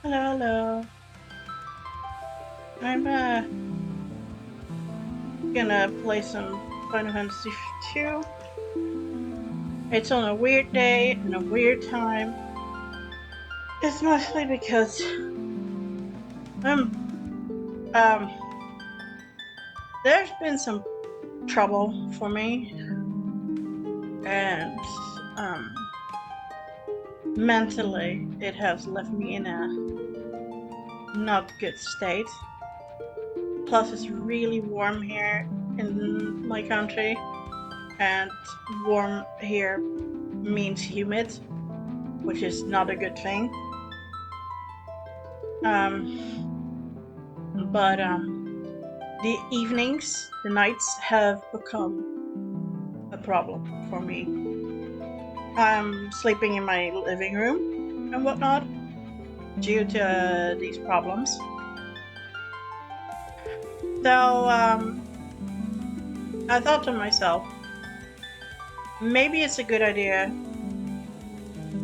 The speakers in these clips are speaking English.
Hello, hello. I'm gonna play some Final Fantasy 2. It's on a weird day and a weird time. It's mostly because I'm um there's been some trouble for me and um mentally it has left me in a not good state. Plus it's really warm here in my country and warm here means humid, which is not a good thing. But the evenings, the nights have become a problem for me. I'm sleeping in my living room and whatnot due to these problems. So I thought to myself, maybe it's a good idea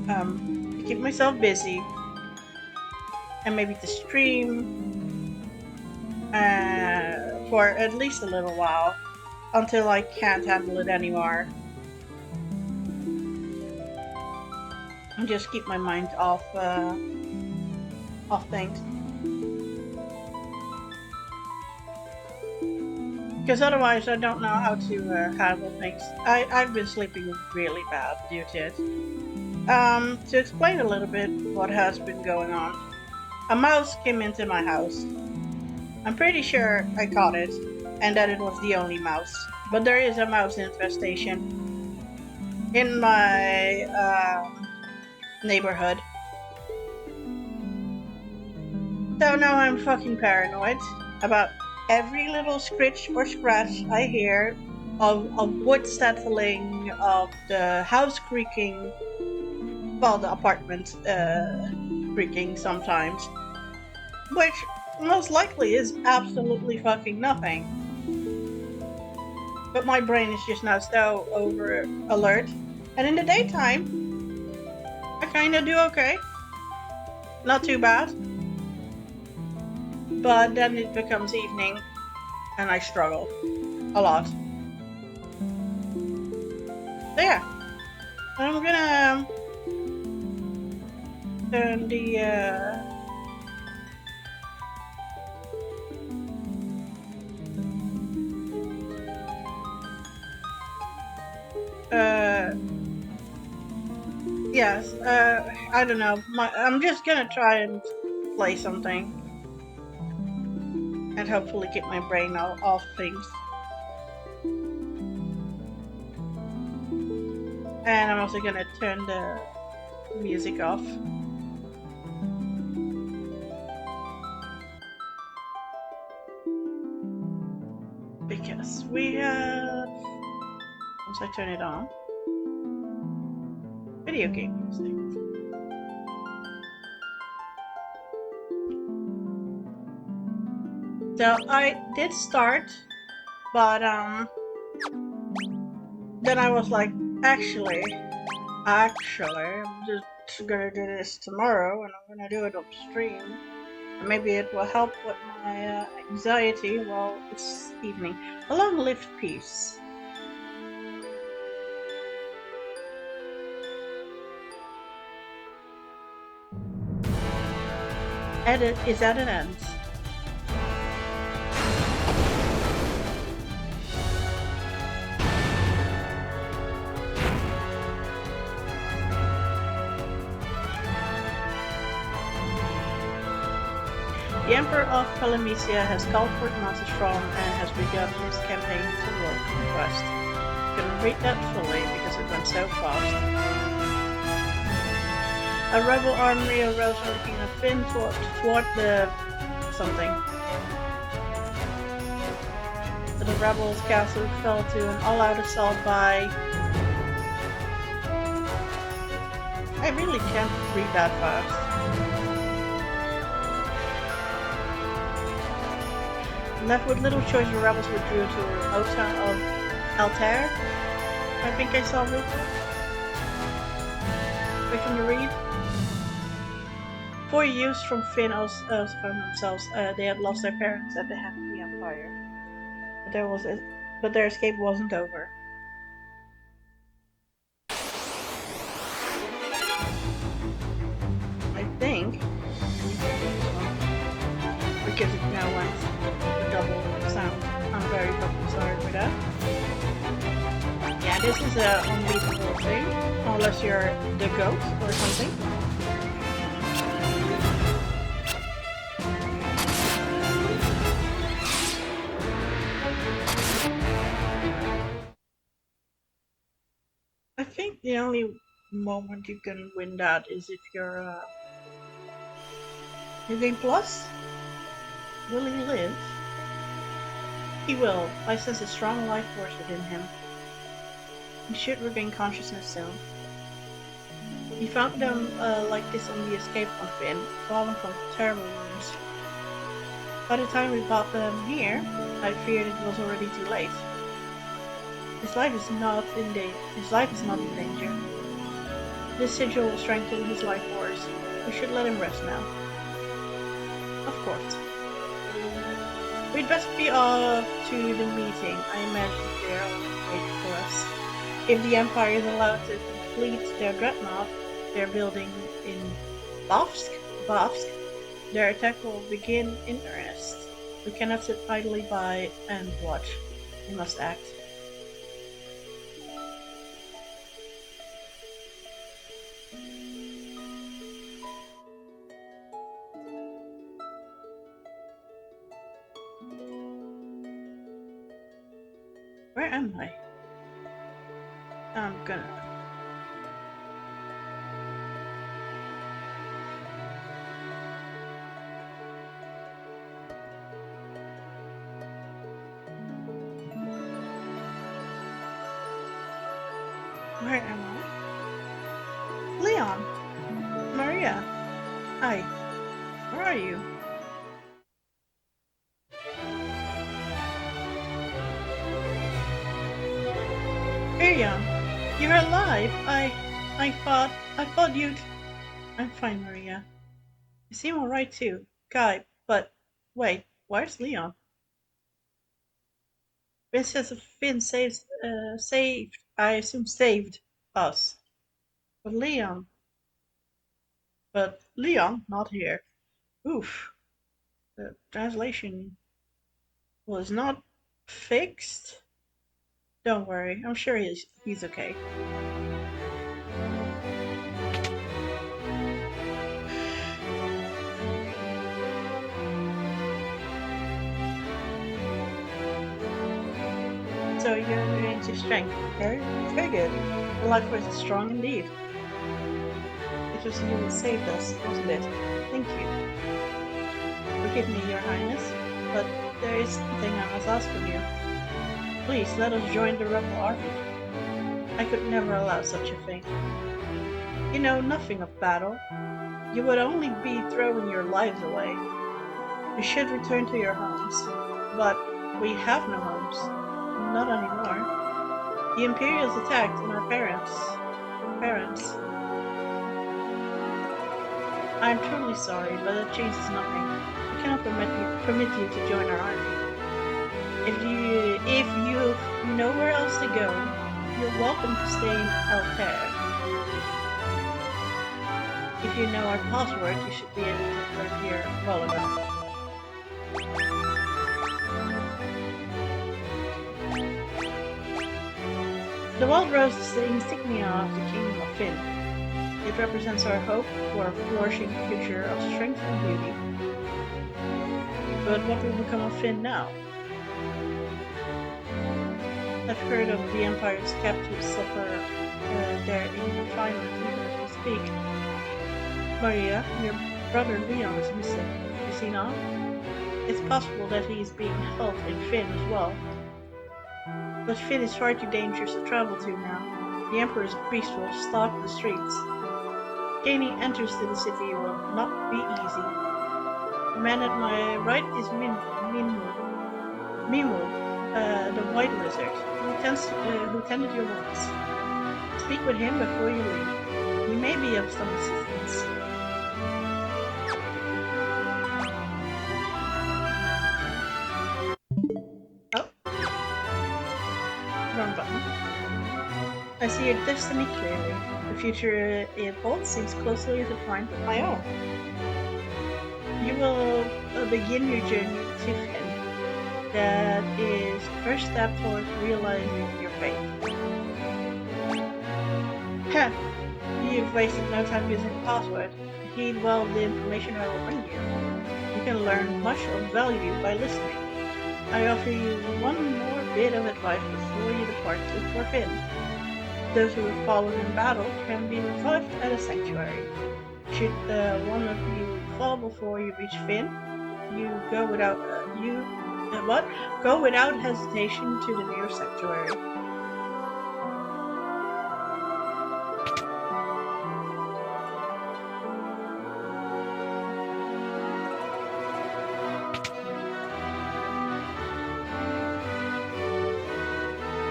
to keep myself busy and maybe to stream for at least a little while until I can't handle it anymore and just keep my mind off things. Because otherwise, I don't know how to handle things. I've been sleeping really bad due to it. To explain a little bit what has been going on, a mouse came into my house. I'm pretty sure I caught it, and that it was the only mouse. But there is a mouse infestation in my neighborhood. So now I'm fucking paranoid about every little scritch or scratch I hear of wood settling, of the house creaking, well, the apartment creaking sometimes, which most likely is absolutely fucking nothing. But my brain is just now so over alert, and in the daytime, I kinda do okay. Not too bad. But then it becomes evening, and I struggle a lot. So yeah, I'm gonna turn the yes, I don't know. I'm just gonna try and play something and hopefully get my brain off things. And I'm also gonna turn the music off. Because we have, once I turn it on, video game music. So I did start, but then I was like, actually, I'm just gonna do this tomorrow, and I'm gonna do it on stream. And maybe it will help with my anxiety while it's evening. A long-lived peace. Edit is at an end. The Emperor of Palamecia has called for Master Strong and has begun his campaign toward conquest. Couldn't read that fully because it went so fast. A rebel army arose on the King of Finn toward the something. The rebels' castle fell to an all-out assault by... I really can't read that fast. Left with little choice, the rebels withdrew to Ota of Altair. I think I saw it. Wait for me to read. 4 youths from Finn also found themselves. They had lost their parents at the hand of the Empire, but their escape wasn't over. I think because it now went the double sound. I'm very fucking sorry for that. Yeah, this is a unbeatable thing, unless you're the goat or something. I think the only moment you can win that is if you're New Game Plus. Will he live? He will. I sense a strong life force within him. He should regain consciousness soon. He found them like this on the escape from Finn, falling from terrible wounds. By the time we brought them here, I feared it was already too late. His life is not in danger. This sigil will strengthen his life force. We should let him rest now. Of course. We'd best be off to the meeting. I imagine they're already waiting for us. If the Empire is allowed to complete their dreadnought they're building in Bavsk, their attack will begin in earnest. We cannot sit idly by and watch. We must act. Where am I? I'm gonna... Where am I? Leon! Maria! Hi. Where are you? Miriam! You're alive! I thought you'd... I'm fine, Maria. You seem alright too. Guy, but... Wait, where's Leon? Princess of Finn I assume saved us. But Leon, not here. Oof. The translation was not fixed. Don't worry, I'm sure he's okay. So you're into strength. Very good. The life force is strong indeed. It was you who saved us, wasn't it? Thank you. Forgive me, Your Highness, but there is something I must ask of you. Please, let us join the rebel army. I could never allow such a thing. You know nothing of battle. You would only be throwing your lives away. You should return to your homes. But we have no homes. Not anymore. The Imperials attacked and our parents. I'm truly sorry, but that changes nothing. We cannot permit you to join our army. If you have nowhere else to go, you're welcome to stay in Altair. If you know our password, you should be able to live here well enough. The wild rose is the insignia of the Kingdom of Finn. It represents our hope for a flourishing future of strength and beauty. But what will become of Finn now? I've heard of the Empire's captives suffer their confinement even as we speak. Maria, your brother Leon is missing, is he not? It's possible that he is being held in Finn as well. But Finn is far too dangerous to travel to now. The Emperor's beast will stalk the streets. Gaining entrance to the city will not be easy. The man at my right is Mimu, the White Lizard, who tended your wounds. Speak with him before you leave. He may be of some assistance. I see your destiny clearly. The future it holds seems closely intertwined with my own. You will begin your journey to Finn. That is the first step towards realizing your fate. Heh, you've wasted no time using the password. Heed well the information I will bring you. You can learn much of value by listening. I offer you one more bit of advice before you depart to Finn. Those who have fallen in battle can be revived at a sanctuary. Should one of you fall before you reach Finn, you go without Go without hesitation to the nearest sanctuary.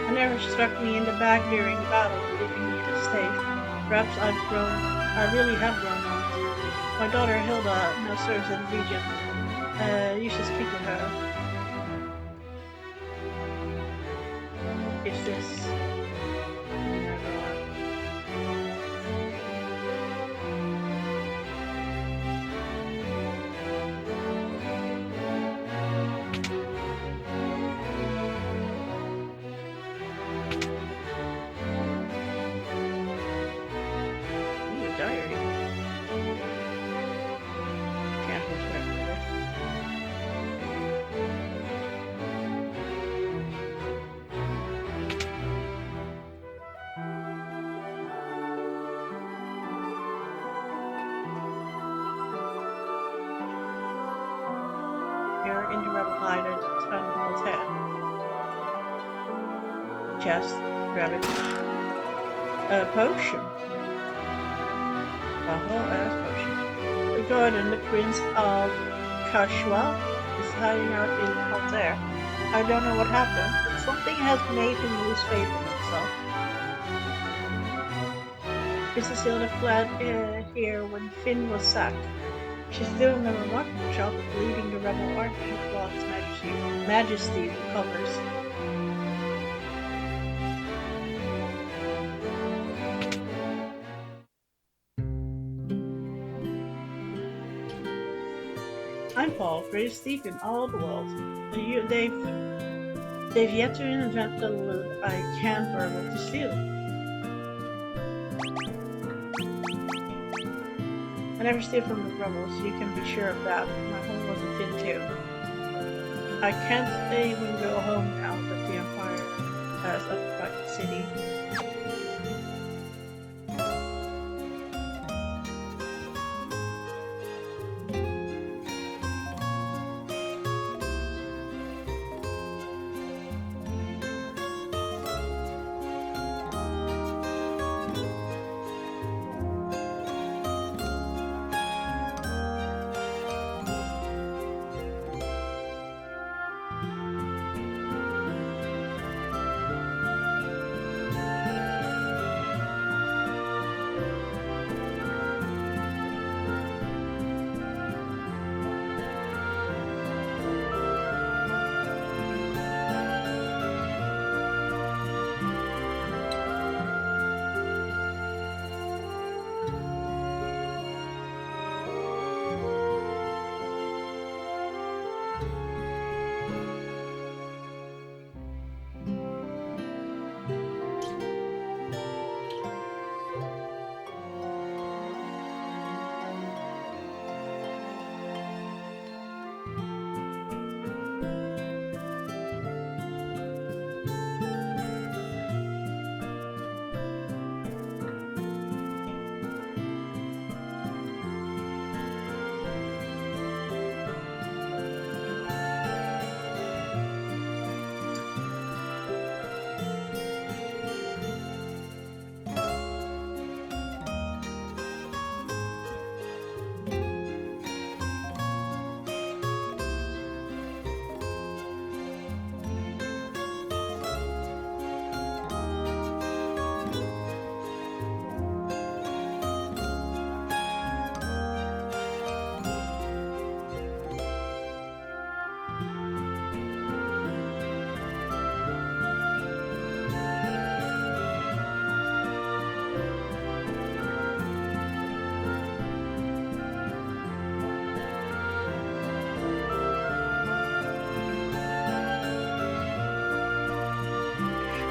It never struck me in the back during the battle, leaving me to stage. Perhaps I really have grown old. My daughter Hilda now serves in the region. You should speak with her. Is this... diary. Can't remember. You're in the rebel hideout tunnel hotel. Chest, grab it. A potion. A whole ass potion. The garden, the Prince of Kashwa, is hiding out in Altair. I don't know what happened, but something has made him lose faith in himself. Princess Hilda fled here when Finn was sacked. She's doing a remarkable job of leading the rebel army while His Majesty recovers. Nightfall, greatest thief in all the world. They've yet to invent the loot I can't be able to steal. I never steal from the rebels, you can be sure of that. My home was a Finn too. I can't even go home now that the Empire has occupied the city.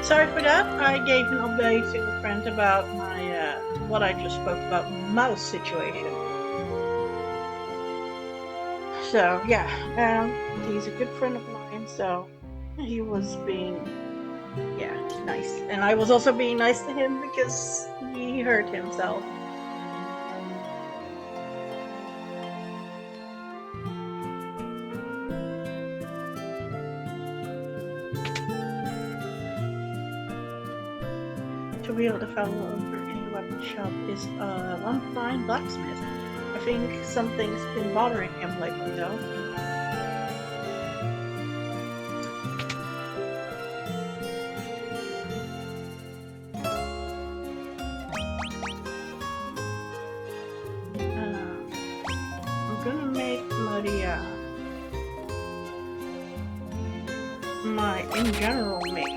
Sorry for that. I gave an update to a friend about my what I just spoke about mouse situation. So yeah, he's a good friend of mine. So he was being nice, and I was also being nice to him because he hurt himself. To be able to follow over in the weapon shop is one fine blacksmith. I think something's been bothering him lately, though. I'm gonna make Maria my in general mage.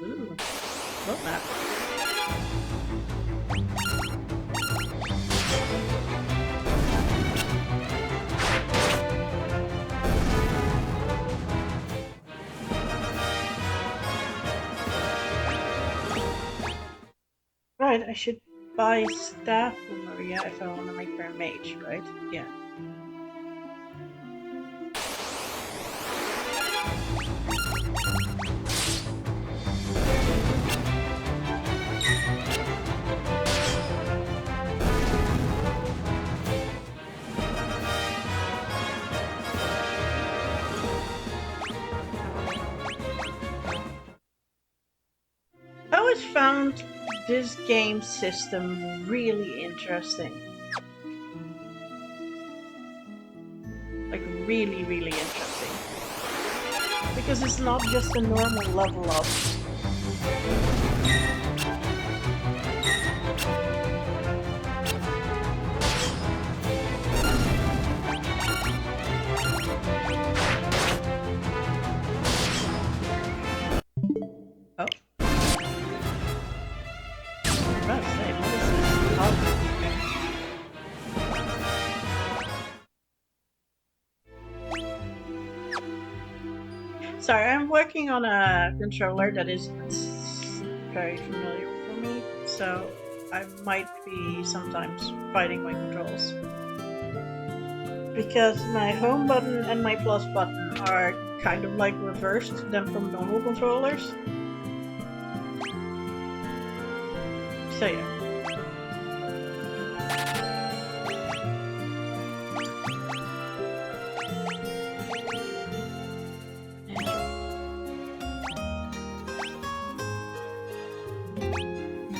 Ooh, love that. Right, I should buy a staff for Maria if I want to make her a mage, right? Yeah. I always found this game system really interesting. Like, really, really interesting. Because it's not just a normal level up. Oh. I was about to say, what is this? Oh. Sorry, I'm working on a controller that isn't very familiar for me, so I might be sometimes fighting my controls. Because my home button and my plus button are kind of like reversed than from normal controllers. So yeah.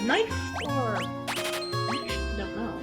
Knife or I actually don't know.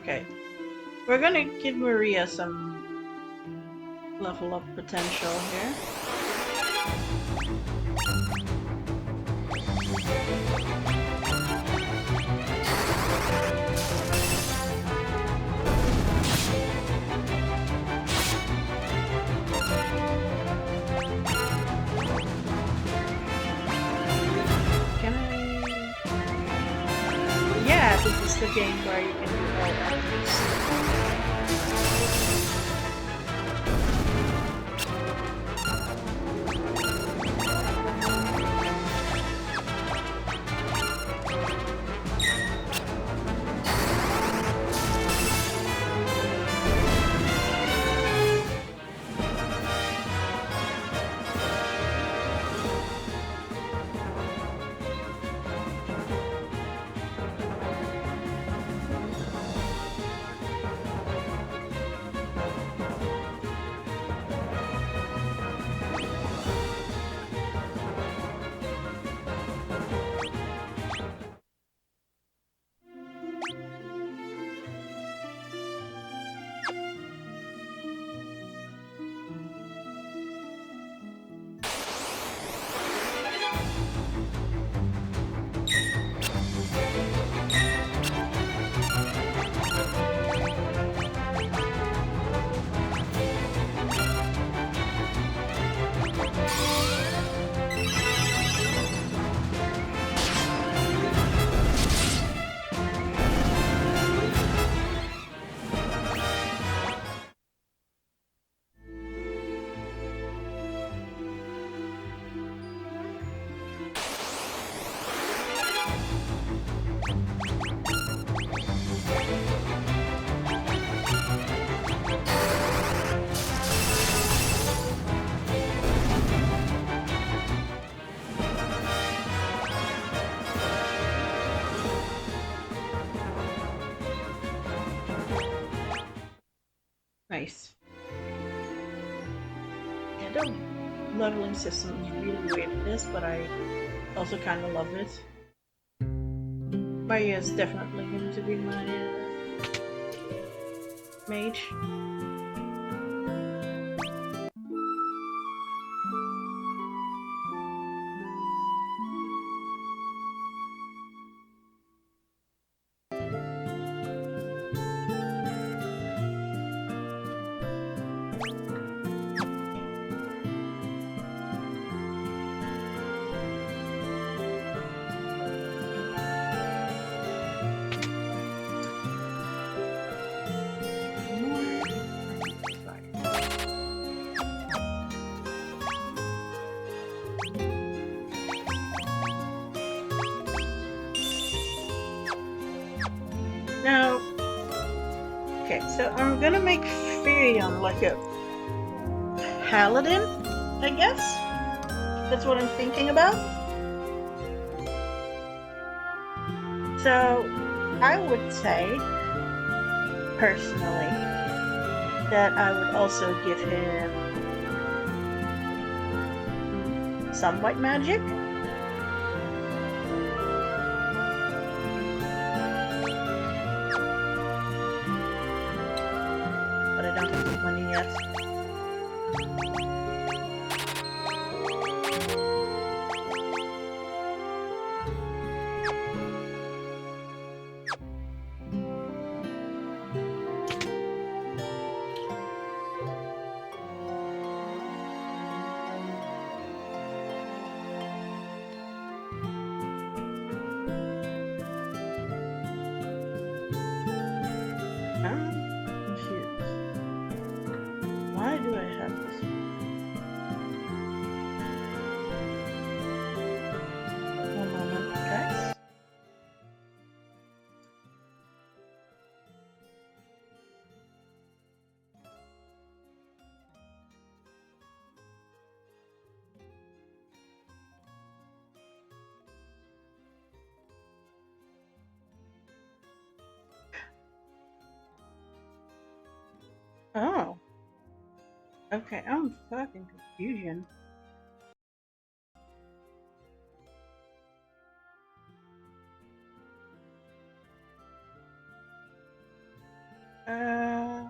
Okay. We're gonna give Maria some level up potential here. Can I? Yeah, this is the game where you can do all enemies. Nice. Yeah, the leveling system is really weird in this, but I also kind of love it. Maria is definitely going to be my mage. Now, okay, so I'm gonna make Firion like a paladin, I guess? That's what I'm thinking about. So, I would say, personally, that I would also give him some white magic. But I don't have the money yet. Why do I have this? One moment, guys. Oh. Okay, I'm fucking confusion. Uh,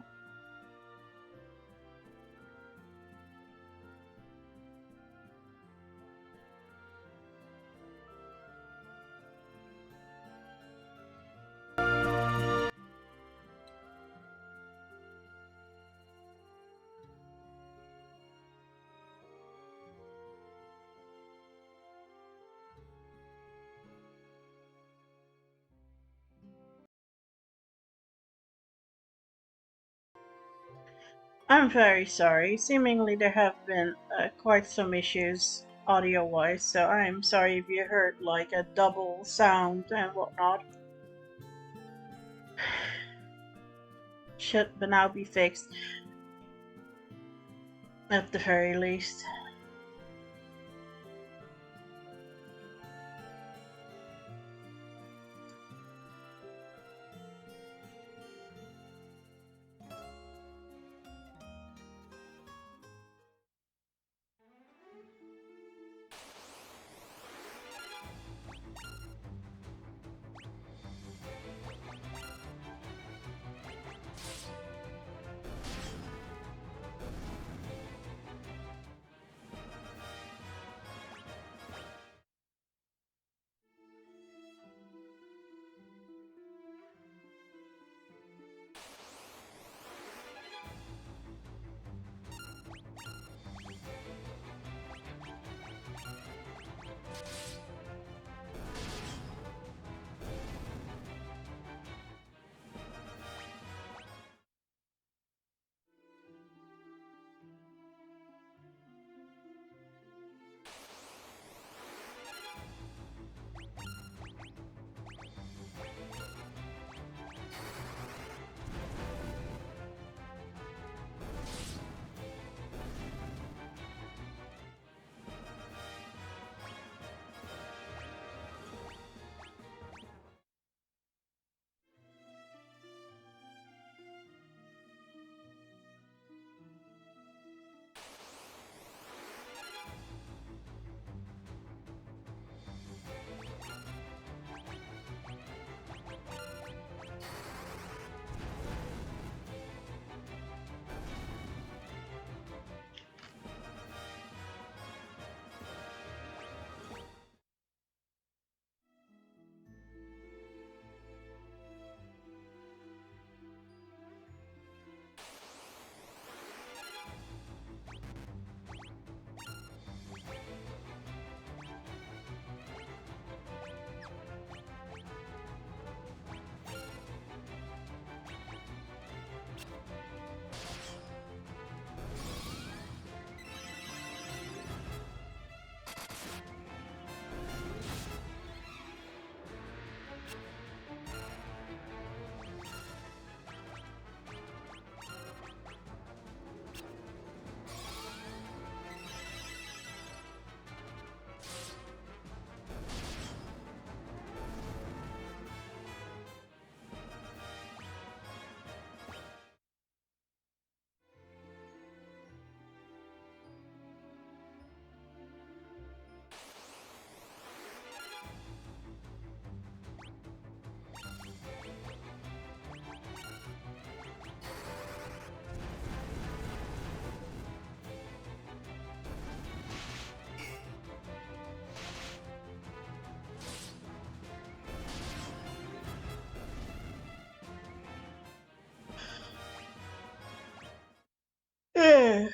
I'm very sorry. Seemingly there have been quite some issues audio-wise, so I'm sorry if you heard like a double sound and whatnot. Should but now be fixed at the very least. Eh.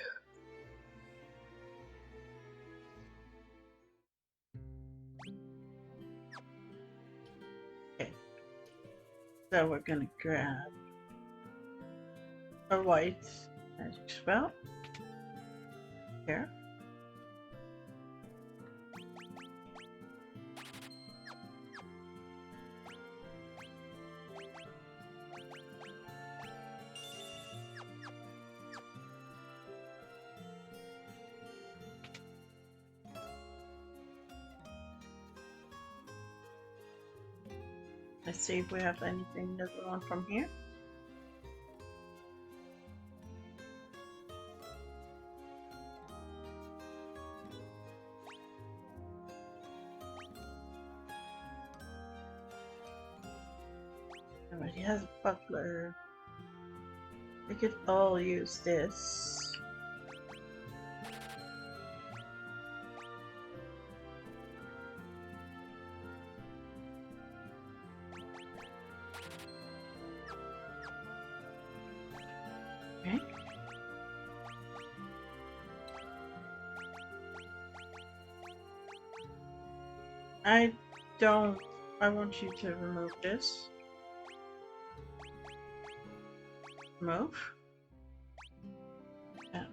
Okay, so we're gonna grab a white magic spell here. Let's see if we have anything that we want from here. Alright, he has a buckler. We could all use this. Okay. I want you to remove this. Remove. And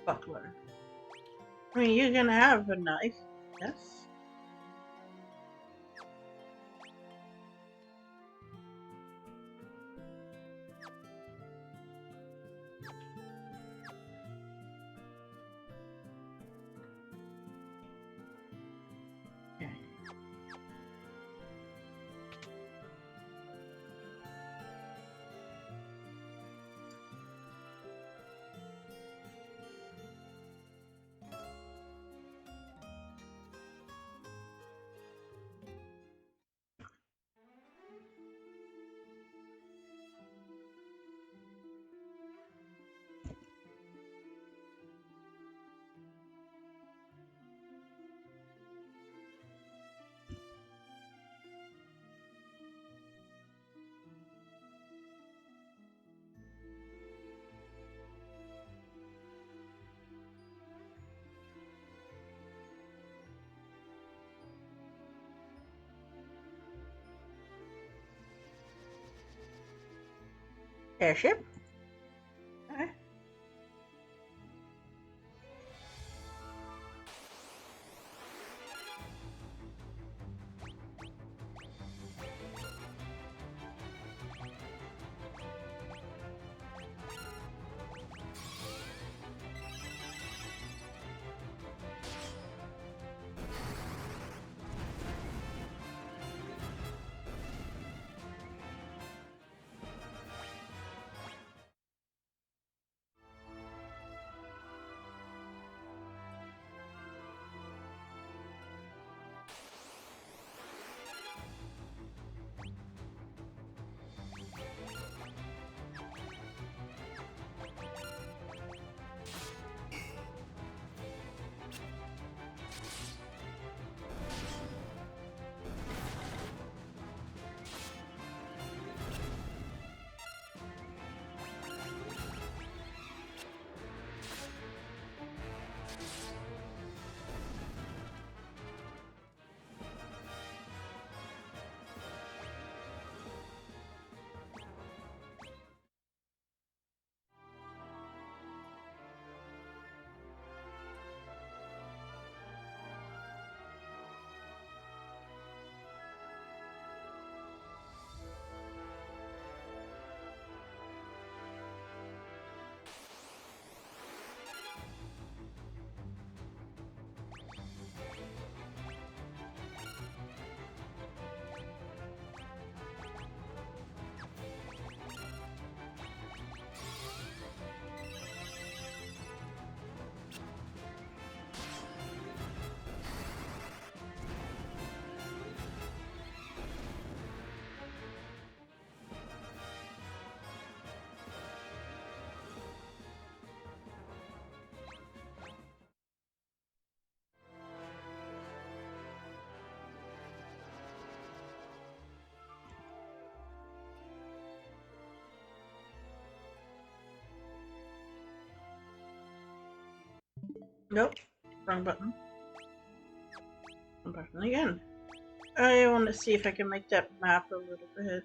buckler. I mean, you can have a knife, yes? Okay. Airship? Okay. Nope. Wrong button. Wrong button again. I want to see if I can make that map a little bit.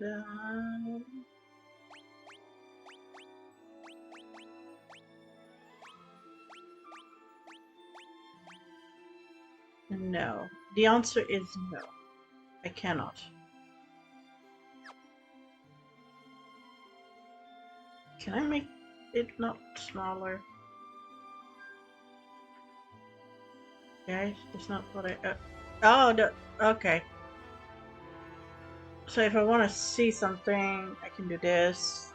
No. The answer is no. I cannot. Can I make it not smaller? Okay, it's not what I... oh, no. Okay. So if I want to see something, I can do this.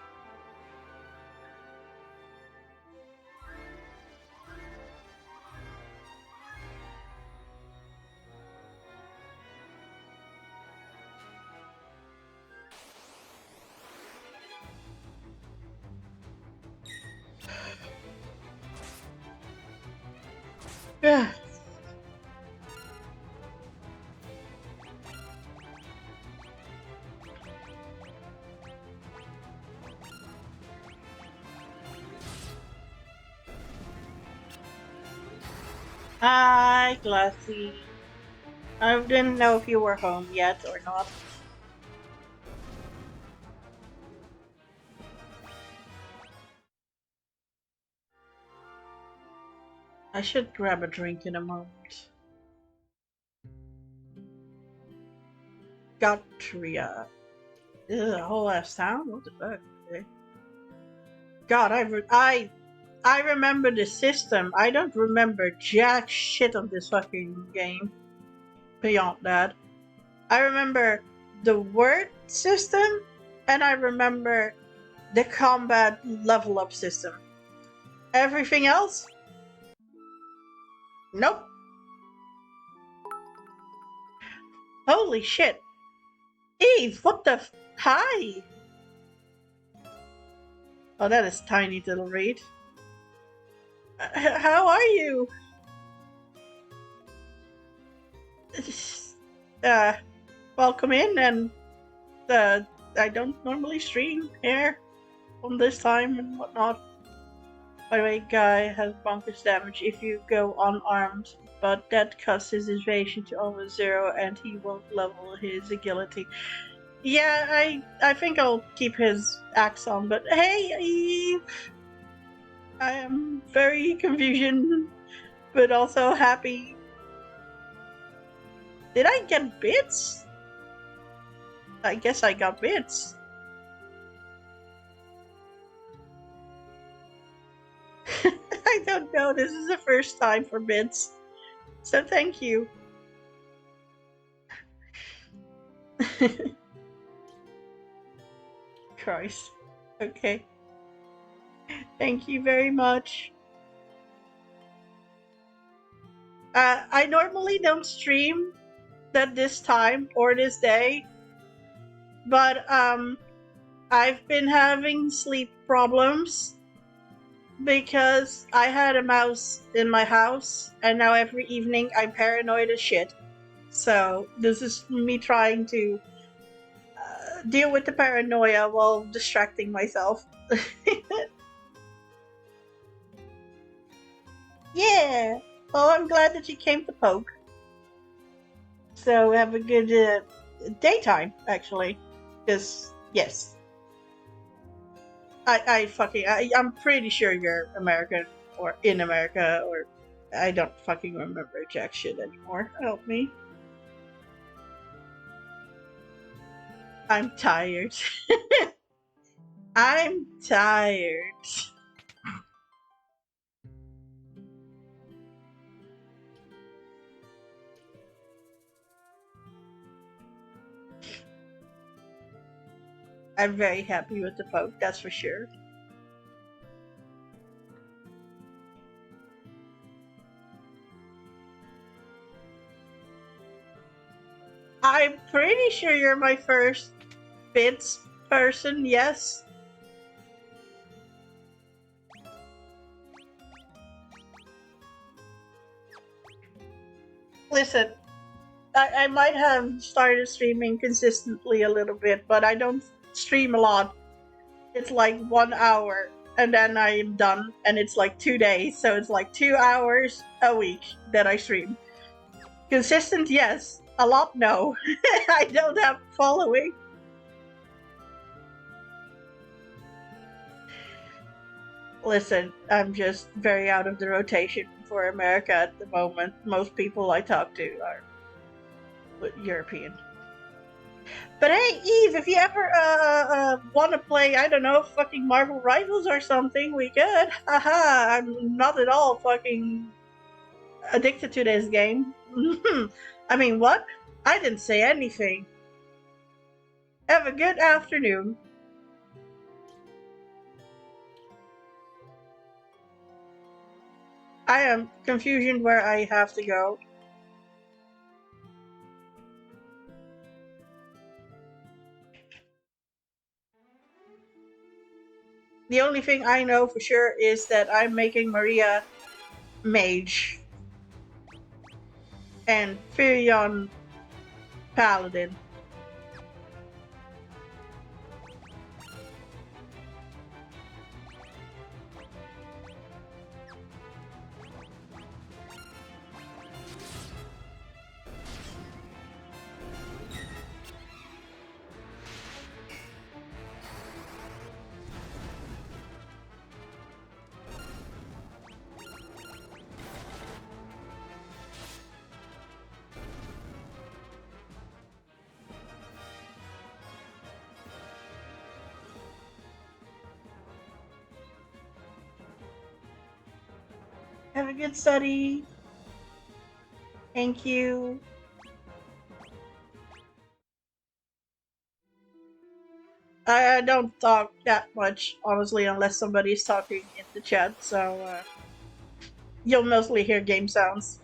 Yeah. Hi, Glassy. I didn't know if you were home yet or not. I should grab a drink in a moment. Gotria. This is a whole ass town? What the fuck? Okay. God, I remember the system. I don't remember jack shit of this fucking game. Beyond that. I remember the word system and I remember the combat level up system. Everything else? Nope. Holy shit. Eve, what the hi! Oh, that is tiny little read. How are you? Uh, welcome in, and I don't normally stream here on this time and whatnot. By the way, guy has bonkers damage if you go unarmed, but that cuts his evasion to almost 0 and he won't level his agility. Yeah, I think I'll keep his axe on, but hey, Eve! I am very confusion, but also happy. Did I get bits? I guess I got bits. I don't know, this is the first time for bits. So thank you. Christ. Okay. Thank you very much. I normally don't stream at this time or this day, but I've been having sleep problems because I had a mouse in my house, and now every evening I'm paranoid as shit. So this is me trying to deal with the paranoia while distracting myself. Yeah. Well, I'm glad that you came to poke. So have a good daytime, actually. Because yes, I'm pretty sure you're American or in America, or I don't fucking remember jack shit anymore. Help me. I'm tired. I'm tired. I'm very happy with the poke, that's for sure. I'm pretty sure you're my first bits person, yes. Listen, I might have started streaming consistently a little bit, but I don't stream a lot. It's like 1 hour, and then I'm done, and it's like 2 days, so it's like 2 hours a week that I stream. Consistent, yes. A lot, no. I don't have following. Listen, I'm just very out of the rotation for America at the moment. Most people I talk to are European. But hey, Eve, if you ever want to play, I don't know, fucking Marvel Rivals or something, we could. Haha, I'm not at all fucking addicted to this game. I mean, what? I didn't say anything. Have a good afternoon. I am confusion where I have to go. The only thing I know for sure is that I'm making Maria mage. and Firion Paladin. Have a good study. Thank you. I don't talk that much, honestly, unless somebody's talking in the chat, so you'll mostly hear game sounds.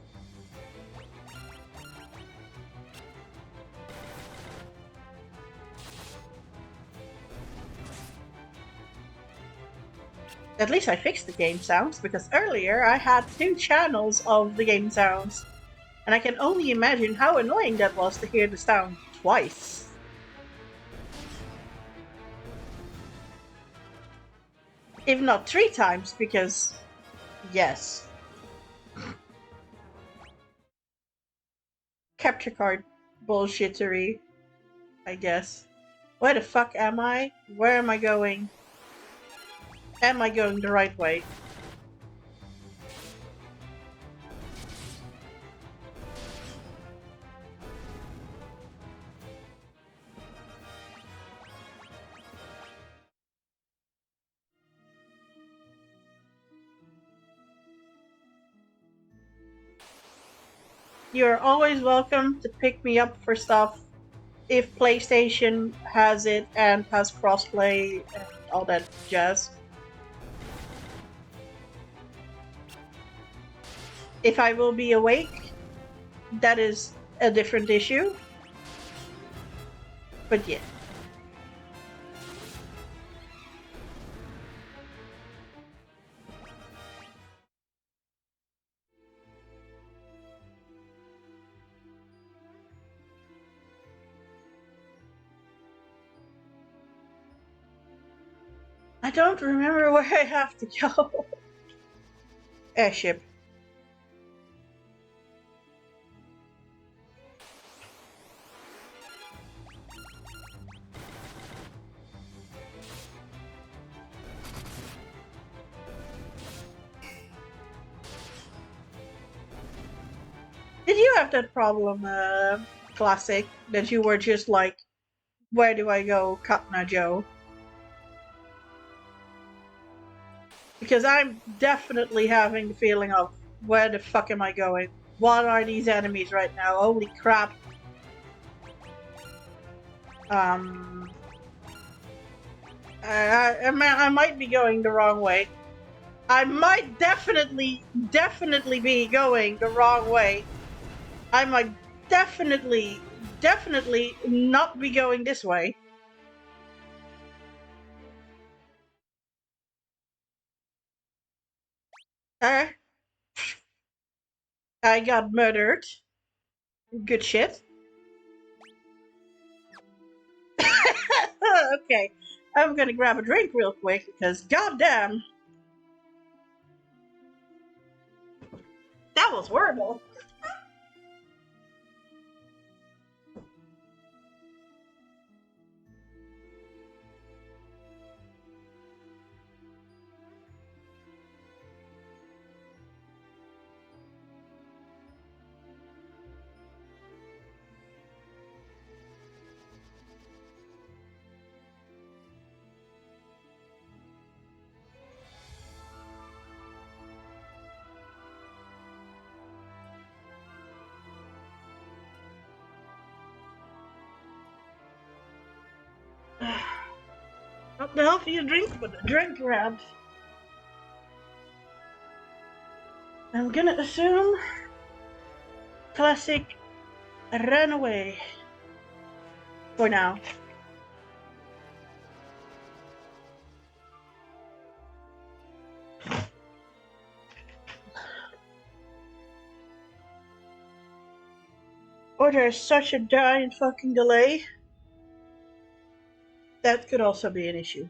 At least I fixed the game sounds, because earlier I had 2 channels of the game sounds, and I can only imagine how annoying that was to hear the sound twice. If not 3 times, because yes. Capture card bullshittery, I guess. Where the fuck am I? Where am I going? Am I going the right way? You're always welcome to pick me up for stuff if PlayStation has it and has crossplay and all that jazz. If I will be awake, that is a different issue. But yeah. I don't remember where I have to go. Airship. Did you have that problem, Classic, that you were just like, where do I go, Katna Joe? Because I'm definitely having the feeling of, where the fuck am I going? What are these enemies right now? Holy crap. Um, I might be going the wrong way. I might definitely be going the wrong way. I might definitely not be going this way. Uh, I got murdered. Good shit. Okay, I'm gonna grab a drink real quick because goddamn, that was horrible. Not the healthiest drink, but a drink around. I'm gonna assume Classic ran away for now. Or there's such a giant fucking delay. That could also be an issue.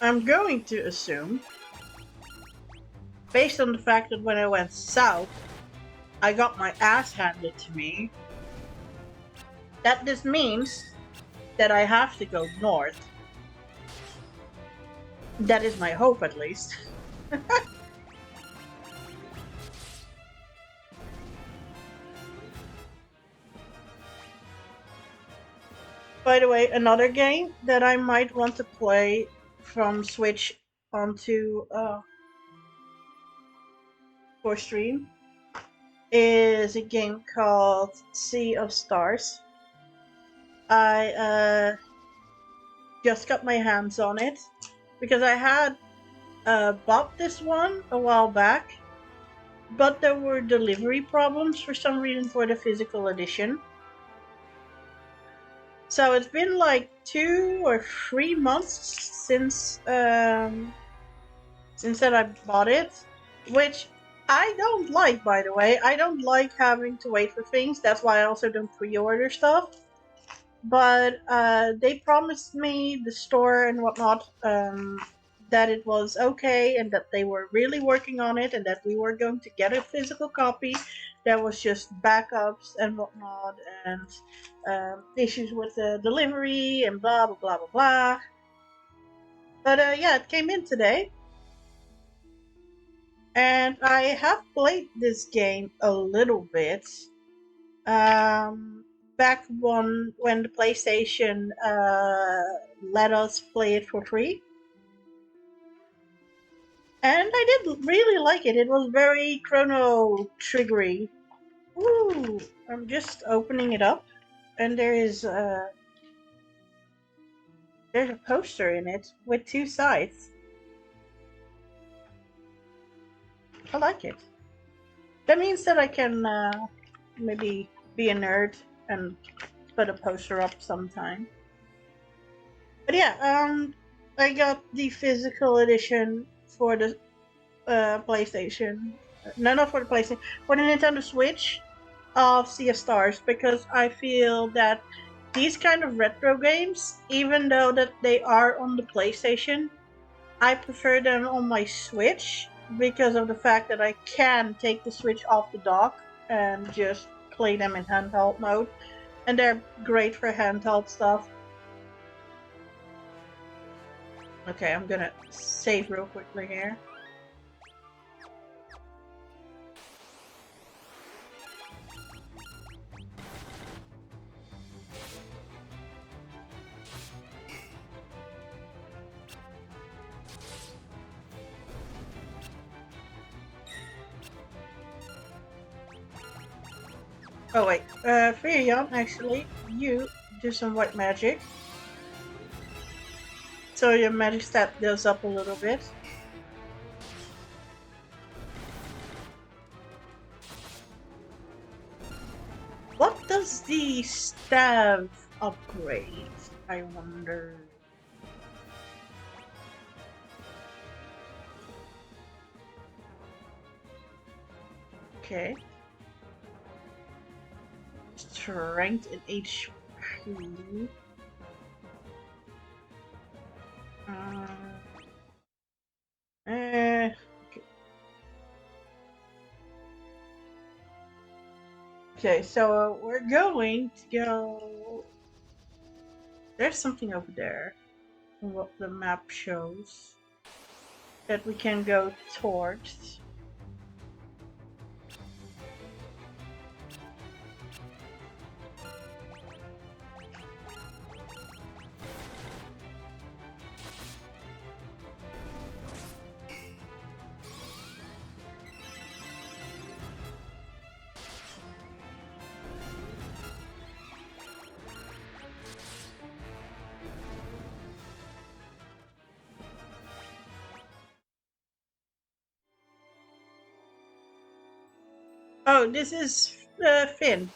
I'm going to assume, based on the fact that when I went south, I got my ass handed to me, that this means that I have to go north. That is my hope, at least. By the way, another game that I might want to play from Switch onto for stream is a game called Sea of Stars. I just got my hands on it because I had bought this one a while back, but there were delivery problems for some reason for the physical edition. So it's been like 2 or 3 months since that I bought it, which I don't like, by the way. I don't like having to wait for things. That's why I also don't pre-order stuff. But they promised me, the store and whatnot, that it was okay and that they were really working on it and that we were going to get a physical copy. There was just backups and whatnot and issues with the delivery and blah blah blah blah blah. But yeah, it came in today. And I have played this game a little bit. Back when the PlayStation let us play it for free. And I did really like it. It was very chrono triggery. Ooh, I'm just opening it up, and there's a poster in it with 2 sides. I like it. That means that I can maybe be a nerd and put a poster up sometime. But yeah, I got the physical edition for the PlayStation. No, not for the PlayStation. For the Nintendo Switch of Sea of Stars, because I feel that these kind of retro games, even though that they are on the PlayStation, I prefer them on my Switch because of the fact that I can take the Switch off the dock and just play them in handheld mode. And they're great for handheld stuff. Okay, I'm gonna save real quickly here. Oh wait, Firion, actually, you do some white magic. So your magic stat goes up a little bit. What does the staff upgrade? I wonder. Okay. Strength and HP. Okay. Okay, so we're going to go. There's something over there. What the map shows that we can go towards. Oh, this is Finn.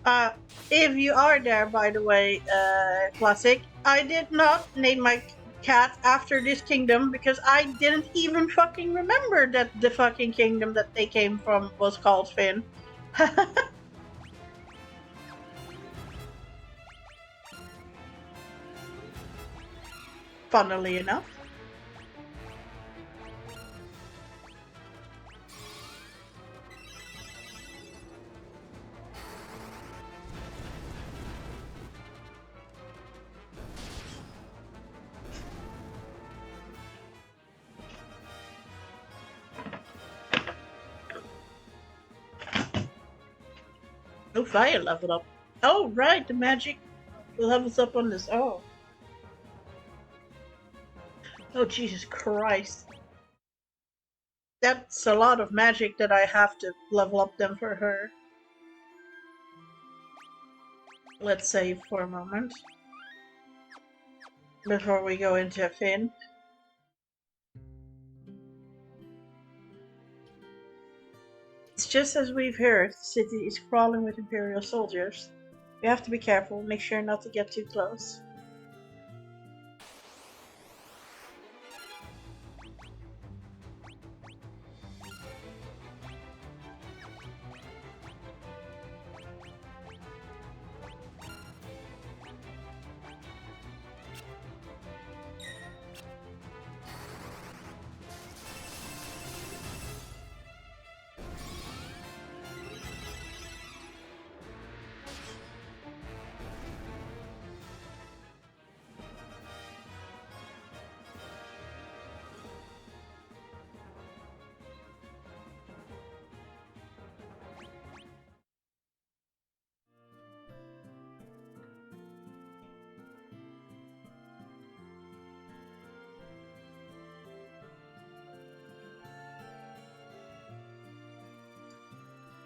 Uh, if you are there, by the way, Classic, I did not name my cat after this kingdom because I didn't even fucking remember that the fucking kingdom that they came from was called Finn. Funnily enough. Oh, fire leveled up. Oh, right, the magic levels up on this. Oh. Oh, Jesus Christ. That's a lot of magic that I have to level up them for her. Let's save for a moment before we go into Finn. It's just as we've heard, the city is crawling with Imperial soldiers. We have to be careful, make sure not to get too close.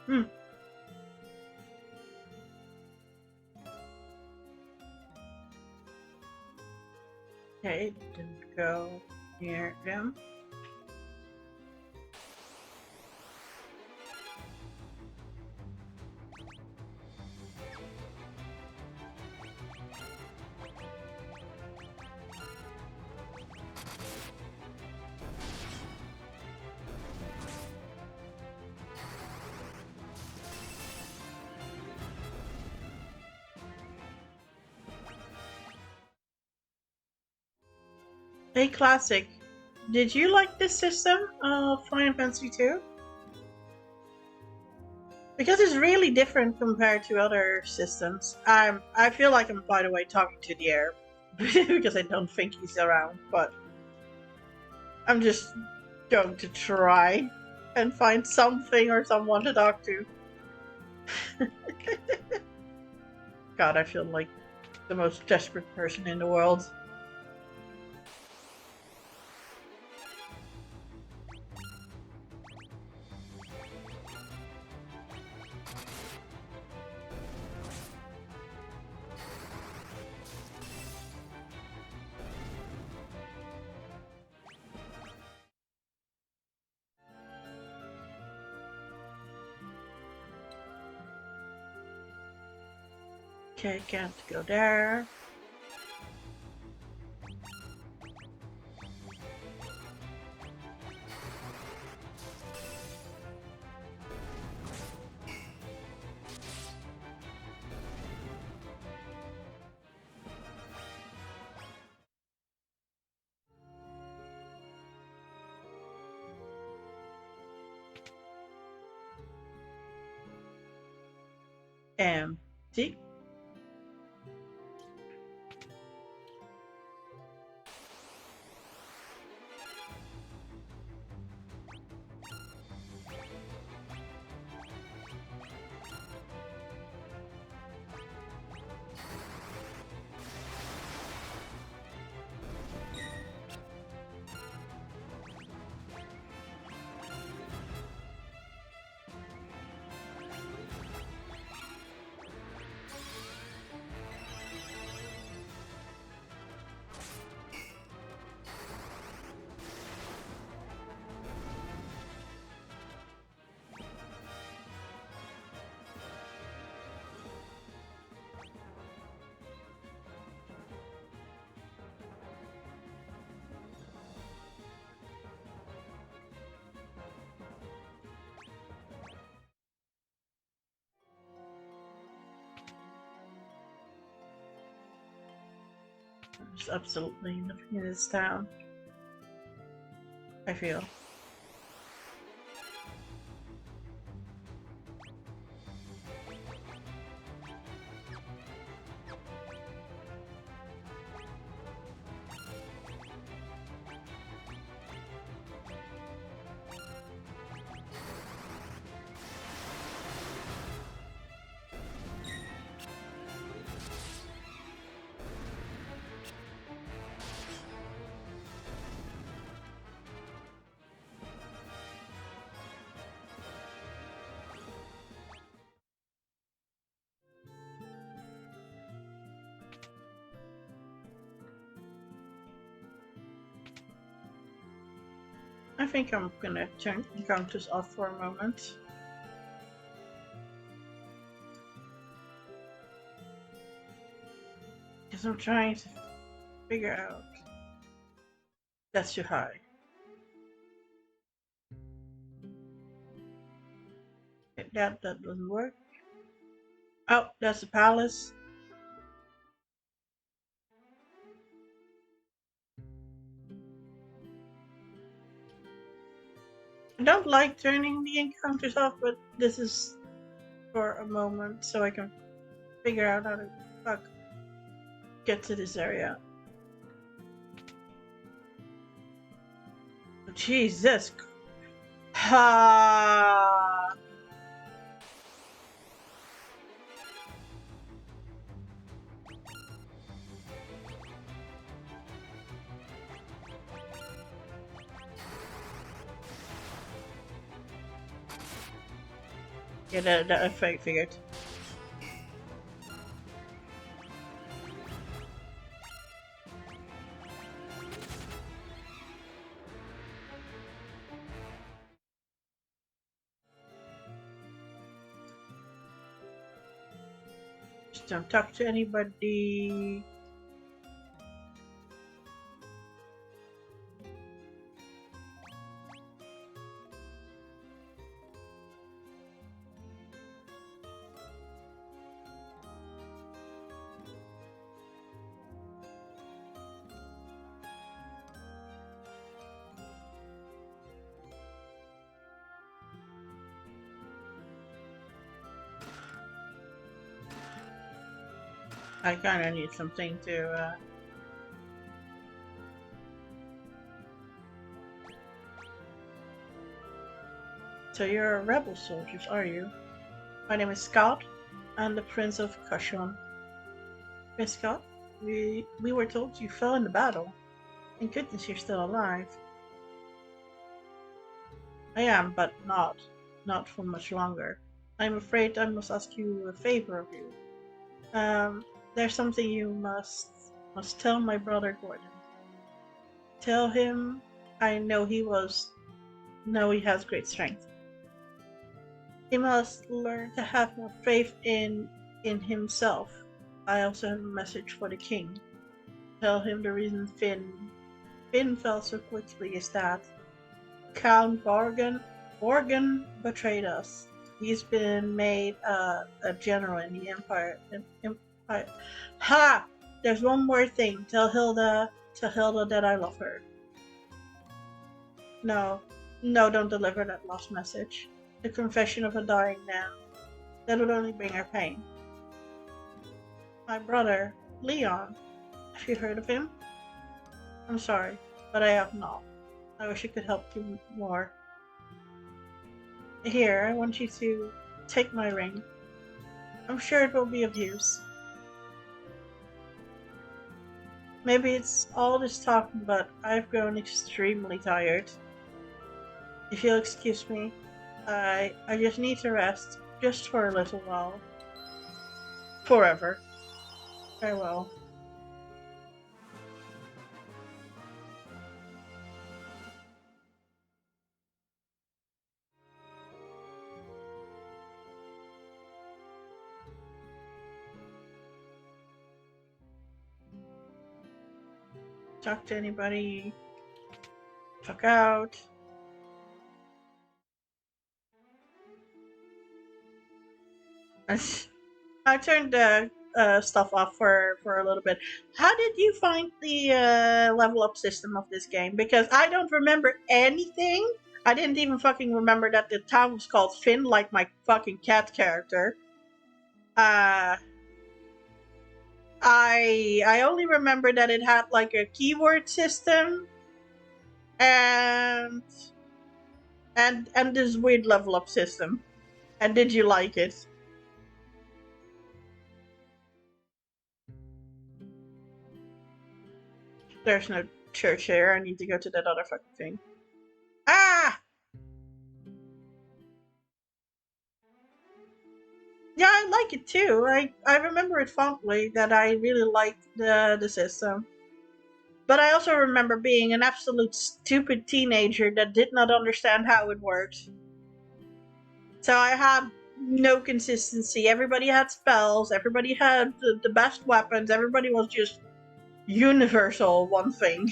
Hmm. Okay, didn't go near them. Hey, Classic, did you like this system of Final Fantasy 2? Because it's really different compared to other systems. I feel like I'm, by the way, talking to the air because I don't think he's around, but I'm just going to try and find something or someone to talk to. God, I feel like the most desperate person in the world. Okay, can't go there. Empty. There's absolutely nothing in this town, I feel. I think I'm gonna turn encounters off for a moment. Because I'm trying to figure out. That's too high. That doesn't work. Oh, that's the palace. I don't like turning the encounters off, but this is for a moment so I can figure out how to get to this area. Jesus. Ha! Yeah, that I figured. Just don't talk to anybody. I kinda need something to, So you're rebel soldiers, are you? My name is Scout. I'm the Prince of Kashon. Prince Scout, we were told you fell in the battle. Thank goodness you're still alive. I am, but not for much longer. I'm afraid I must ask you a favor of you. There's something you must tell my brother Gordon. Tell him I know he has great strength. He must learn to have more faith in himself. I also have a message for the king. Tell him the reason Finn fell so quickly is that Count Borgen betrayed us. He's been made a general in the Empire. Ha! There's one more thing. Tell Hilda that I love her. No, don't deliver that last message. The confession of a dying man. That would only bring her pain. My brother, Leon. Have you heard of him? I'm sorry, but I have not. I wish I could help you more. Here, I want you to take my ring. I'm sure it will be of use. Maybe it's all this talking, but I've grown extremely tired. If you'll excuse me, I just need to rest, just for a little while. Forever. Farewell. Talk to anybody. Fuck out. I turned the stuff off for a little bit. How did you find the level up system of this game? Because I don't remember anything. I didn't even fucking remember that the town was called Finn, like my fucking cat character. I only remember that it had like a keyword system and and this weird level up system. And did you like it? There's no church here. I need to go to that other fucking thing. Ah! Yeah, I like it too. I remember it fondly that I really liked the system. But I also remember being an absolute stupid teenager that did not understand how it worked. So I had no consistency. Everybody had spells, everybody had the best weapons, everybody was just universal one thing.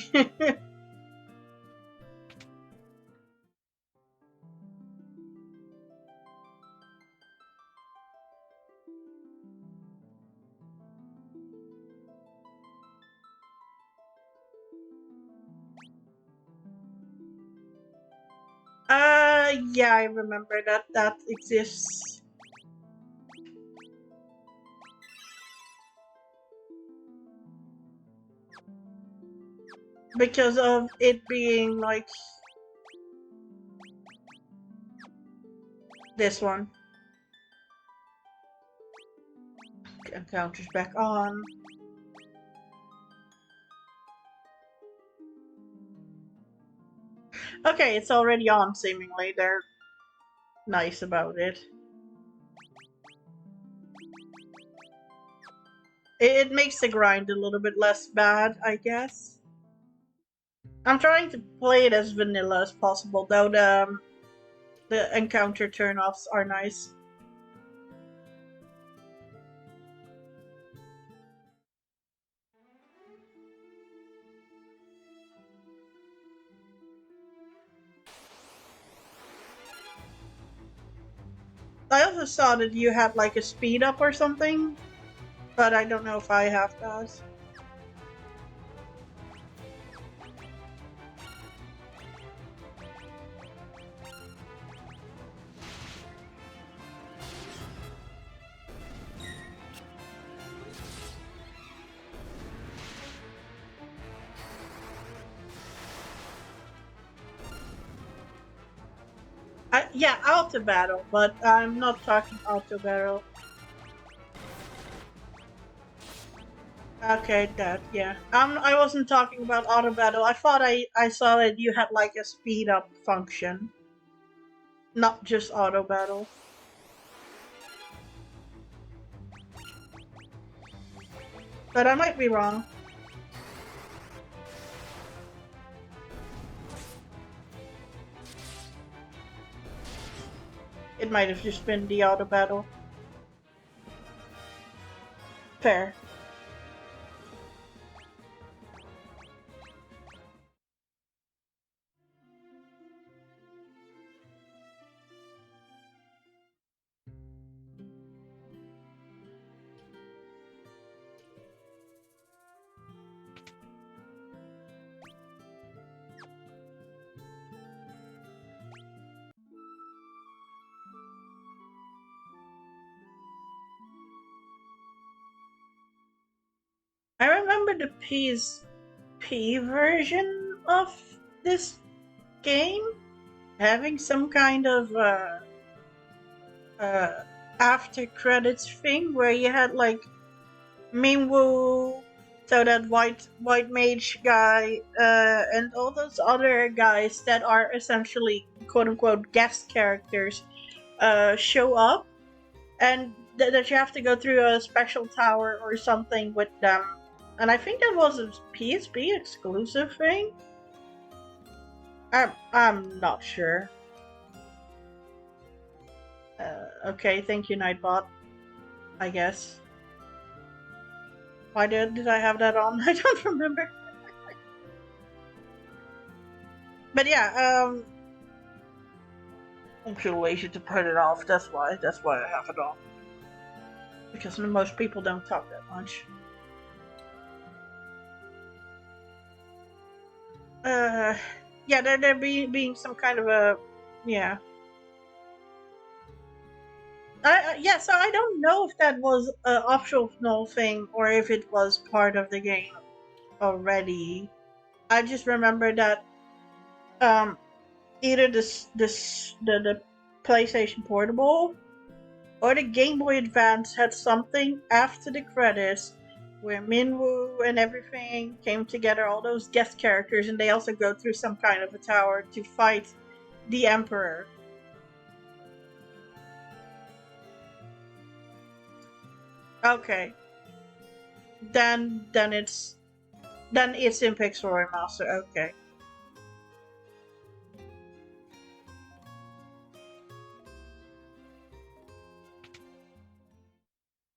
Yeah, I remember that exists. Because of it being like this one. Encounters back on. Okay, it's already on seemingly. They're nice about it. It makes the grind a little bit less bad, I guess. I'm trying to play it as vanilla as possible, though the encounter turn-offs are nice. I also saw that you had like a speed up or something, but I don't know if I have that. Yeah, auto battle, but I'm not talking auto battle. Okay, that yeah. I wasn't talking about auto battle. I thought I saw that you had like a speed up function, not just auto battle. But I might be wrong. It might have just been the auto battle. Fair. I remember the PSP version of this game having some kind of uh, after credits thing where you had like Minwoo, so that white mage guy, and all those other guys that are essentially quote unquote guest characters show up, and that you have to go through a special tower or something with them. And I think that was a PSP exclusive thing. I'm not sure. Okay, thank you, Nightbot. I guess. Why did I have that on? I don't remember. But yeah, I'm too lazy to put it off. That's why I have it on. because most people don't talk that much. Uh, yeah, there being some kind of a yeah. Yeah, so I don't know if that was an optional thing or if it was part of the game already. I just remember that um, either the PlayStation Portable or the Game Boy Advance had something after the credits where Minwoo and everything came together, all those guest characters, and they also go through some kind of a tower to fight the Emperor. Okay, then it's in Pixel Remaster. Okay.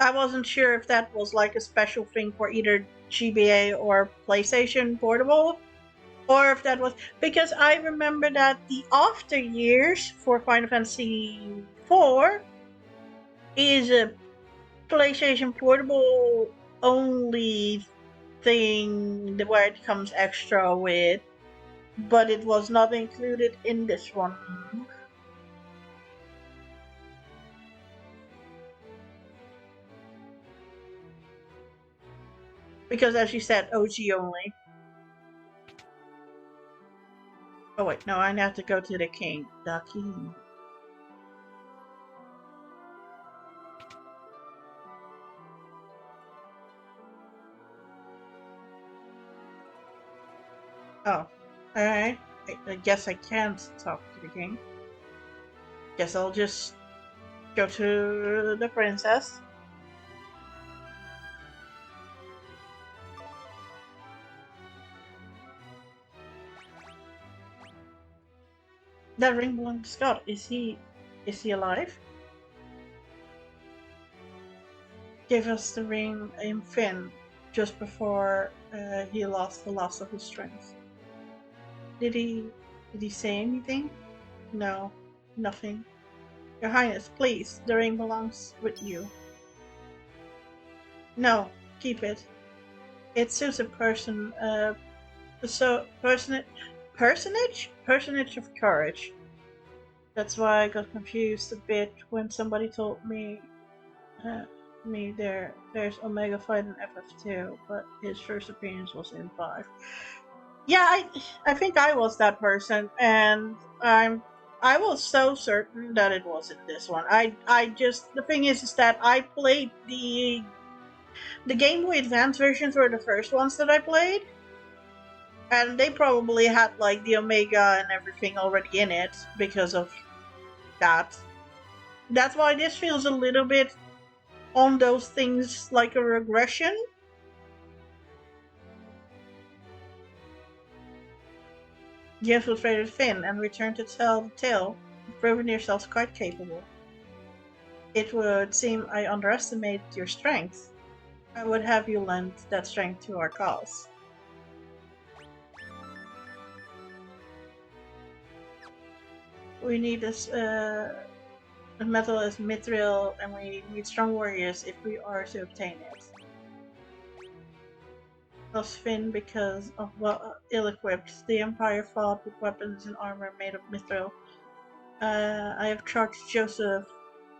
I wasn't sure if that was like a special thing for either GBA or PlayStation Portable, or if that was because I remember that the after years for Final Fantasy IV is a PlayStation Portable only thing where it comes extra with, but it was not included in this one because, as you said, OG only. Oh wait, no, I have to go to the king. The king. Oh, alright. I guess I can't talk to the king. Guess I'll just go to the princess. That ring belonged to Scott. Is he alive? Gave us the ring in Finn just before he lost the loss of his strength. Did he did he say anything? No, nothing. Your Highness, please, the ring belongs with you. No, keep it. It suits a personage of courage. That's why I got confused a bit when somebody told uh, me there's Omega Fight in FF2, but his first appearance was in 5. Yeah, I think I was that person, and I was so certain that it wasn't this one. I just the thing is that I played the Game Boy Advance versions were the first ones that I played, and they probably had like the Omega and everything already in it because of that. That's why this feels a little bit on those things like a regression. You infiltrated Finn and returned to tell the tale, proving yourselves quite capable. It would seem I underestimated your strength. I would have you lend that strength to our cause. We need a metal as mithril, and we need strong warriors if we are to obtain it. Lost Finn because of ill-equipped. The Empire fought with weapons and armor made of mithril. I have charged Joseph,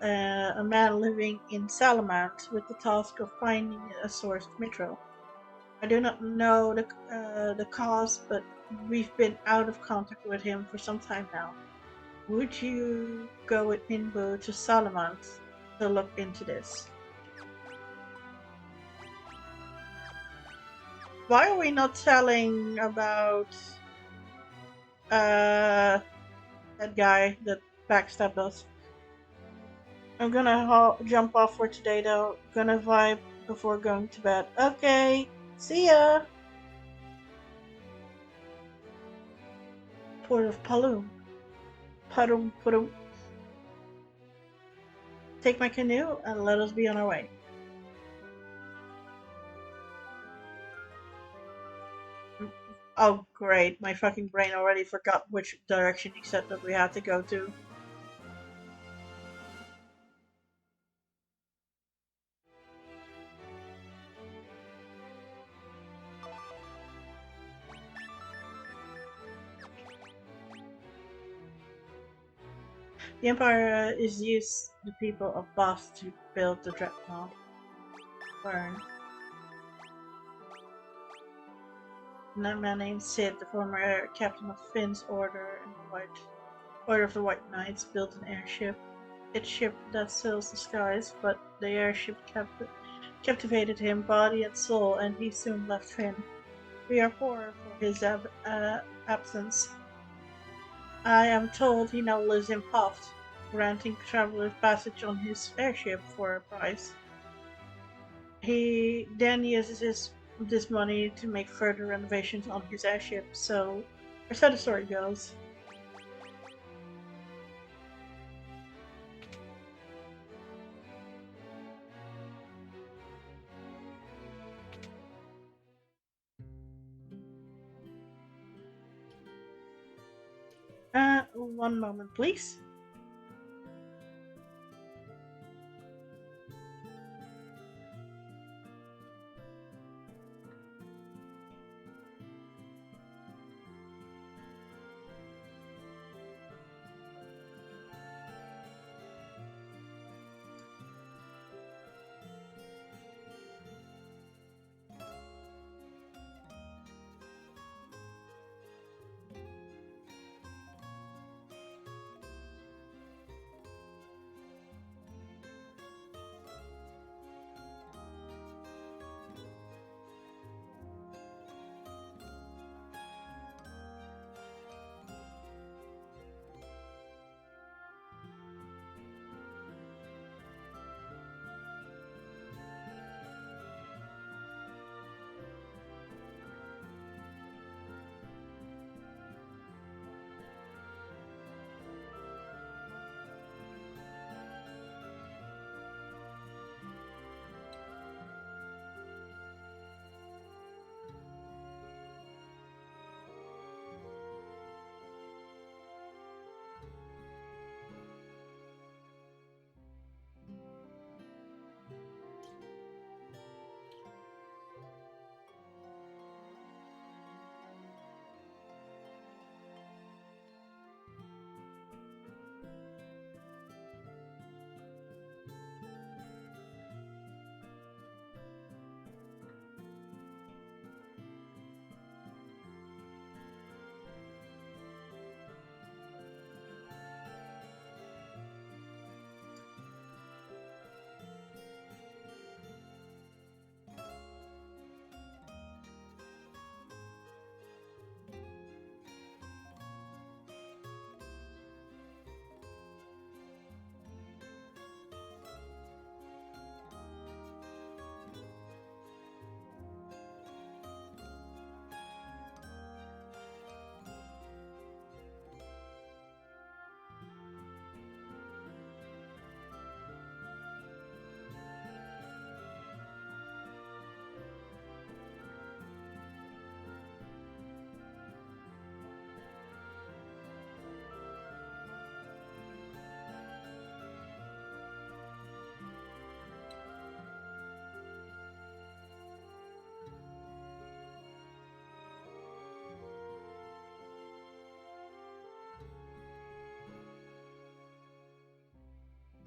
a man living in Salamant, with the task of finding a source of mithril. I do not know the cause, but we've been out of contact with him for some time now. Would you go with Minbo to Salamant to look into this? Why are we not telling about uh that guy that backstabbed us? I'm gonna jump off for today though. Gonna vibe before going to bed. Okay, see ya! Port of Palum. Palum. Take my canoe and let us be on our way. Oh great, my fucking brain already forgot which direction he said that we had to go to. The Empire is used the people of Boss to build the dreadnought. Learn. A man named Sid, the former captain of Finn's Order of the White Knights, built an airship. Its ship that sails the skies, but the airship captivated him body and soul, and he soon left Finn. We are poor for his absence. I am told he now lives in Puft, granting travelers passage on his airship for a price. He then uses this money to make further renovations on his airship, so that's how the story goes. One moment, please.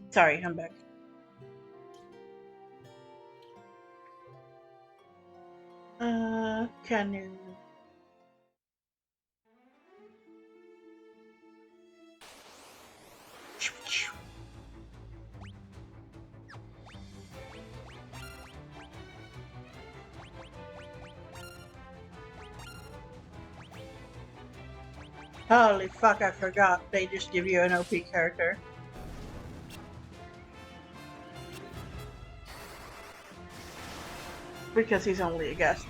Sorry, I'm back. Canoe. Holy fuck, I forgot. They just give you an OP character. Because he's only a guest.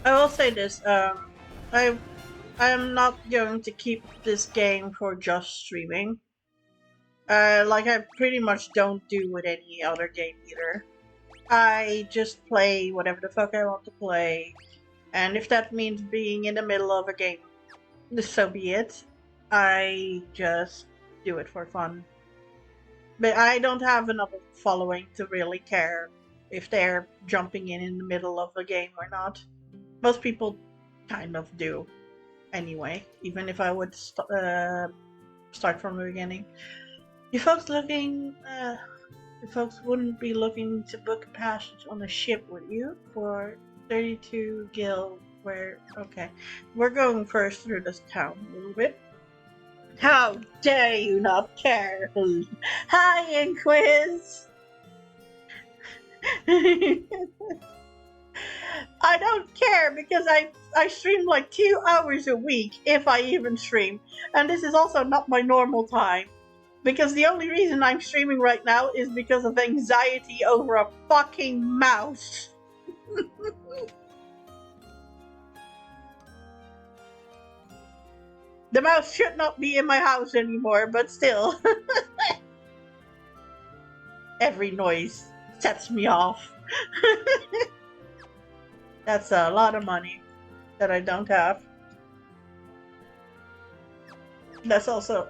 I will say this. I am not going to keep this game for just streaming. Like I pretty much don't do with any other game either. I just play whatever the fuck I want to play, and if that means being in the middle of a game, so be it. I just do it for fun. But I don't have enough of a following to really care if they're jumping in the middle of a game or not. Most people kind of do anyway, even if I would start from the beginning. You folks looking, you folks wouldn't be looking to book a passage on a ship, would you? For 32 gil, where, okay. We're going first through this town a little bit. How dare you not care? Hi, Inquiz! I don't care because I stream like 2 hours a week, if I even stream. And this is also not my normal time. Because the only reason I'm streaming right now is because of anxiety over a fucking mouse. The mouse should not be in my house anymore, but still. Every noise sets me off. That's a lot of money that I don't have. That's also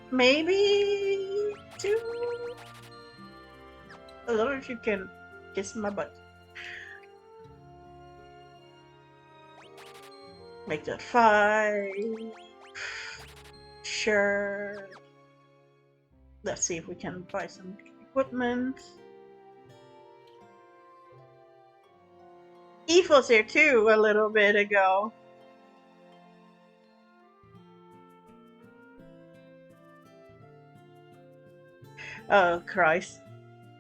maybe 2. I don't know if you can kiss my butt. Make that 5. Sure. Let's see if we can buy some equipment. Eve was here too a little bit ago. Oh Christ.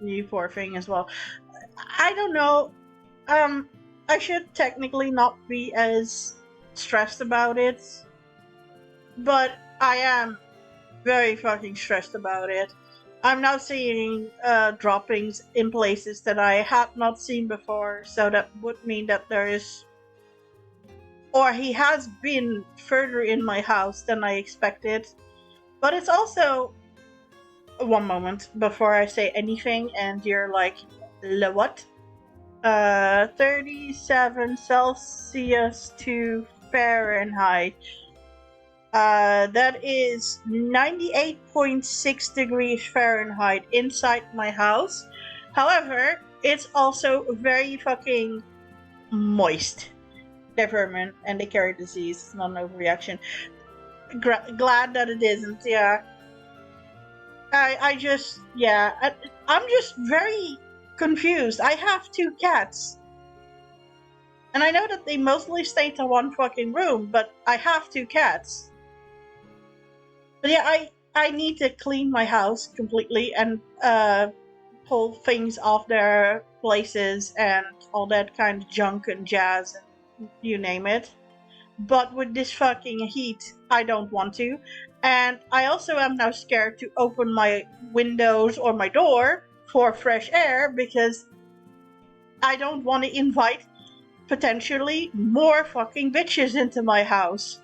You poor thing as well. I don't know. I should technically not be as stressed about it, but I am very fucking stressed about it. I'm now seeing droppings in places that I had not seen before, so that would mean that there is, or he has been further in my house than I expected. But it's also, one moment before I say anything and you're like, what? 37 Celsius to Fahrenheit. That is 98.6 degrees Fahrenheit inside my house. However, it's also very fucking moist. They're vermin and they carry disease. It's not an overreaction. Glad that it isn't, yeah. I'm just very confused. I have 2 cats. And I know that they mostly stay to one fucking room, but I have 2 cats. But yeah, I need to clean my house completely and pull things off their places and all that kind of junk and jazz and you name it. But with this fucking heat, I don't want to. And I also am now scared to open my windows or my door for fresh air because I don't want to invite potentially more fucking bitches into my house.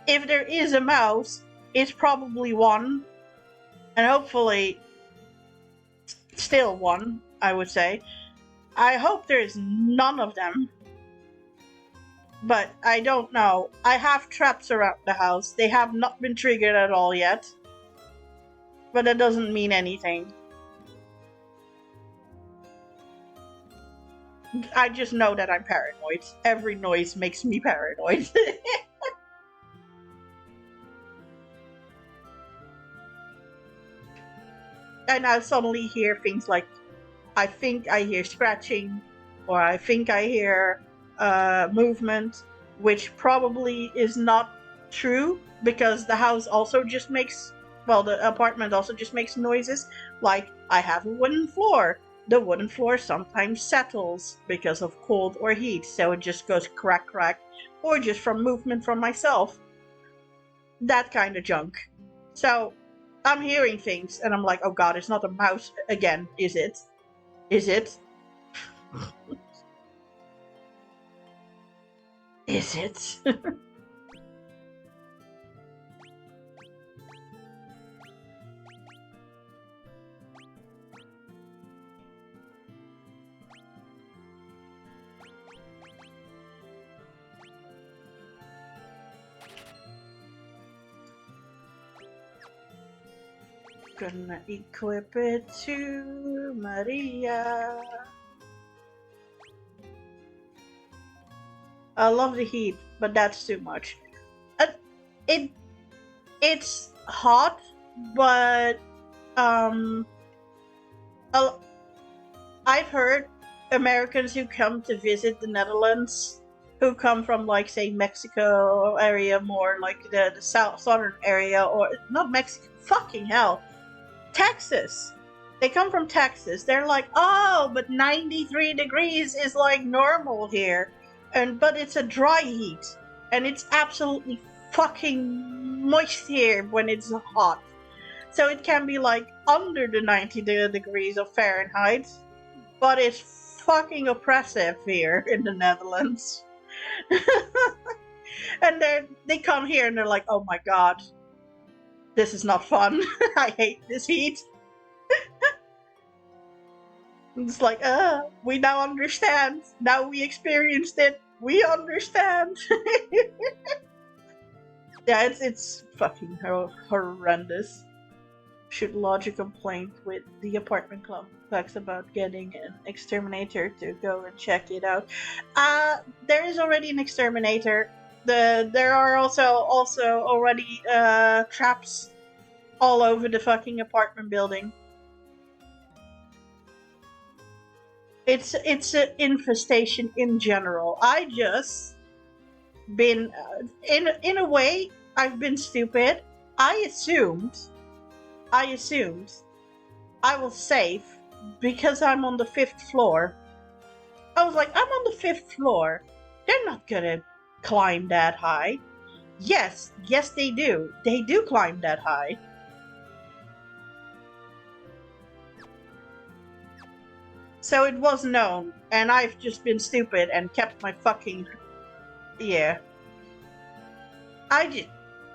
If there is a mouse, it's probably one, and hopefully still one, I would say. I hope there's none of them. But I don't know. I have traps around the house. They have not been triggered at all yet. But that doesn't mean anything. I just know that I'm paranoid. Every noise makes me paranoid. And I suddenly hear things like, I think I hear scratching, or I think I hear movement, which probably is not true because the house also just makes, well, the apartment also just makes noises. Like, I have a wooden floor. The wooden floor sometimes settles because of cold or heat, so it just goes crack, crack, or just from movement from myself. That kind of junk. So, I'm hearing things, and I'm like, oh god, it's not a mouse again, is it? Is it? Is it? Gonna equip it to Maria. I love the heat, but that's too much. It's hot, but um, I've heard Americans who come to visit the Netherlands, who come from like say Mexico area, more like the southern area, or not Mexico. Fucking hell, Texas. They come from Texas. They're like, oh, but 93 degrees is like normal here, but it's a dry heat, and it's absolutely fucking moist here when it's hot. So it can be like under the 90 degrees of Fahrenheit, but it's fucking oppressive here in the Netherlands. And they come here and they're like, oh my god, this is not fun. I hate this heat. It's like, we now understand. Now we experienced it. We understand. Yeah, it's fucking horrendous. Should lodge a complaint with the apartment complex about getting an exterminator to go and check it out. There is already an exterminator. There are also already traps all over the fucking apartment building. It's an infestation in general. I just been in a way I've been stupid. I assumed I was safe because I'm on the 5th floor. I was like, I'm on the 5th floor. They're not gonna climb that high. Yes, they do. They do climb that high. So it was known, and I've just been stupid and kept my fucking... Yeah.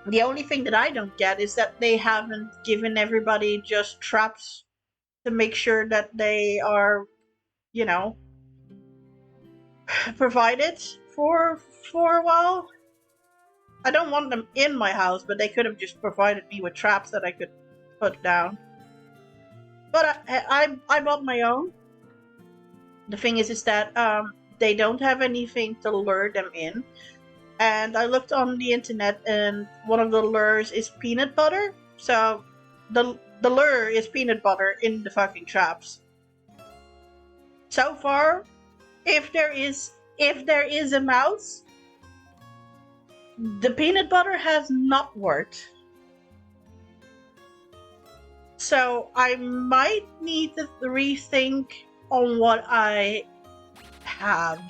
The only thing that I don't get is that they haven't given everybody just traps to make sure that they are, provided for a while. I don't want them in my house, but they could have just provided me with traps that I could put down. But I bought my own. The thing is that they don't have anything to lure them in. And I looked on the internet, and one of the lures is peanut butter. So the lure is peanut butter in the fucking traps. So far, if there is a mouse, the peanut butter has not worked. So I might need to rethink on what I have.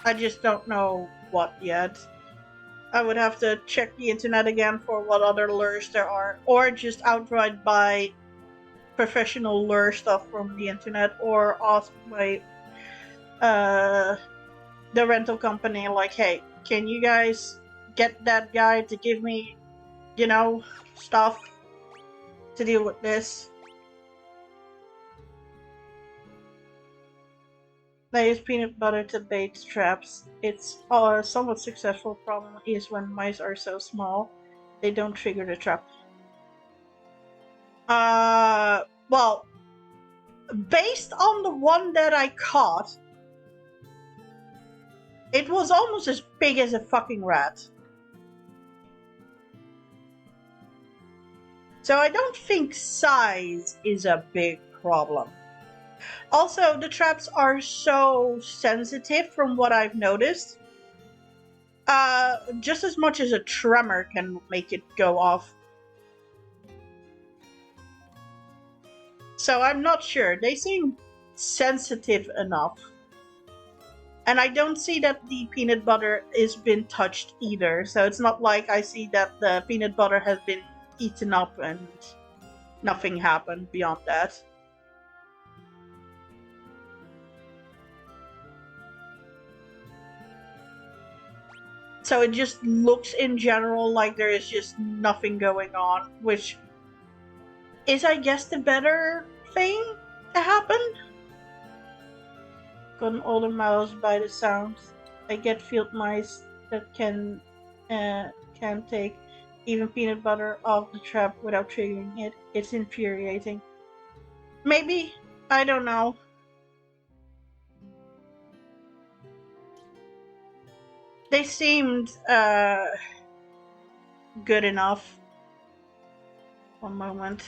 I just don't know what yet. I would have to check the internet again for what other lures there are, or just outright buy professional lure stuff from the internet, or ask my the rental company, like, hey, can you guys get that guy to give me, stuff to deal with this? They use peanut butter to bait traps. It's a somewhat successful. Problem is when mice are so small, they don't trigger the trap. Well, based on the one that I caught, it was almost as big as a fucking rat. So I don't think size is a big problem. Also, the traps are so sensitive from what I've noticed. Just as much as a tremor can make it go off. So I'm not sure. They seem sensitive enough. And I don't see that the peanut butter has been touched either. So it's not like I see that the peanut butter has been eaten up and nothing happened beyond that. So it just looks in general like there is just nothing going on, which is, I guess, the better thing to happen. Got an older mouse by the sounds. I get field mice that can take even peanut butter off the trap without triggering it. It's infuriating. Maybe, I don't know. They seemed good enough. One moment.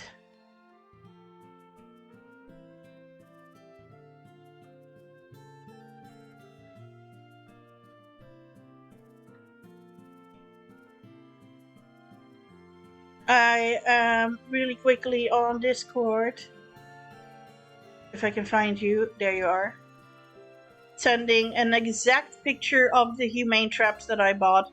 I am really quickly on Discord. If I can find you, there you are. Sending an exact picture of the humane traps that I bought.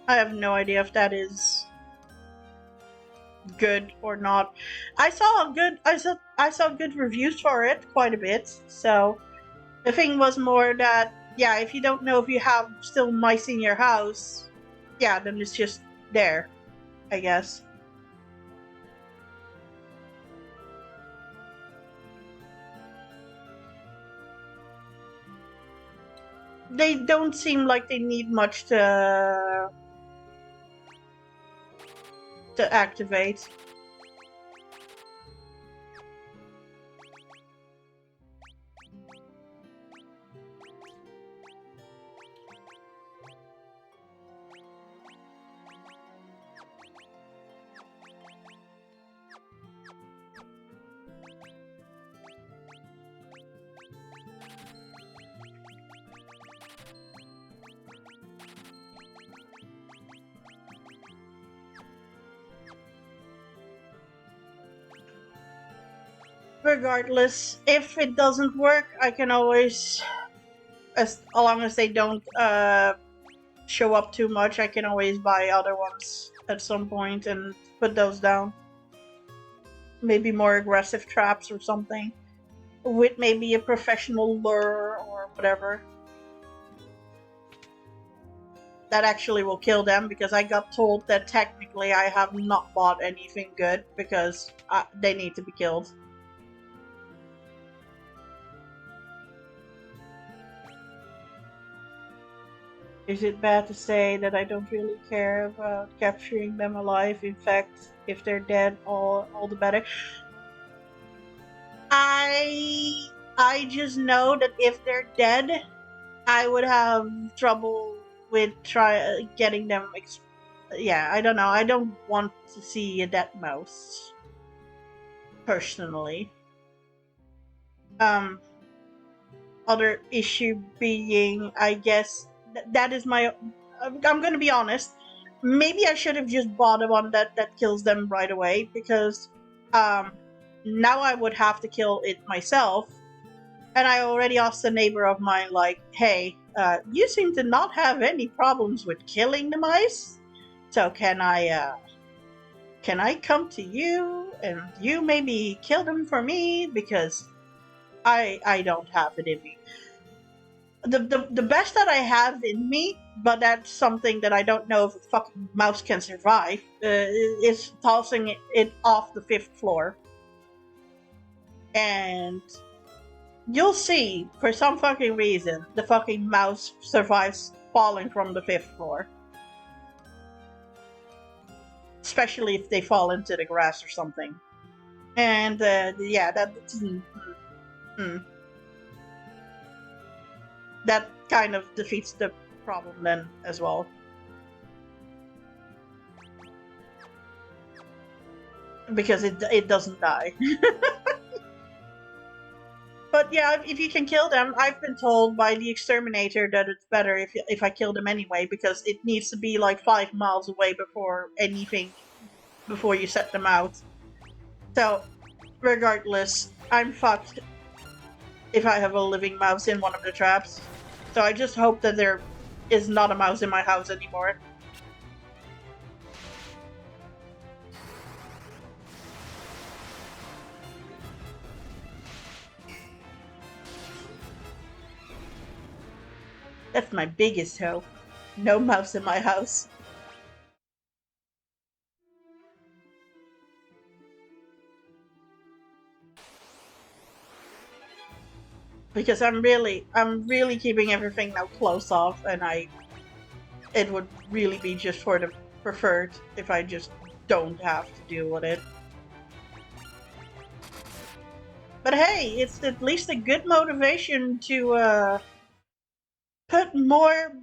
I have no idea if that is good or not. I saw good reviews for it quite a bit. So the thing was more that, yeah, if you don't know if you have still mice in your house, yeah, then it's just there, I guess. They don't seem like they need much to activate. Regardless, if it doesn't work, I can always, as long as they don't show up too much, I can always buy other ones at some point and put those down. Maybe more aggressive traps or something, with maybe a professional lure or whatever. That actually will kill them, because I got told that technically I have not bought anything good because they need to be killed. Is it bad to say that I don't really care about capturing them alive? In fact, if they're dead, all the better. I just know that if they're dead, I would have trouble with getting them. Yeah, I don't know. I don't want to see a dead mouse personally. Other issue being, I guess that is my. I'm gonna be honest. Maybe I should have just bought a one that kills them right away, because now I would have to kill it myself. And I already asked a neighbor of mine, like, hey, you seem to not have any problems with killing the mice, so can I come to you and you maybe kill them for me, because I don't have it in me. The best that I have in me, but that's something that I don't know if a fucking mouse can survive, is tossing it off the 5th floor. And you'll see, for some fucking reason, the fucking mouse survives falling from the 5th floor. Especially if they fall into the grass or something. And, yeah, that kind of defeats the problem then as well. Because it doesn't die. But yeah, if you can kill them, I've been told by the exterminator that it's better if I kill them anyway, because it needs to be like 5 miles away before you set them out. So, regardless, I'm fucked if I have a living mouse in one of the traps. So I just hope that there is not a mouse in my house anymore. That's my biggest hope. No mouse in my house. Because I'm really keeping everything now close off, and it would really be just for the preferred if I just don't have to deal with it. But hey, it's at least a good motivation to put more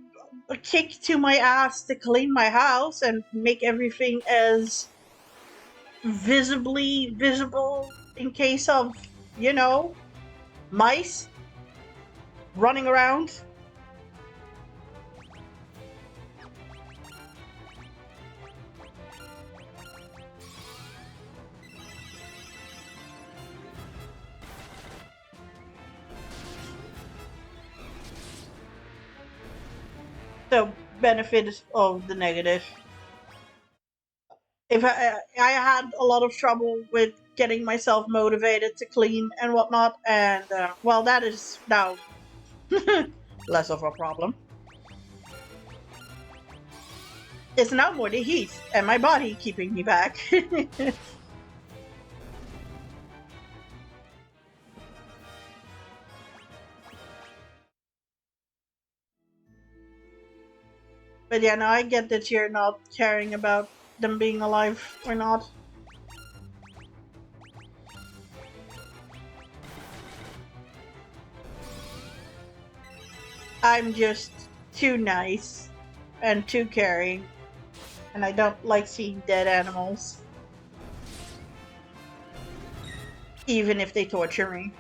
a kick to my ass to clean my house and make everything as visibly visible in case of, you know, mice running around. So benefit of the negative. If I had a lot of trouble with getting myself motivated to clean and whatnot, and well, that is now less of a problem. It's now more the heat and my body keeping me back. But yeah, now I get that you're not caring about them being alive or not. I'm just too nice and too caring, and I don't like seeing dead animals, even if they torture me.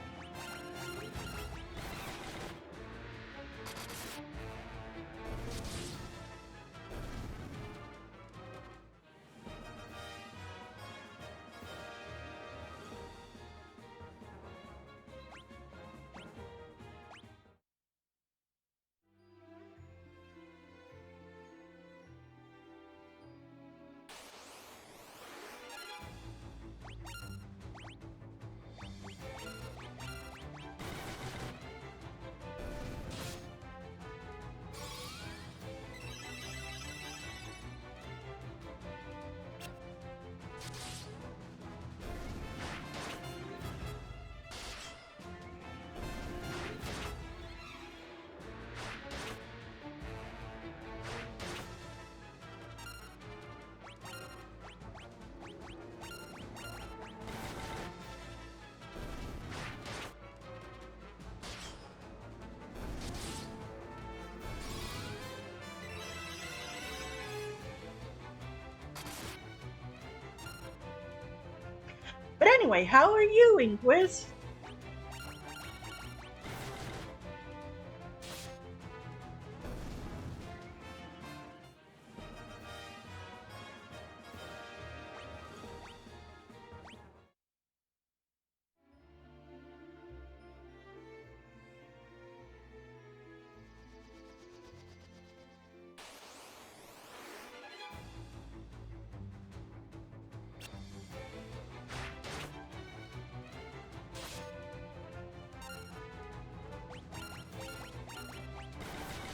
But anyway, how are you, Inquis?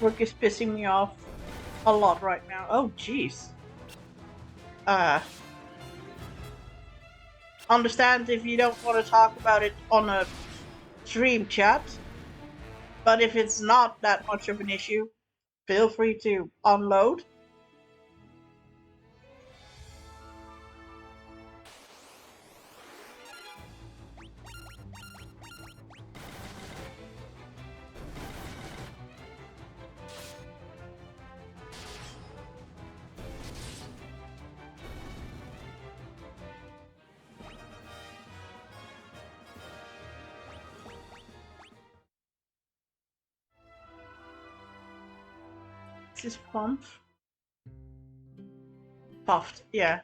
Work is pissing me off a lot right now. Oh, jeez. Uh, understand if you don't want to talk about it on a stream chat, but if it's not that much of an issue, feel free to unload. This is pump. Puffed, yeah.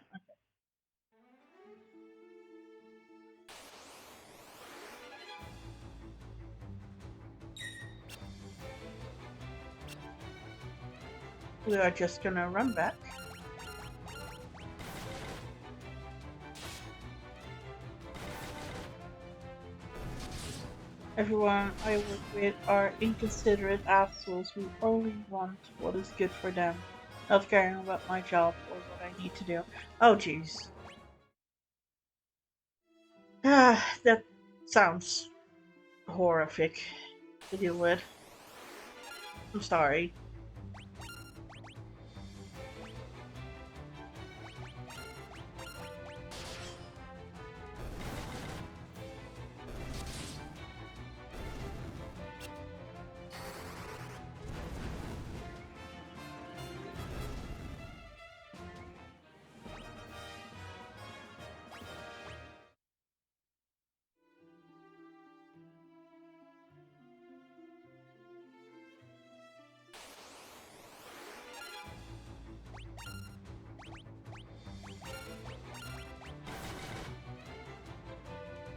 We are just gonna run back. Everyone I work with are inconsiderate assholes who only want what is good for them, not caring about my job or what I need to do. Oh jeez. Ah, that sounds horrific to deal with. I'm sorry.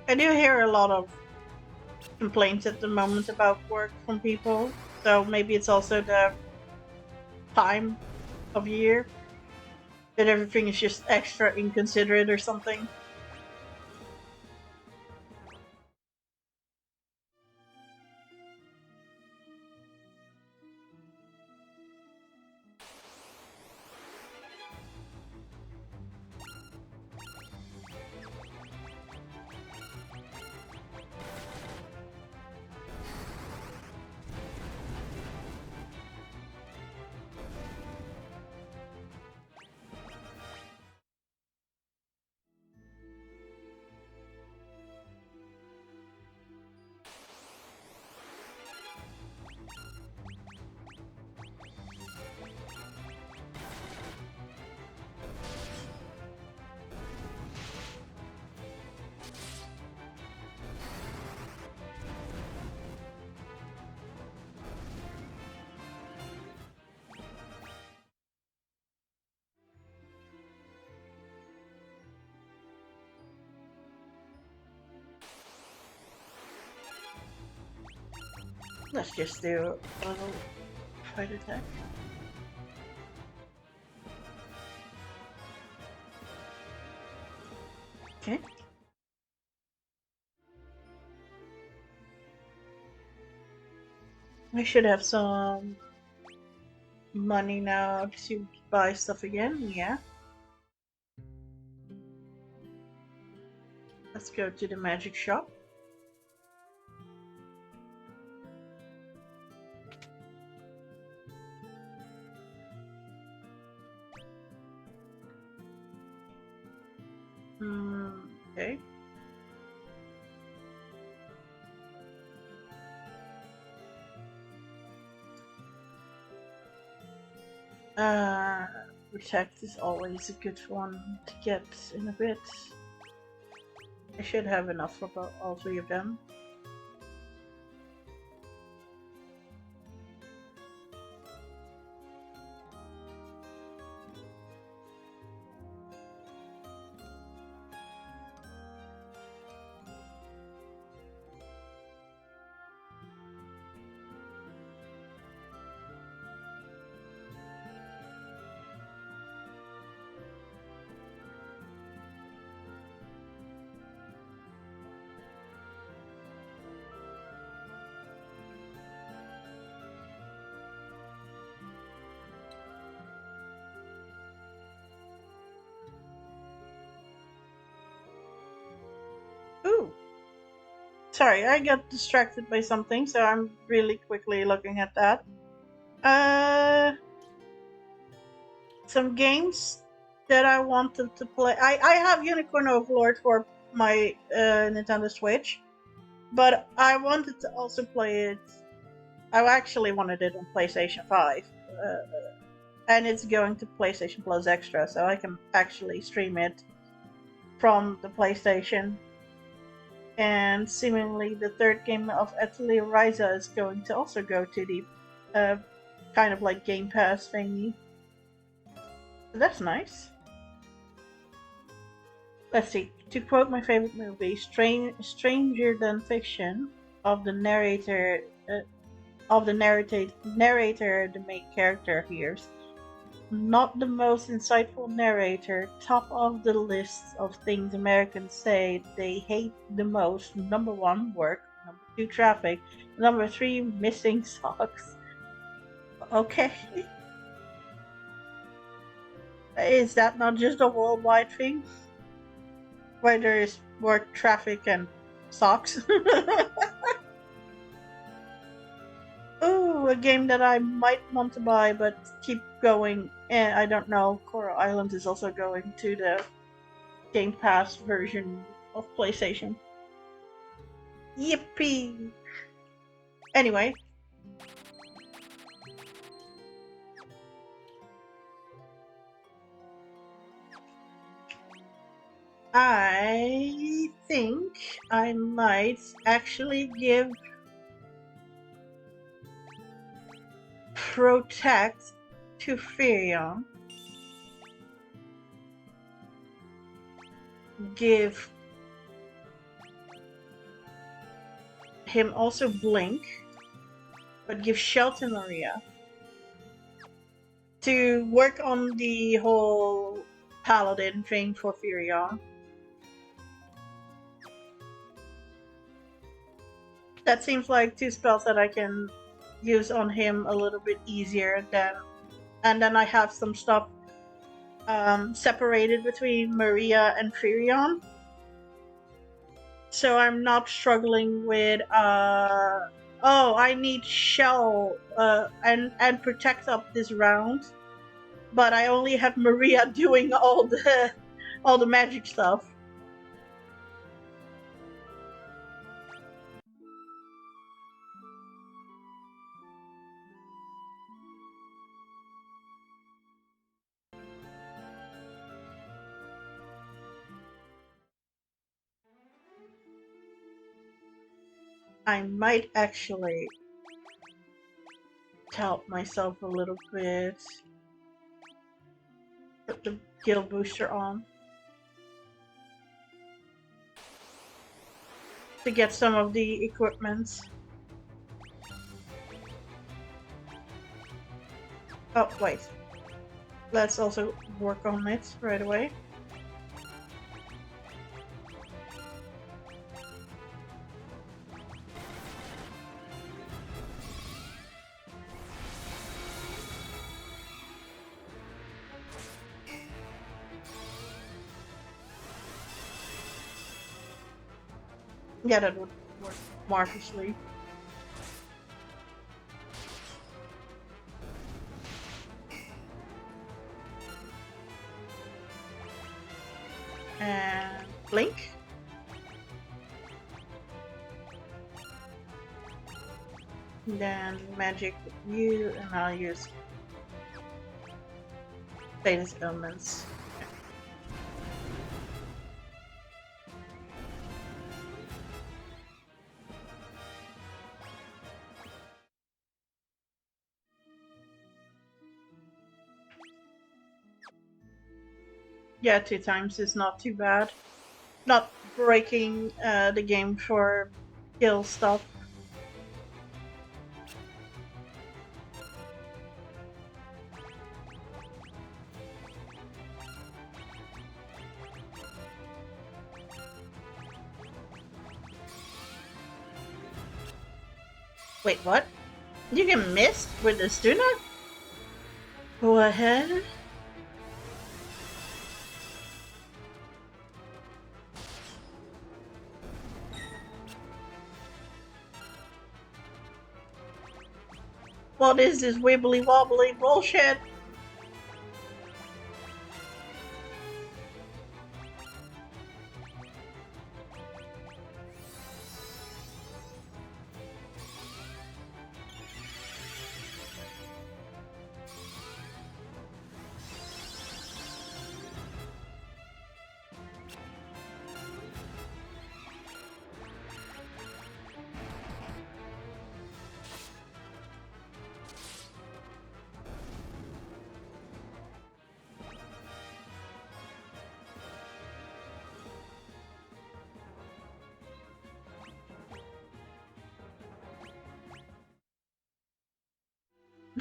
I do hear a lot of complaints at the moment about work from people, so maybe it's also the time of year that everything is just extra inconsiderate or something. Let's just do a little fight attack. Okay. I should have some money now to buy stuff again. Yeah. Let's go to the magic shop. Okay. Uh, Protect is always a good one to get in a bit. I should have enough for all three of them. Ooh. Sorry, I got distracted by something, so I'm really quickly looking at that. Some games that I wanted to play. I have Unicorn Overlord for my Nintendo Switch, but I wanted to also play it. I actually wanted it on PlayStation 5, and it's going to PlayStation Plus Extra, so I can actually stream it from the PlayStation. And seemingly, the third game of Atelier Ryza is going to also go to the kind of like Game Pass thingy. So that's nice. Let's see. To quote my favorite movie, "Stranger Than Fiction," of the narrator, the main character hears, Not the most insightful narrator. Top of the list of things Americans say they hate the most. Number one, work. Number two, traffic. Number three, missing socks. Okay. Is that not just a worldwide thing? Where there is work, traffic, and socks? Ooh, a game that I might want to buy but keep going. I don't know. Coral Island is also going to the Game Pass version of PlayStation. Yippee! Anyway, I think I might actually give Protect to Firion. Give him also Blink, but give Shelton Maria to work on the whole Paladin thing for Firion. That seems like two spells that I can use on him a little bit easier than, and then I have some stuff separated between Maria and Firion. So I'm not struggling with oh, I need Shell and Protect up this round, but I only have Maria doing all the magic stuff. I might actually help myself a little bit. Put the guild booster on to get some of the equipment. Oh, wait. Let's also work on it right away. Yeah, that would work marvelously. And Blink. Then magic with you, and I'll use status elements. Yeah, 2 times is not too bad. Not breaking the game for skill stuff. Wait, what? You can miss with the Stuna? Go ahead. What is this wibbly wobbly bullshit?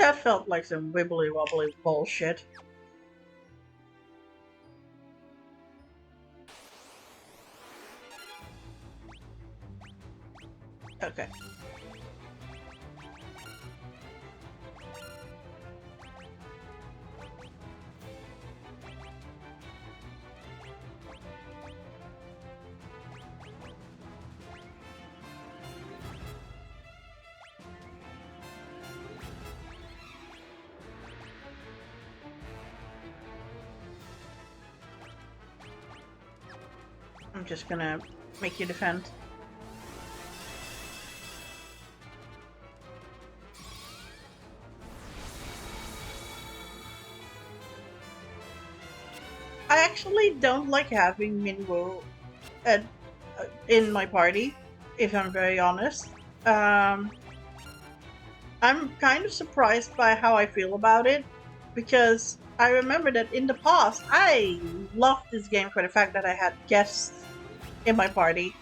That felt like some wibbly wobbly bullshit. Okay. I'm just gonna make you defend. I actually don't like having Minwoo at, in my party, if I'm very honest. Um, I'm kind of surprised by how I feel about it, because I remember that in the past, I loved this game for the fact that I had guests in my party,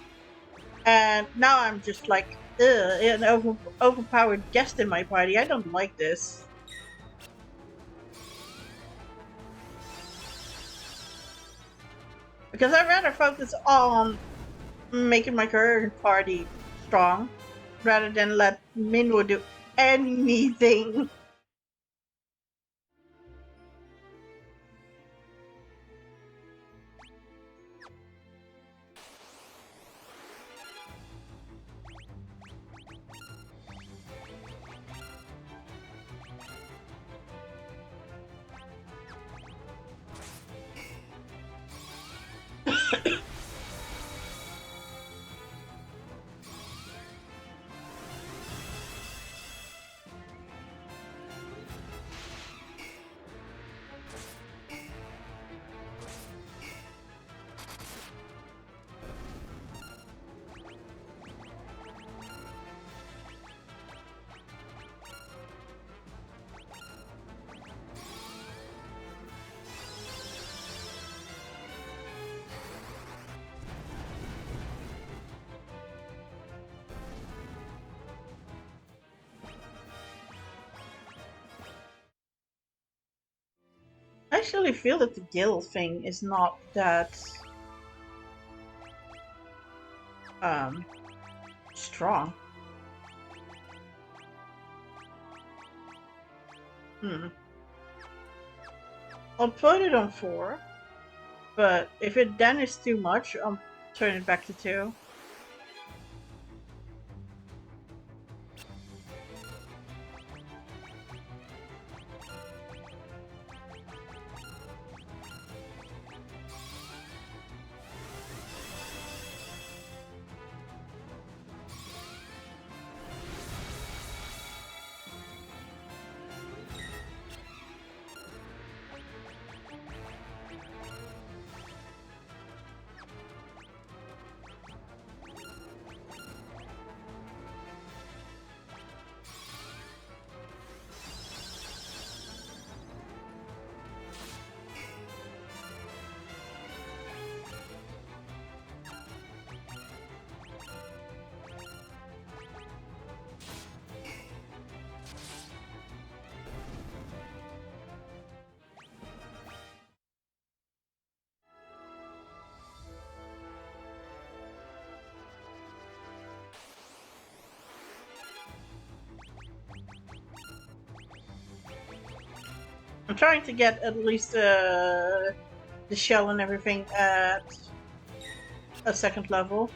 and now I'm just like, ugh, an overpowered guest in my party. I don't like this. Because I'd rather focus on making my current party strong rather than let Minwoo do anything. I actually feel that the guild thing is not that um strong. Hmm. I'll put it on 4, but if it then is too much, I'll turn it back to 2. I'm trying to get at least the shell and everything at a 2nd level.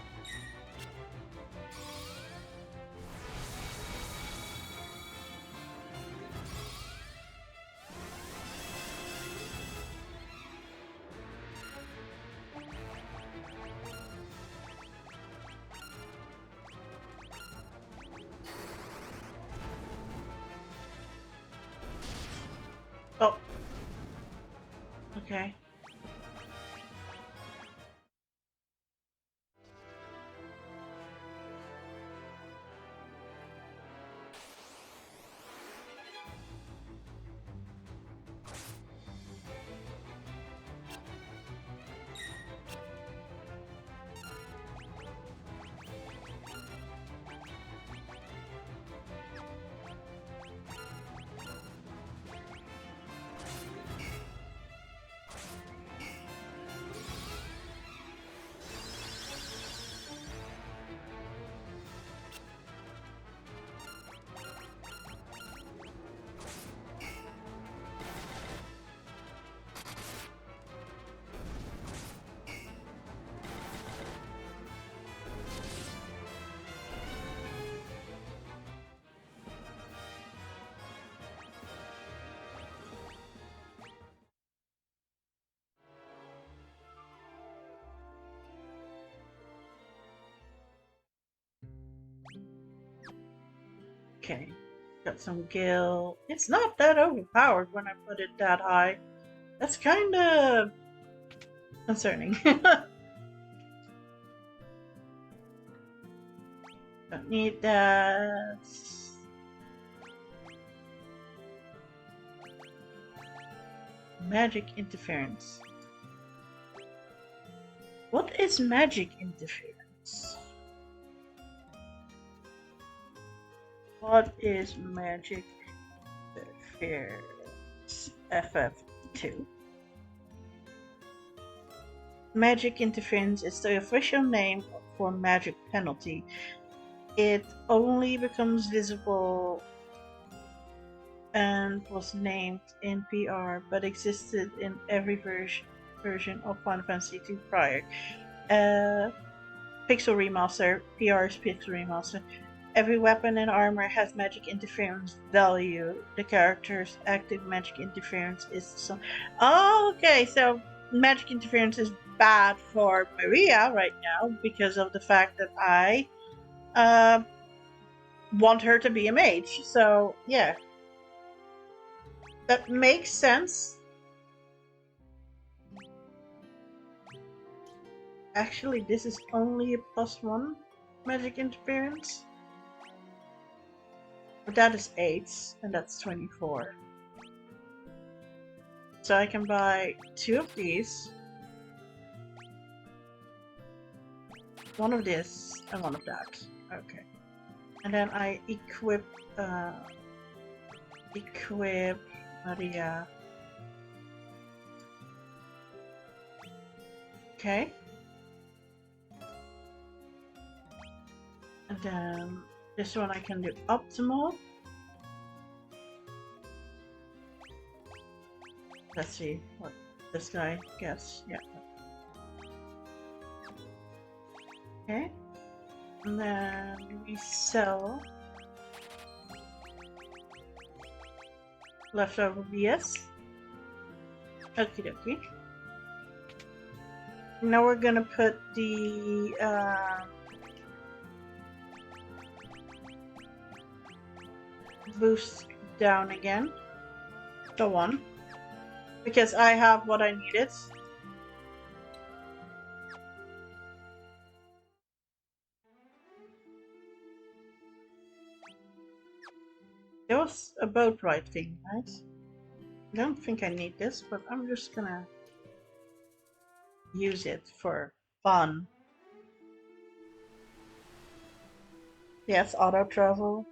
Oh. Okay. Okay, got some gil. It's not that overpowered when I put it that high. That's kind of concerning. Don't need that. Magic interference. What is magic interference? What is magic interference? FF2. Magic interference is the official name for magic penalty. It only becomes visible and was named in PR, but existed in every version of Final Fantasy II prior. Pixel Remaster, PR's Pixel Remaster. Every weapon and armor has magic interference value. The character's active magic interference is so. Oh, okay, so magic interference is bad for Maria right now because of the fact that I want her to be a mage. So yeah, that makes sense. Actually, this is only a +1 magic interference. But that is 8, and that's 24. So I can buy 2 of these. One of this, and one of that. Okay. And then I equip Maria. Okay. And then this one I can do optimal. Let's see what this guy gets. Yeah. Okay. And then we sell leftover BS. Okie dokie. Now we're gonna put the boost down again. The 1. Because I have what I needed. There was a boat ride thing, right? I don't think I need this, but I'm just gonna use it for fun. Yes, auto travel.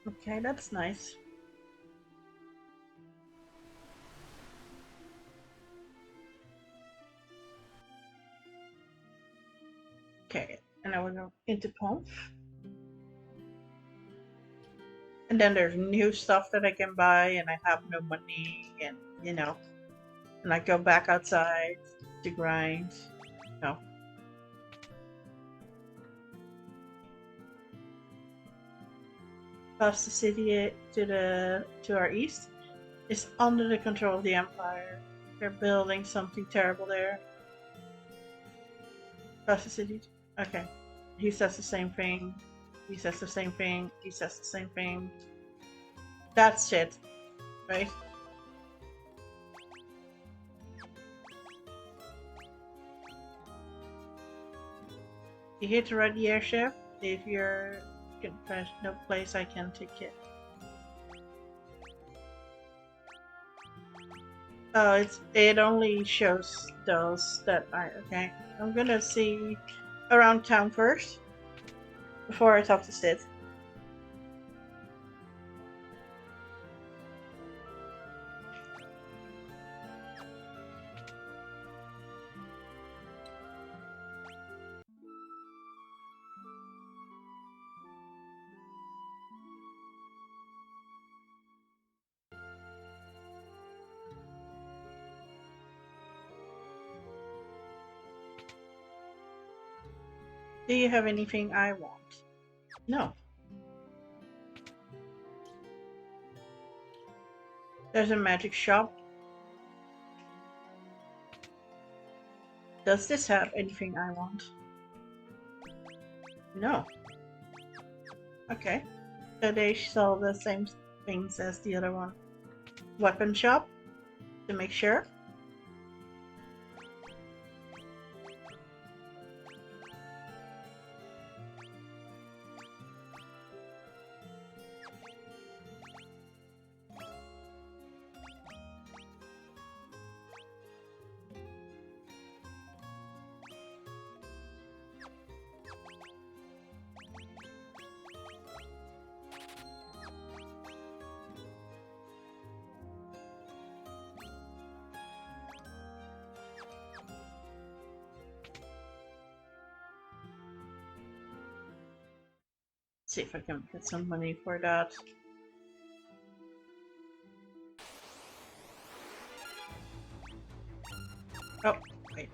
Okay, that's nice. Okay, and now we're going into pump. And then there's new stuff that I can buy, and I have no money, and you know, and I go back outside to grind. No. Past the city to our east is under the control of the Empire. They're building something terrible there. Past the city. Okay. He says the same thing. He says the same thing. He says the same thing. That's it, right? You hit to ride the airship. If you're there's no place I can take it. Oh, it only shows those that I okay. I'm gonna see around town first before I talk to Sid. Do you have anything I want? No. There's a magic shop. Does this have anything I want? No. Okay. So they sell the same things as the other one. Weapon shop, to make sure. See if I can get some money for that. Oh, wait.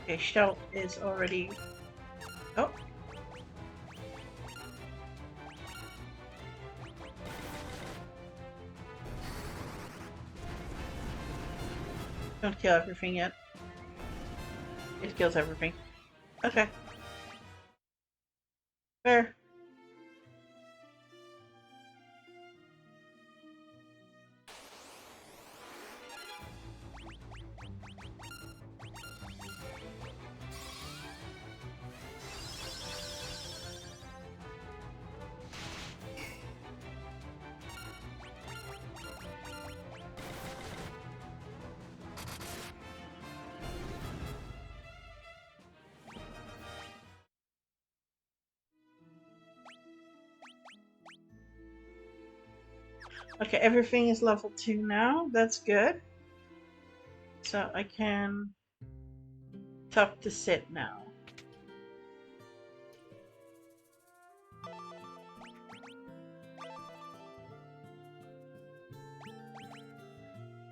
Okay, Shell is already... Oh. Don't kill everything yet. It kills everything. Okay. Fair. Okay, everything is level 2 now. That's good. So I can talk to Sid now.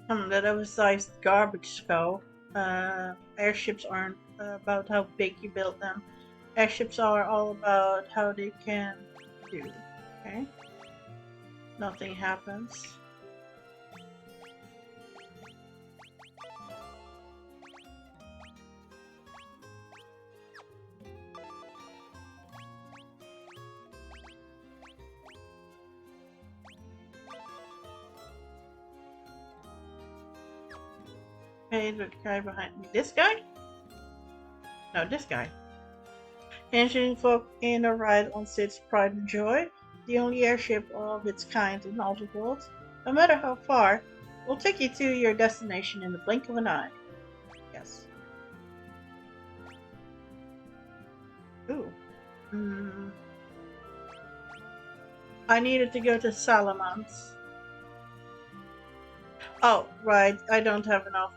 That oversized garbage skull. Airships aren't about how big you build them. Airships are all about how they can do. Okay? Nothing happens. Hey, the guy behind me. This guy? No, this guy. Engine folk in a ride on Sid's Pride and Joy, the only airship of its kind in all the world. No matter how far, we'll take you to your destination in the blink of an eye. Yes. Ooh. I needed to go to Salamance. Oh, right. I don't have enough.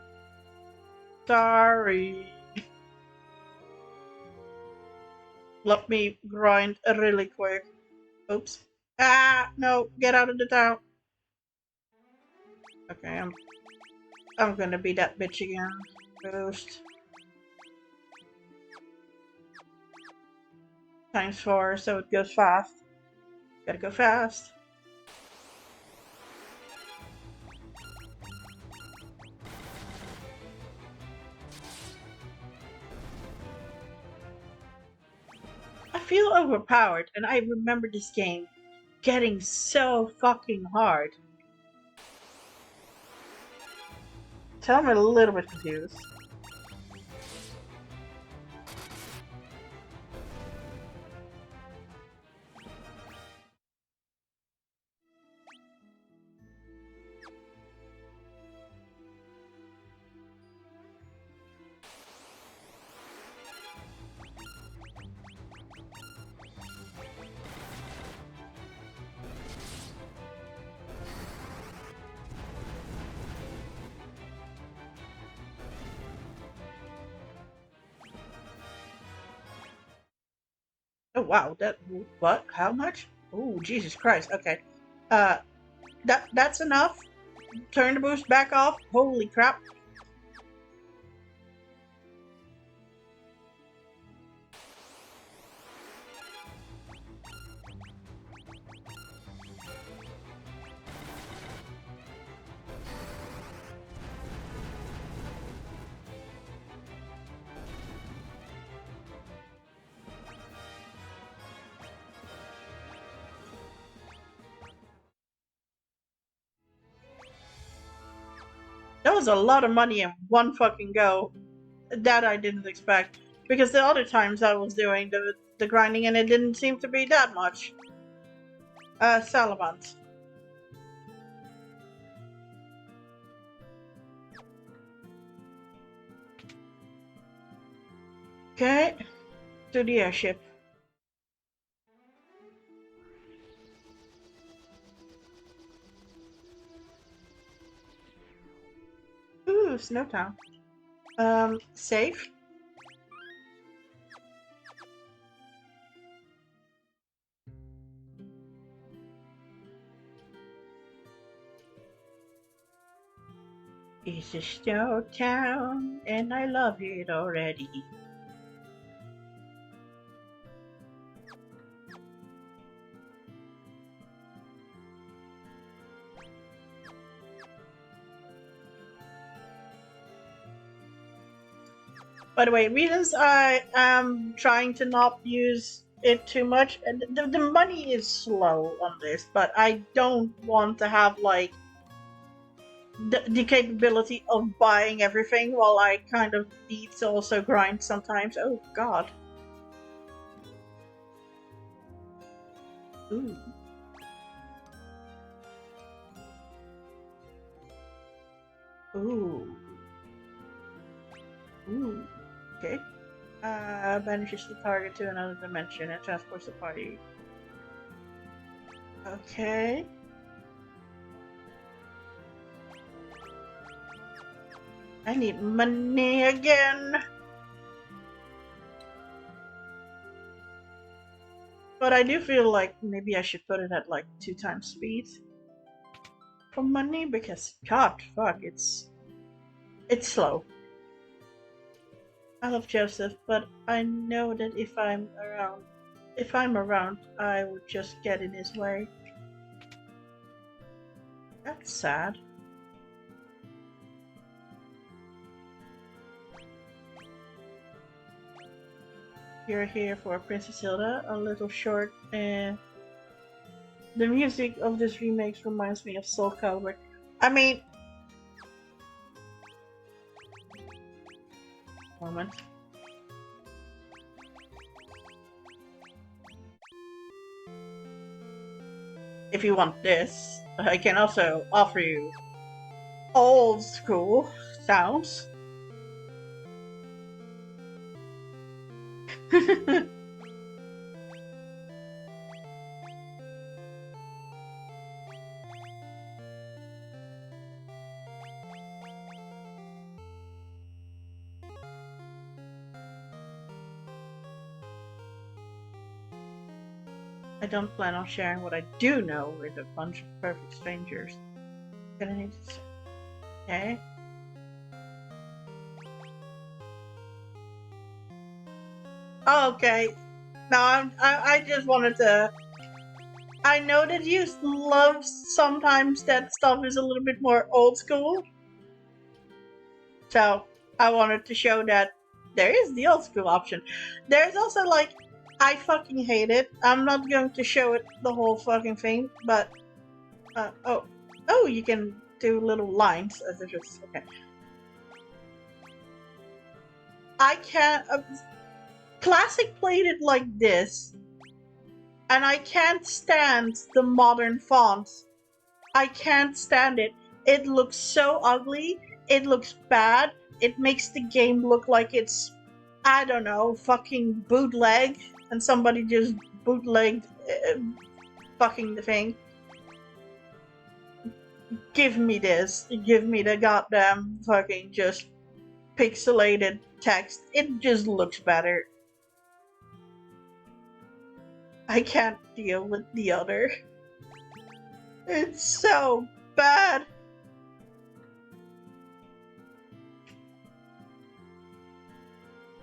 Sorry. Let me grind really quick. Oops. Ah, no. Get out of the town. Okay, I'm gonna be that bitch again. Boost. Times 4, so it goes fast. Gotta go fast. I feel overpowered, and I remember this game getting so fucking hard. So I'm a little bit confused. Oh wow, that what? How much? Oh Jesus Christ. Okay. Uh, that's enough. Turn the boost back off. Holy crap. That was a lot of money in one fucking go. That I didn't expect. Because the other times I was doing the grinding and it didn't seem to be that much. Salamans. Okay. To the airship. Ooh, Snowtown. Safe. It's a snow town, and I love it already. By the way, reasons I am trying to not use it too much, and the money is slow on this, but I don't want to have like the capability of buying everything while I kind of need to also grind sometimes. Oh god. Ooh. Ooh. Ooh. Okay. Banishes the target to another dimension and transports the party. Okay. I need money again. But I do feel like maybe I should put it at like 2 times speed for money because god fuck it's slow. I love Joseph, but I know that if I'm around, I would just get in his way. That's sad. You're here for Princess Hilda, a little short, and the music of this remake reminds me of Soul Calibur. I mean, moment. If you want this, I can also offer you old school sounds. I don't plan on sharing what I do know with a bunch of perfect strangers. Gonna need to. Okay. Oh, okay. No, I just wanted to. I know that you love sometimes that stuff is a little bit more old school. So I wanted to show that there is the old school option. There's also like, I fucking hate it. I'm not going to show it the whole fucking thing, but oh, you can do little lines as if it's okay. I can't. Classic played it like this, and I can't stand the modern fonts. I can't stand it. It looks so ugly. It looks bad. It makes the game look like it's, I don't know, fucking bootleg, and somebody just bootlegged fucking the thing. Give me this. Give me the goddamn fucking just pixelated text. It just looks better. I can't deal with the other. It's so bad.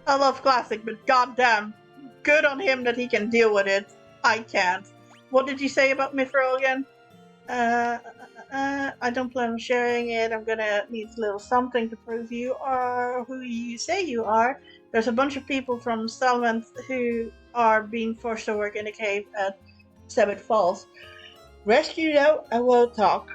I love classic, but goddamn, good on him that he can deal with it. I can't. What did you say about Mithril again? I don't plan on sharing it. I'm gonna need a little something to prove you are who you say you are. There's a bunch of people from Settlement who are being forced to work in a cave at Sabbath Falls. Rescue though, I will talk.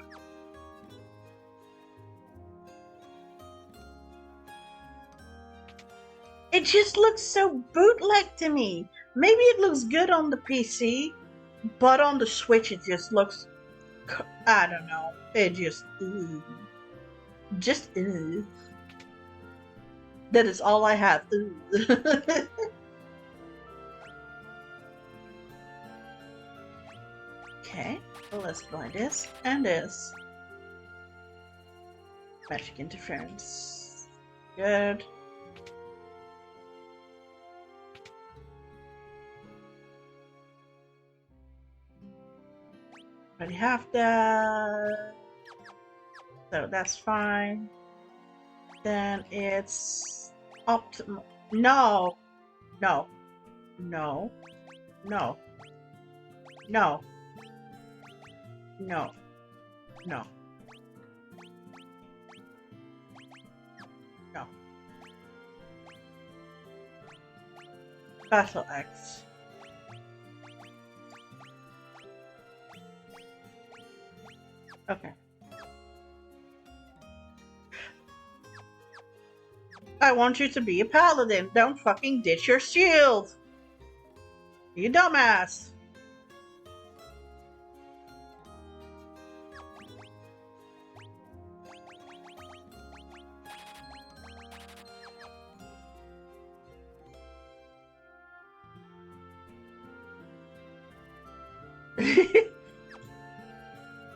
It just looks so bootleg to me. Maybe it looks good on the PC, but on the Switch it just looks... I don't know. It just... Just... That is all I have. Okay, well, let's buy this and this. Magic interference. Good. Already have that. So that's fine. Then it's optimal. No. No. No. No. No. No. No. No. Battle X. Okay. I want you to be a paladin. Don't fucking ditch your shield. You dumbass.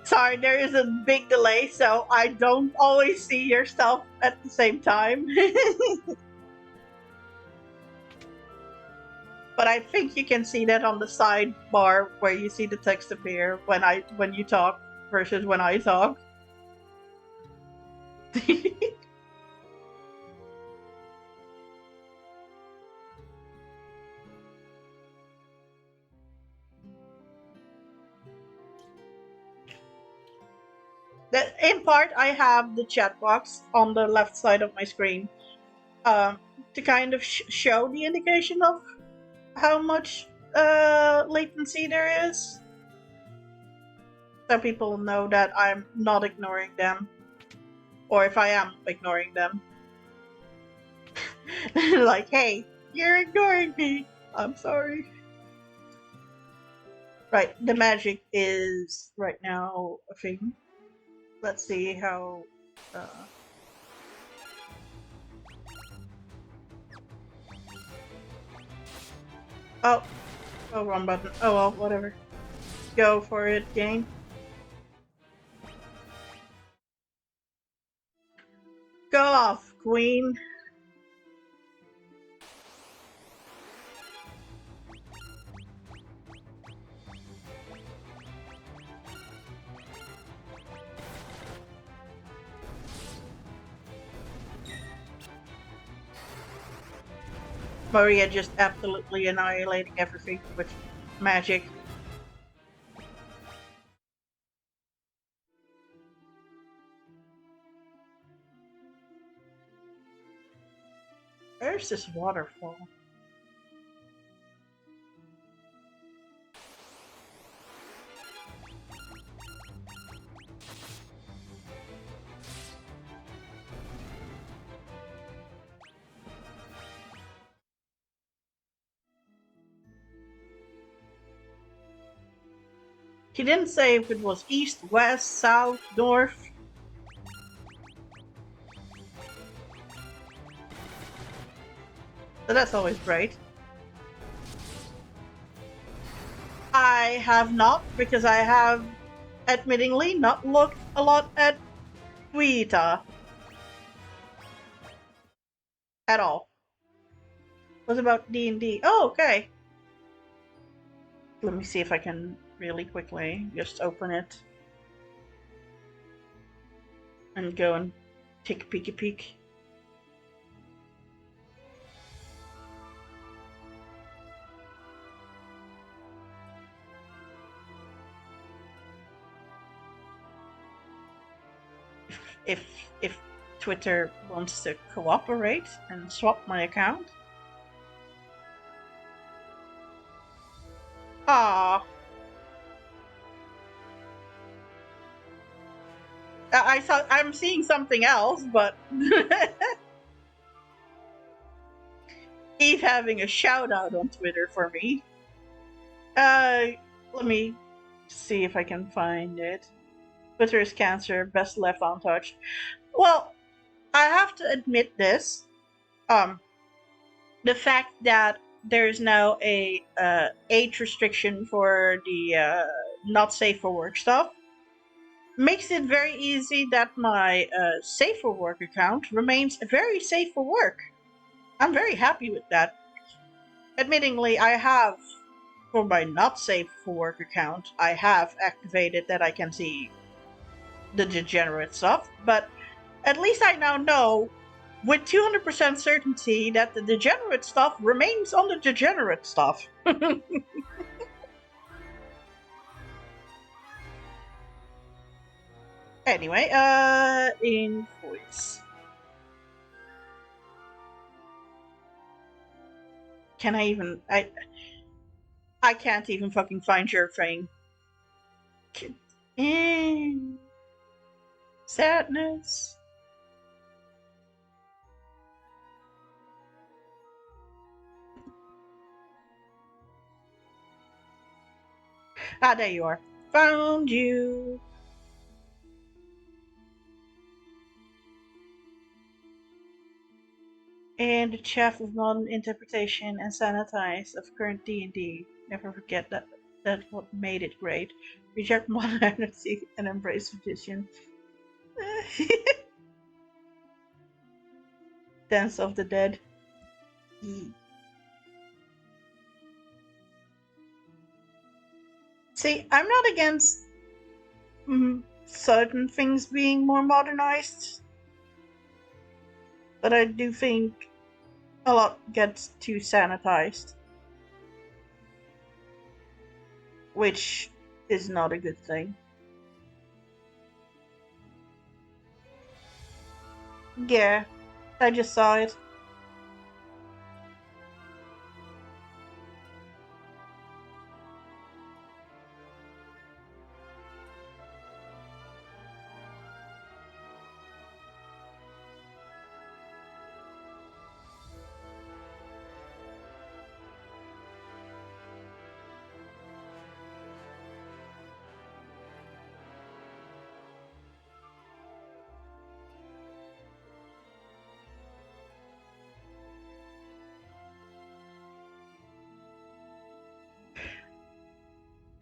Sorry, there is a big delay, so I don't always see your stuff at the same time. But I think you can see that on the sidebar where you see the text appear when you talk versus when I talk. In part, I have the chat box on the left side of my screen to kind of show the indication of how much latency there is. So people know that I'm not ignoring them. Or if I am ignoring them. Like, hey, you're ignoring me. I'm sorry. Right, the magic is right now a thing. Let's see how... Oh, wrong button. Oh well, whatever. Go for it, game. Go off, queen. Maria just absolutely annihilating everything with magic. Where's this waterfall? He didn't say if it was east, west, south, north. So that's always great. I have not, because I have, admittingly, not looked a lot at Twitter. At all. It was about D&D. Oh, okay. Let me see if I can really quickly just open it and go and take a peeky peek. If Twitter wants to cooperate and swap my account. Ah, I thought I'm seeing something else, but Eve having a shout out on Twitter for me. Let me see if I can find it. Twitter is cancer, best left untouched. Well, I have to admit this. The fact that there's now a age restriction for the not safe for work stuff makes it very easy that my safe for work account remains very safe for work. I'm very happy with that. Admittingly, I have, for my not safe for work account, I have activated that I can see the degenerate stuff, but at least I now know with 200% certainty that the degenerate stuff remains on the degenerate stuff. Anyway, invoice. Can I even I can't even fucking find your thing. Sadness. Ah, there you are. Found you. And the chaff of modern interpretation and sanitize of current D&D. Never forget that. That's what made it great. Reject modernity and embrace tradition. Dance of the Dead. See, I'm not against certain things being more modernized, but I do think a lot gets too sanitized, which is not a good thing. Yeah, I just saw it.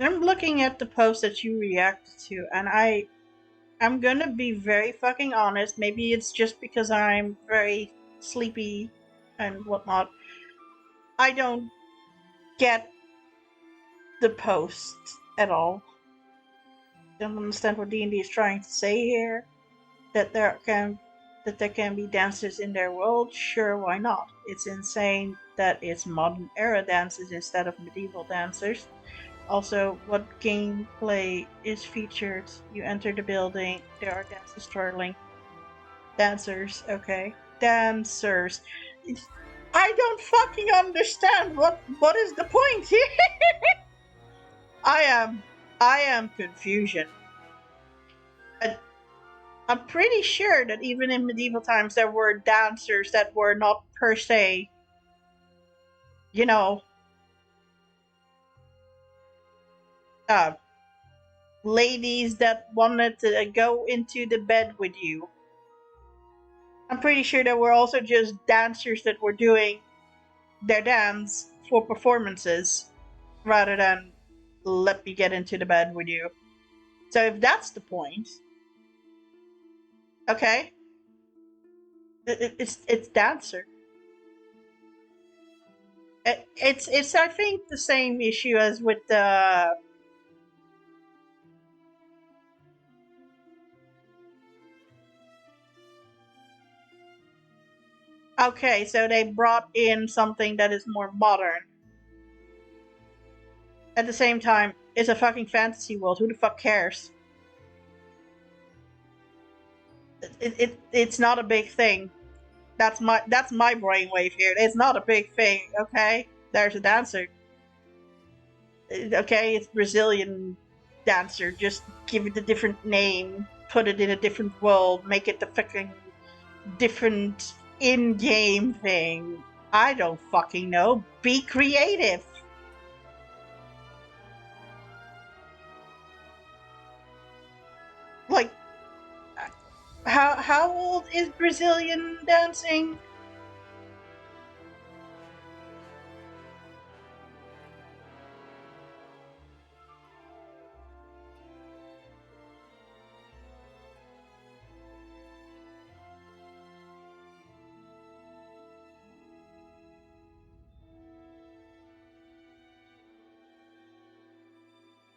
I'm looking at the post that you reacted to, and I'm gonna be very fucking honest. Maybe it's just because I'm very sleepy and whatnot. I don't get the post at all. Don't understand what D&D is trying to say here. That there can be dancers in their world. Sure, why not? It's insane that it's modern era dancers instead of medieval dancers. Also, what gameplay is featured? You enter the building, there are dancers twirling. Dancers, okay. Dancers. I don't fucking understand what is the point here. I am confusion. I'm pretty sure that even in medieval times there were dancers that were not per se, you know, uh, ladies that wanted to go into the bed with you. I'm pretty sure there were also just dancers that were doing their dance for performances rather than let me get into the bed with you. So if that's the point, okay, it's dancer. It's I think the same issue as with the. Okay, so they brought in something that is more modern. At the same time, it's a fucking fantasy world. Who the fuck cares? It's not a big thing. That's my brainwave here. It's not a big thing. Okay, there's a dancer. Okay, it's Brazilian dancer. Just give it a different name, put it in a different world, make it the fucking different in-game thing. I don't fucking know. Be creative. Like, how old is Brazilian dancing?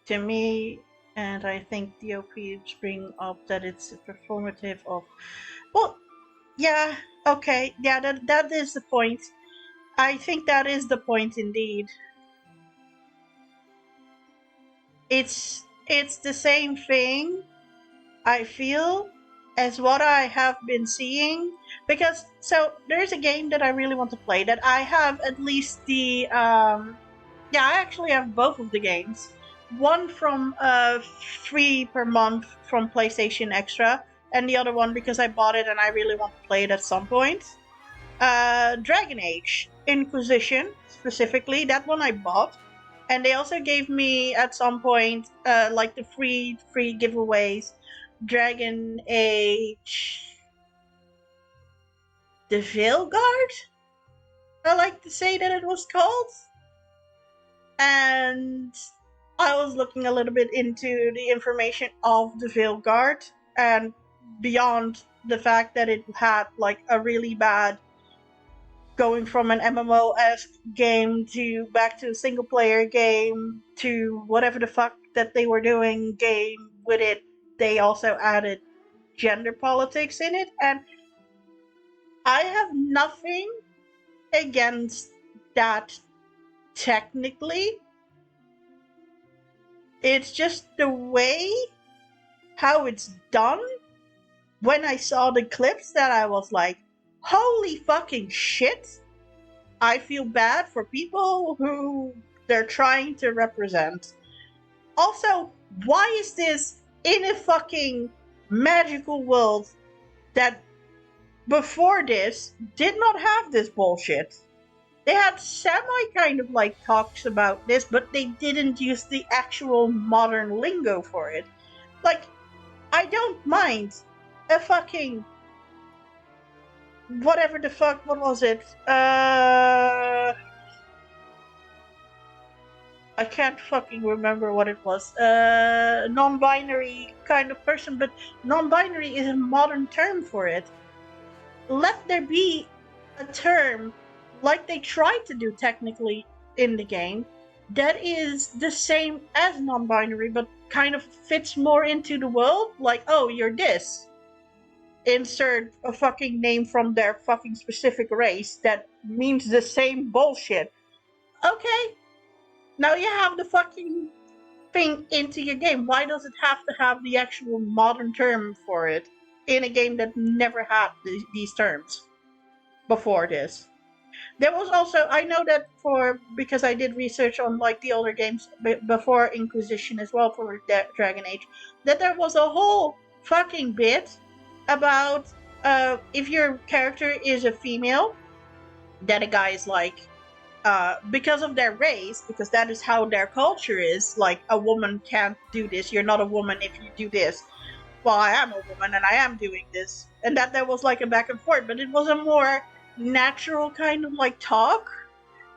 To me, and I think the OPs bring up that it's performative of. Well, yeah, okay, yeah, that is the point. I think that is the point indeed. It's the same thing, I feel, as what I have been seeing. Because so there's a game that I really want to play that I have at least the yeah, I actually have both of the games. One from free per month from PlayStation Extra, and the other one because I bought it and I really want to play it at some point. Dragon Age Inquisition specifically, that one I bought, and they also gave me at some point like the free giveaways. Dragon Age, the Veilguard, I like to say that it was called, and I was looking a little bit into the information of the Veilguard, and beyond the fact that it had like a really bad going from an MMO-esque game to back to a single player game to whatever the fuck that they were doing game with it. They also added gender politics in it, and I have nothing against that technically. It's just the way how it's done. When I saw the clips, that I was like, holy fucking shit. I feel bad for people who they're trying to represent. Also, why is this in a fucking magical world that before this did not have this bullshit? They had semi kind of like talks about this, but they didn't use the actual modern lingo for it. Like, I don't mind a fucking whatever the fuck, what was it? I can't fucking remember what it was. Non-binary kind of person, but non-binary is a modern term for it. Let there be a term, like they tried to do technically in the game, that is the same as non-binary, but kind of fits more into the world. Like, oh, you're this. Insert a fucking name from their fucking specific race that means the same bullshit. Okay, now you have the fucking thing into your game. Why does it have to have the actual modern term for it in a game that never had these terms before this? There was also, I know that for because I did research on like the older games before Inquisition as well for Dragon Age, that there was a whole fucking bit about if your character is a female, that a guy is like because of their race, because that is how their culture is. Like, a woman can't do this. You're not a woman if you do this. Well, I am a woman and I am doing this, and that there was like a back and forth, but it was a more natural kind of like talk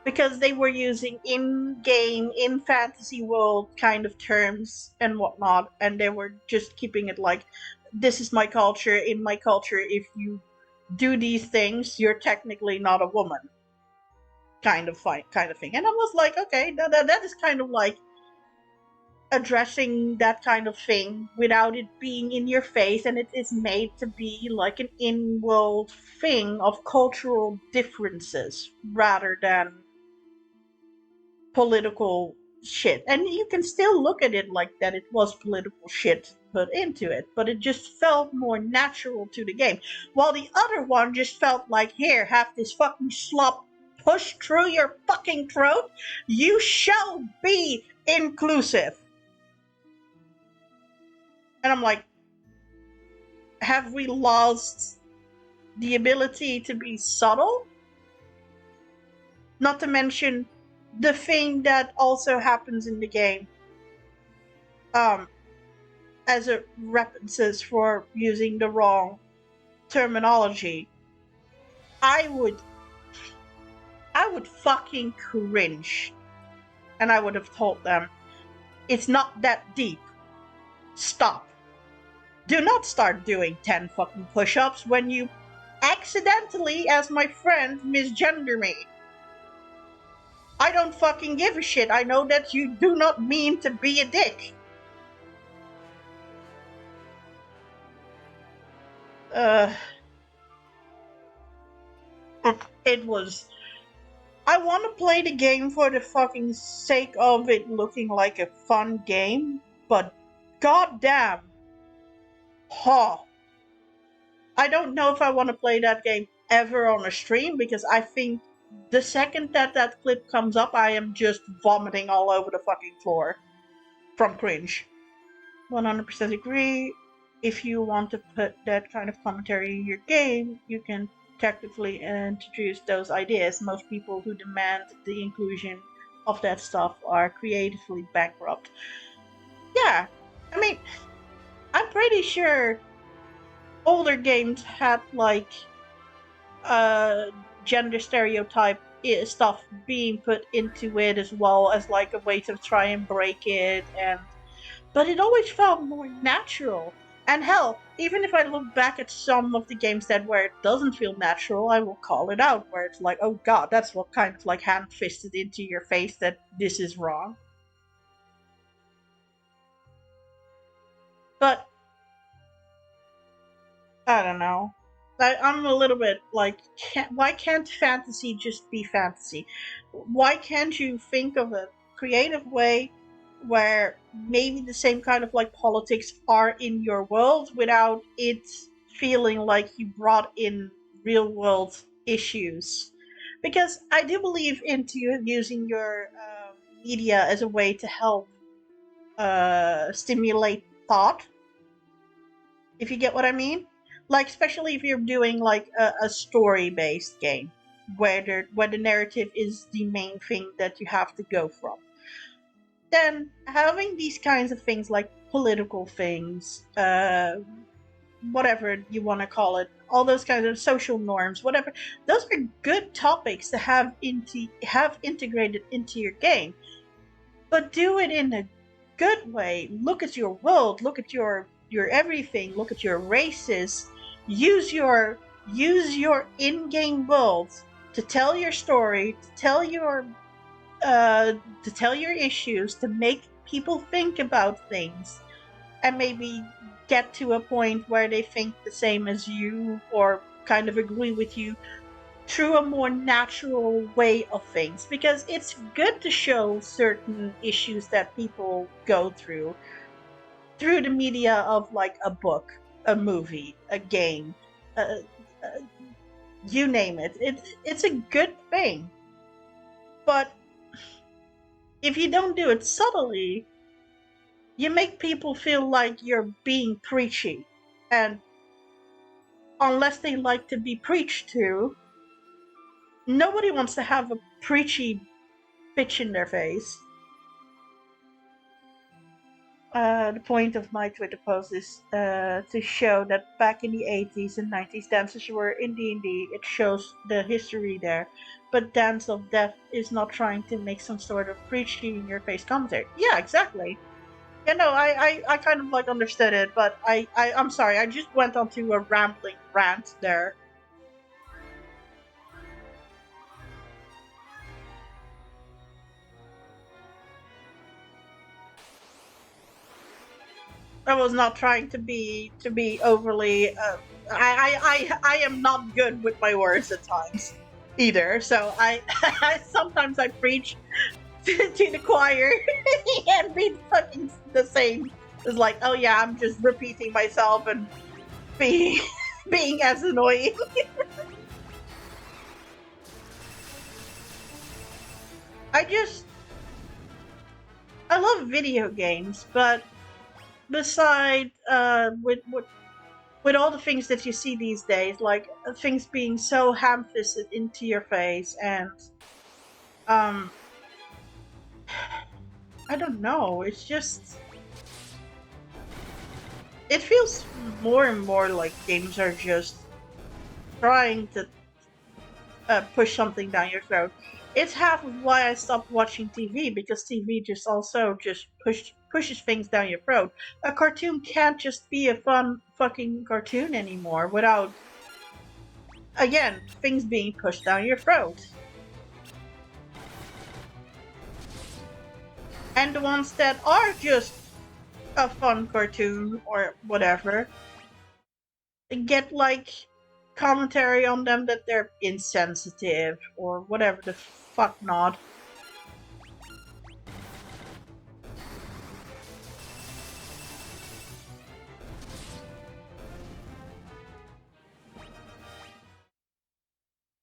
because they were using in-game, in fantasy world kind of terms and whatnot, and they were just keeping it like, this is my culture. In my culture, if you do these things, you're technically not a woman, kind of thing. And I was like, okay, that is kind of like addressing that kind of thing without it being in your face, and it is made to be like an in-world thing of cultural differences rather than political shit. And you can still look at it like that it was political shit put into it, but it just felt more natural to the game. While the other one just felt like, here, have this fucking slop pushed through your fucking throat. You shall be inclusive. And I'm like, have we lost the ability to be subtle? Not to mention the thing that also happens in the game, as it references for using the wrong terminology. I would fucking cringe, and I would have told them, it's not that deep. Stop. Do not start doing 10 fucking push-ups when you accidentally, as my friend, misgender me. I don't fucking give a shit. I know that you do not mean to be a dick. It was. I want to play the game for the fucking sake of it looking like a fun game, but goddamn. Huh. I don't know if I want to play that game ever on a stream, because I think the second that clip comes up, I am just vomiting all over the fucking floor from cringe. 100% agree. If you want to put that kind of commentary in your game, you can technically introduce those ideas. Most people who demand the inclusion of that stuff are creatively bankrupt. Yeah, I mean, I'm pretty sure older games had like gender stereotype stuff being put into it, as well as like a way to try and break it, and but it always felt more natural. And hell, even if I look back at some of the games that where it doesn't feel natural, I will call it out, where it's like, oh god, that's what kind of like hand fisted into your face that this is wrong. But I don't know. I'm a little bit like, why can't fantasy just be fantasy? Why can't you think of a creative way where maybe the same kind of like politics are in your world without it feeling like you brought in real world issues? Because I do believe into using your media as a way to help stimulate thought, if you get what I mean. Like, especially if you're doing like a story-based game where the narrative is the main thing that you have to go from. Then having these kinds of things like political things, whatever you want to call it, all those kinds of social norms, whatever, those are good topics to have integrated into your game. But do it in a good way. Look at your world, look at your everything, look at your races. Use your in-game world to tell your story, to tell your issues, to make people think about things, and maybe get to a point where they think the same as you or kind of agree with you through a more natural way of things. Because it's good to show certain issues that people go through the media of like a book, a movie, a game, uh, uh, you name it. It's a good thing. But if you don't do it subtly, you make people feel like you're being preachy. And unless they like to be preached to, nobody wants to have a preachy bitch in their face. The point of my Twitter post is to show that back in the 80s and 90s, dances were in D&D. It shows the history there. But Dance of Death is not trying to make some sort of preachy in your face commentary. Yeah, exactly. Yeah, no, I kind of like understood it, but I'm sorry, I just went onto a rambling rant there. I was not trying to be overly. I am not good with my words at times either. So sometimes I preach to the choir and be fucking the same. It's like, oh yeah, I'm just repeating myself and being being as annoying. I I love video games, but beside with all the things that you see these days, like things being so ham-fisted into your face, and um, I don't know. It's just it feels more and more like games are just trying to push something down your throat. It's half of why I stopped watching TV, because TV just also just pushes things down your throat. A cartoon can't just be a fun fucking cartoon anymore without, again, things being pushed down your throat. And the ones that are just a fun cartoon or whatever get like commentary on them that they're insensitive or whatever the fuck not.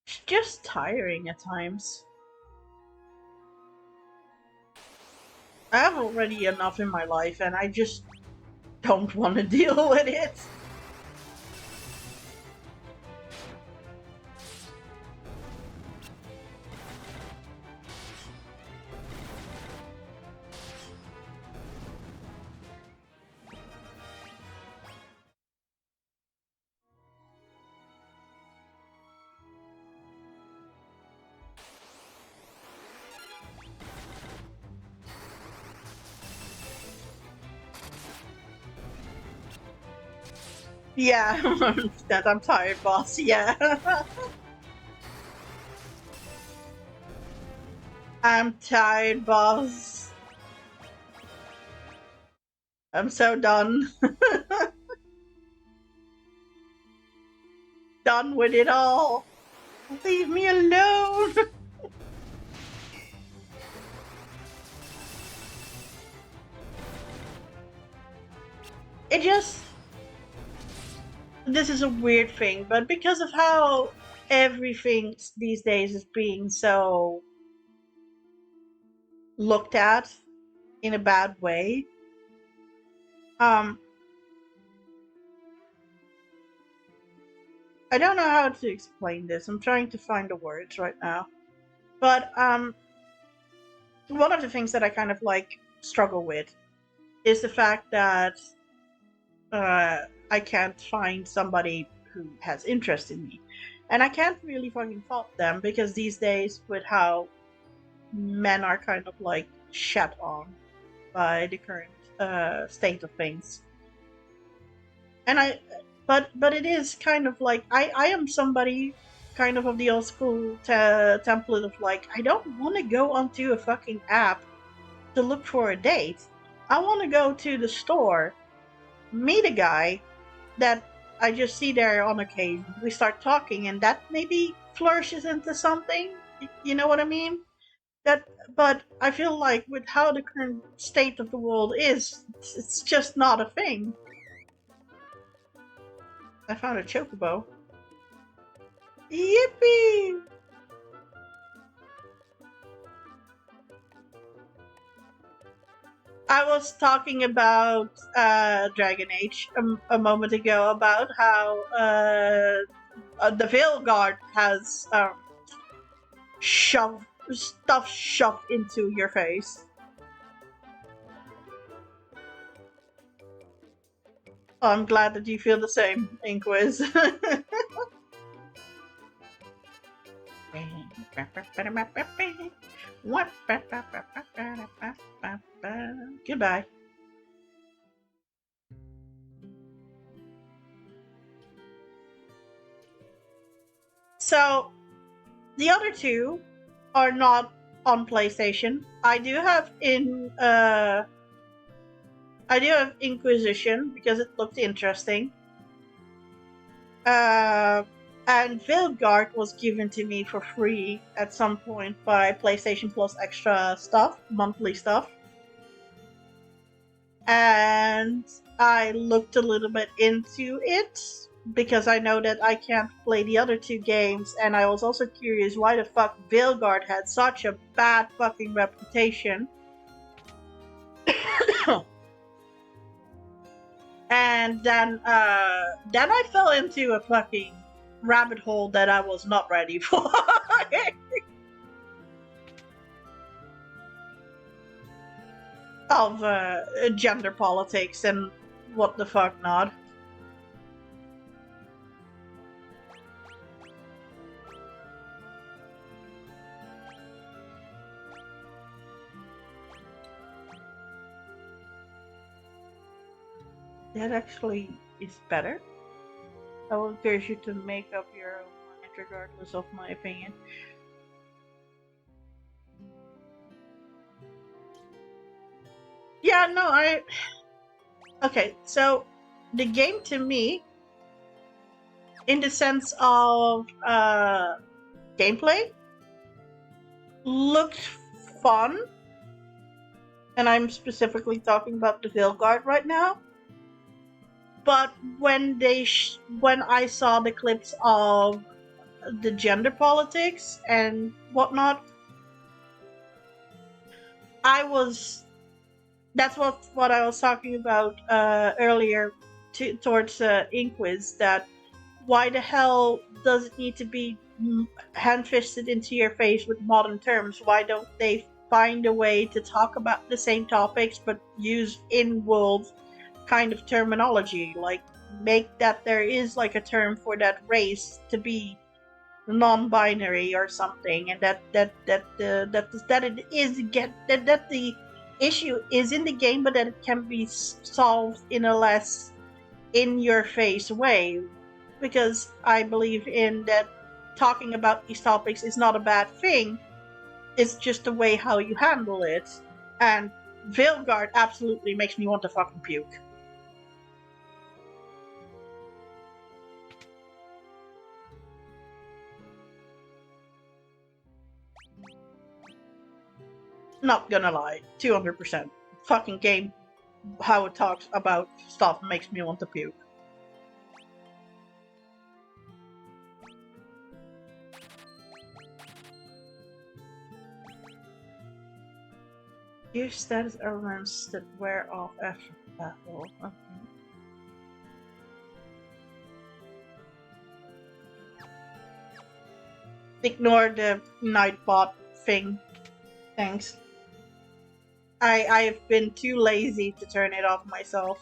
It's just tiring at times. I have already enough in my life and I just don't want to deal with it. Yeah, that I'm tired, boss. Yeah. I'm tired, boss. I'm so done. Done with it all. Leave me alone. It just. This is a weird thing, but because of how everything these days is being so looked at in a bad way, um, I don't know how to explain this. I'm trying to find the words right now. But one of the things that I kind of like struggle with is the fact that I can't find somebody who has interest in me. And I can't really fucking fault them, because these days, with how men are kind of like shat on by the current state of things. And but it is kind of like I am somebody kind of the old school template of like, I don't want to go onto a fucking app to look for a date. I want to go to the store, meet a guy that I just see there on occasion. We start talking, and that maybe flourishes into something. You know what I mean? That, but I feel like with how the current state of the world is, it's just not a thing. I found a chocobo. Yippee! I was talking about Dragon Age a moment ago, about how the Veilguard has stuff shoved into your face. Oh, I'm glad that you feel the same, Inquiz. Goodbye. So, the other two are not on PlayStation. I do have I do have Inquisition because it looked interesting. Uh, and Vilgard was given to me for free at some point by PlayStation Plus extra stuff, monthly stuff. And I looked a little bit into it because I know that I can't play the other two games, and I was also curious why the fuck Vilgard had such a bad fucking reputation. And then I fell into a fucking rabbit hole that I was not ready for. Of gender politics and what the fuck not. That actually is better. I will encourage you to make up your own mind regardless of my opinion. Yeah, no, okay, so the game to me, in the sense of gameplay, looked fun. And I'm specifically talking about the Vilgard right now. But when when I saw the clips of the gender politics and whatnot, that's what I was talking about earlier towards Inquiz, that why the hell does it need to be hand-fisted into your face with modern terms? Why don't they find a way to talk about the same topics but use in-world kind of terminology? Like, make that there is like a term for that race to be non-binary or something, and that it is that the issue is in the game, but that it can be solved in a less in-your-face way. Because I believe in that talking about these topics is not a bad thing. It's just the way how you handle it. And Vilgard absolutely makes me want to fucking puke. Not gonna lie, 200%. Fucking game, how it talks about stuff makes me want to puke. Use status elements that wear off after battle. Okay. Ignore the Nightbot thing. Thanks. I've been too lazy to turn it off myself.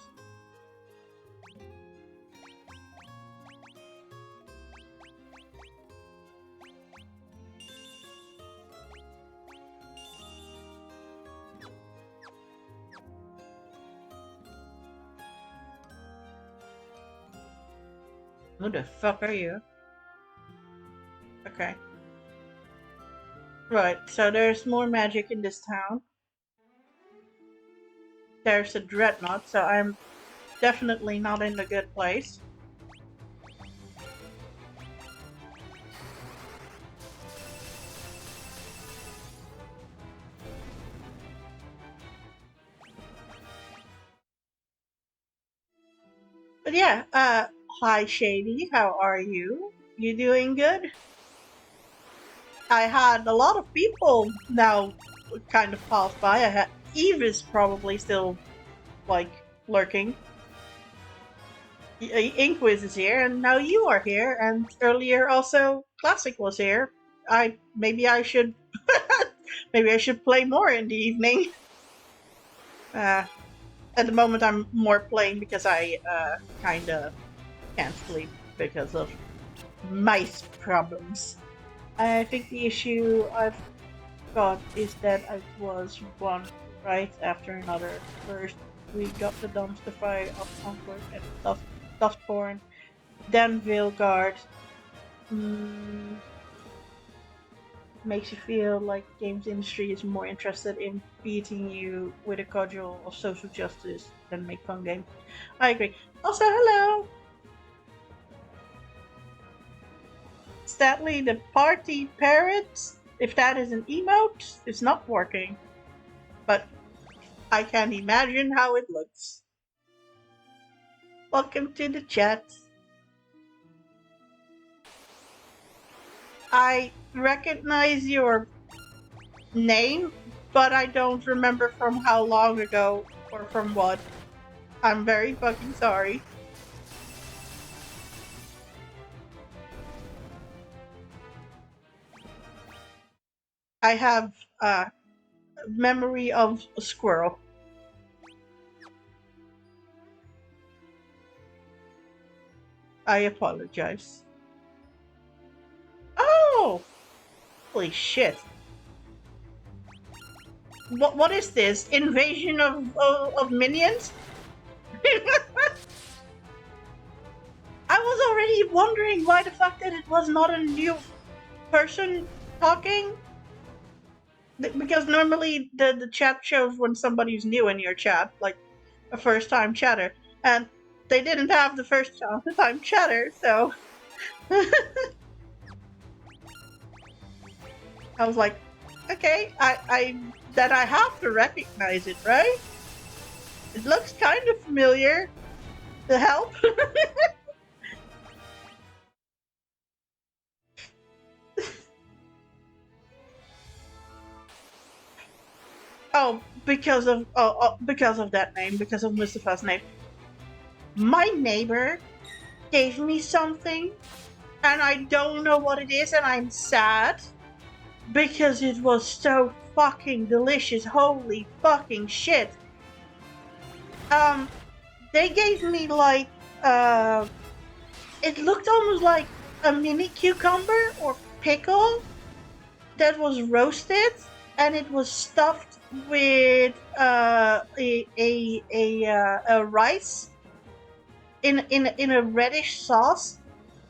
Who the fuck are you? Okay. Right, so there's more magic in this town. There's a dreadnought, so I'm definitely not in the good place. But yeah, hi Shady, how are you? You doing good? I had a lot of people now kind of pass by. I had Eve is probably still like lurking. Inquiz is here, and now you are here, and earlier also Classic was here. Maybe I should maybe I should play more in the evening. At the moment, I'm more playing because I kinda can't sleep because of mice problems. I think the issue I've got is that I was one right after another. First, we got the dumpster fire of Concord and Dustborn, then Veilguard. makes you feel like the games industry is more interested in beating you with a cudgel of social justice than make fun games. I agree. Also, hello, Statly the party parrot. If that is an emote, it's not working. But I can imagine how it looks. Welcome to the chat. I recognize your name, but I don't remember from how long ago or from what. I'm very fucking sorry. I have memory of a squirrel. I apologize. Oh, holy shit! What is this? Invasion of minions? I was already wondering why the fact that it was not a new person talking. Because normally the chat shows when somebody's new in your chat, like a first time chatter, and they didn't have the first time chatter, so I was like, okay, I have to recognize it, right? It looks kind of familiar. The help. Oh, because of that name, because of Mustafa's name. My neighbor gave me something, and I don't know what it is, and I'm sad because it was so fucking delicious. Holy fucking shit! Um, they gave me like it looked almost like a mini cucumber or pickle that was roasted, and it was stuffed with a rice in a reddish sauce,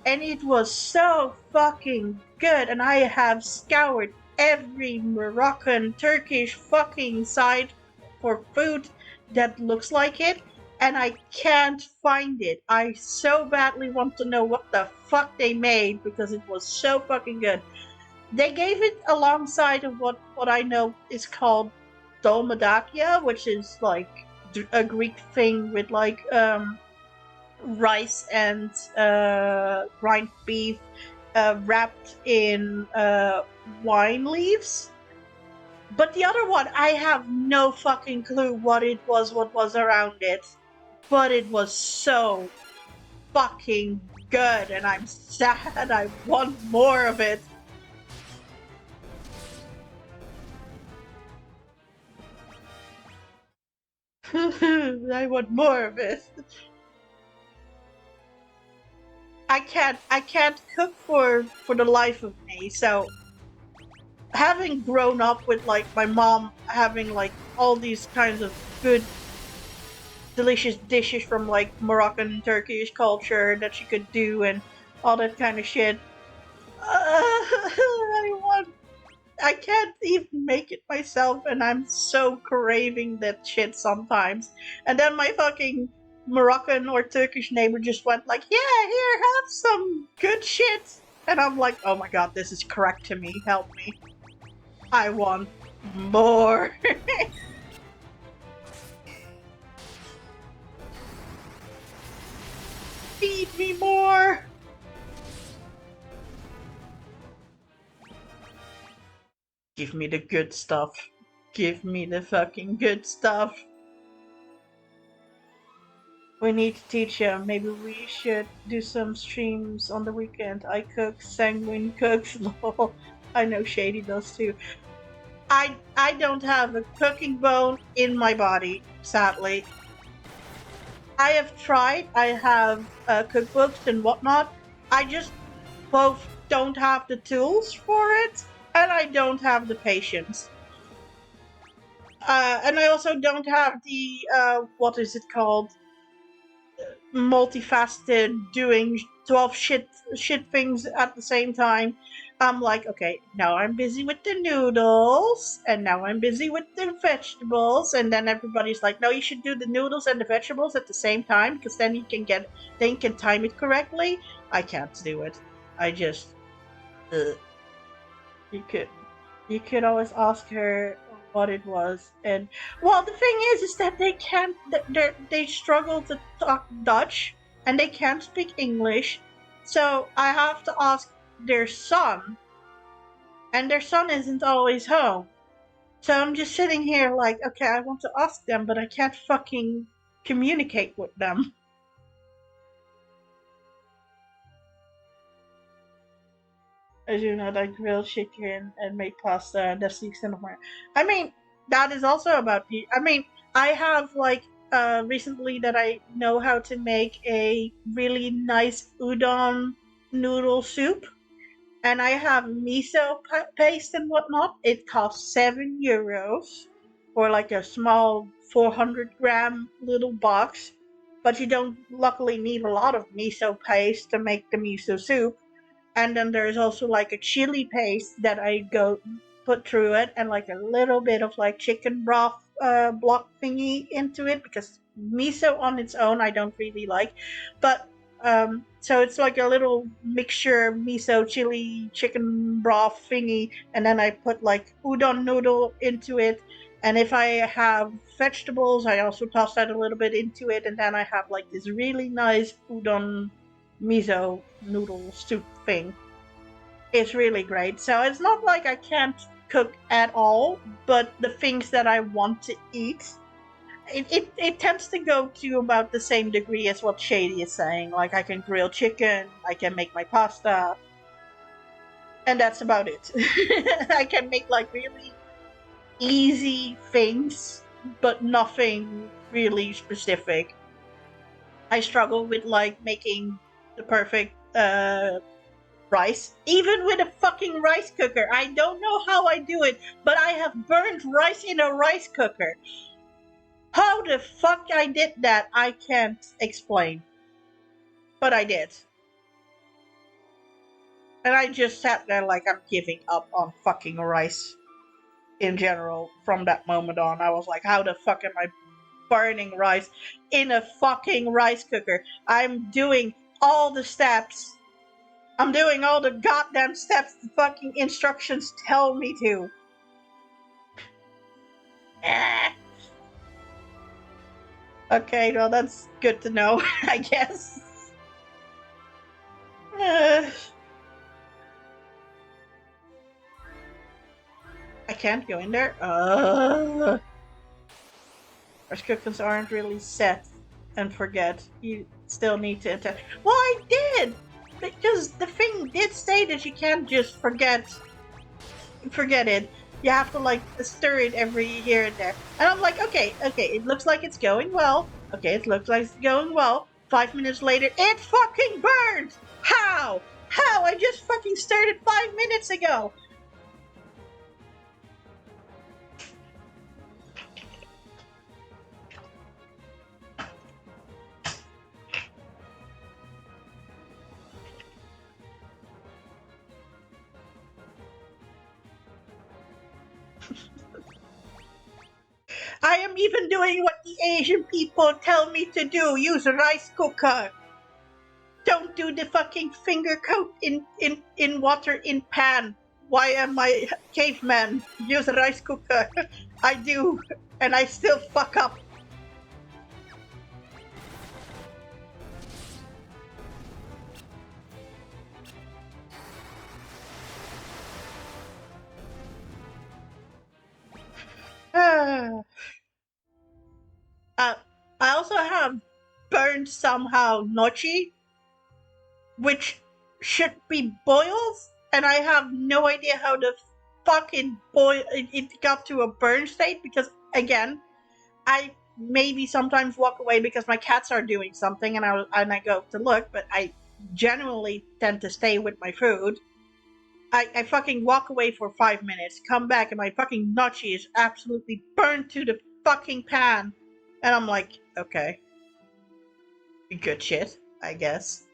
and it was so fucking good. And I have scoured every Moroccan, Turkish fucking site for food that looks like it, and I can't find it. I so badly want to know what the fuck they made because it was so fucking good. They gave it alongside of what I know is called dolmadakia, which is like a Greek thing with like rice and grind beef wrapped in wine leaves. But the other one, I have no fucking clue what was around it. But it was so fucking good, and I'm sad. I want more of it. I want more of it. I can't cook for the life of me. So having grown up with like my mom having like all these kinds of good delicious dishes from like Moroccan Turkish culture that she could do and all that kind of shit. I can't even make it myself, and I'm so craving that shit sometimes. And then my fucking Moroccan or Turkish neighbor just went like, "Yeah, here, have some good shit," and I'm like, "Oh my god, this is correct to me. Help me. I want more." Feed me more. Give me the good stuff. Give me the fucking good stuff. We need to teach him. Maybe we should do some streams on the weekend. I cook, Sanguine cooks, lol. I know Shady does too. I don't have a cooking bone in my body, sadly. I have tried. I have cookbooks and whatnot. I just both don't have the tools for it, and I don't have the patience. And I also don't have the what is it called? Multifaceted doing 12 shit things at the same time. I'm like, okay, now I'm busy with the noodles, and now I'm busy with the vegetables, and then everybody's like, no, you should do the noodles and the vegetables at the same time because then you can time it correctly. I can't do it. I just, you could you could always ask her what it was, and well, the thing is that they can't. They struggle to talk Dutch, and they can't speak English, so I have to ask their son, and their son isn't always home. So I'm just sitting here like, okay, I want to ask them, but I can't fucking communicate with them. As you know, like grilled chicken and make pasta, and that's the extent of my. I mean, that is also about. I mean, I have like recently that I know how to make a really nice udon noodle soup, and I have miso paste and whatnot. It costs €7 for like a small 400-gram little box, but you don't luckily need a lot of miso paste to make the miso soup. And then there's also like a chili paste that I go put through it, and like a little bit of like chicken broth block thingy into it, because miso on its own I don't really like. But so it's like a little mixture miso chili chicken broth thingy, and then I put like udon noodle into it. And if I have vegetables, I also toss that a little bit into it, and then I have like this really nice udon miso noodle soup thing. It's really great. So it's not like I can't cook at all, but the things that I want to eat, it tends to go to about the same degree as what Shady is saying. Like, I can grill chicken, I can make my pasta, and that's about it. I can make like really easy things, but nothing really specific. I struggle with like making the perfect rice, even with a fucking rice cooker. I don't know how I do it, but I have burned rice in a rice cooker. How the fuck I did that, I can't explain. But I did. And I just sat there like I'm giving up on fucking rice in general from that moment on. I was like, how the fuck am I burning rice in a fucking rice cooker? I'm doing all the steps. I'm doing all the goddamn steps the fucking instructions tell me to. Okay, well, that's good to know, I guess. I can't go in there. Rice cookers aren't really set and forget. You still need to attend. Well, I did! Because the thing did say that you can't just forget it. You have to like stir it every here and there. And I'm like, okay, it looks like it's going well. Okay, it looks like it's going well. 5 minutes later, it's fucking burned! How? How? I just fucking stirred it 5 minutes ago! I am even doing what the Asian people tell me to do. Use a rice cooker. Don't do the fucking finger coat in water in pan. Why am I caveman? Use a rice cooker. I do, and I still fuck up. uh, I also have burned somehow nochi, which should be boiled, and I have no idea how the fucking boil it got to a burn state, because again, I maybe sometimes walk away because my cats are doing something, and I go to look, but I generally tend to stay with my food. I fucking walk away for 5 minutes, come back, and my fucking nachi is absolutely burned to the fucking pan, and I'm like, okay, good shit, I guess.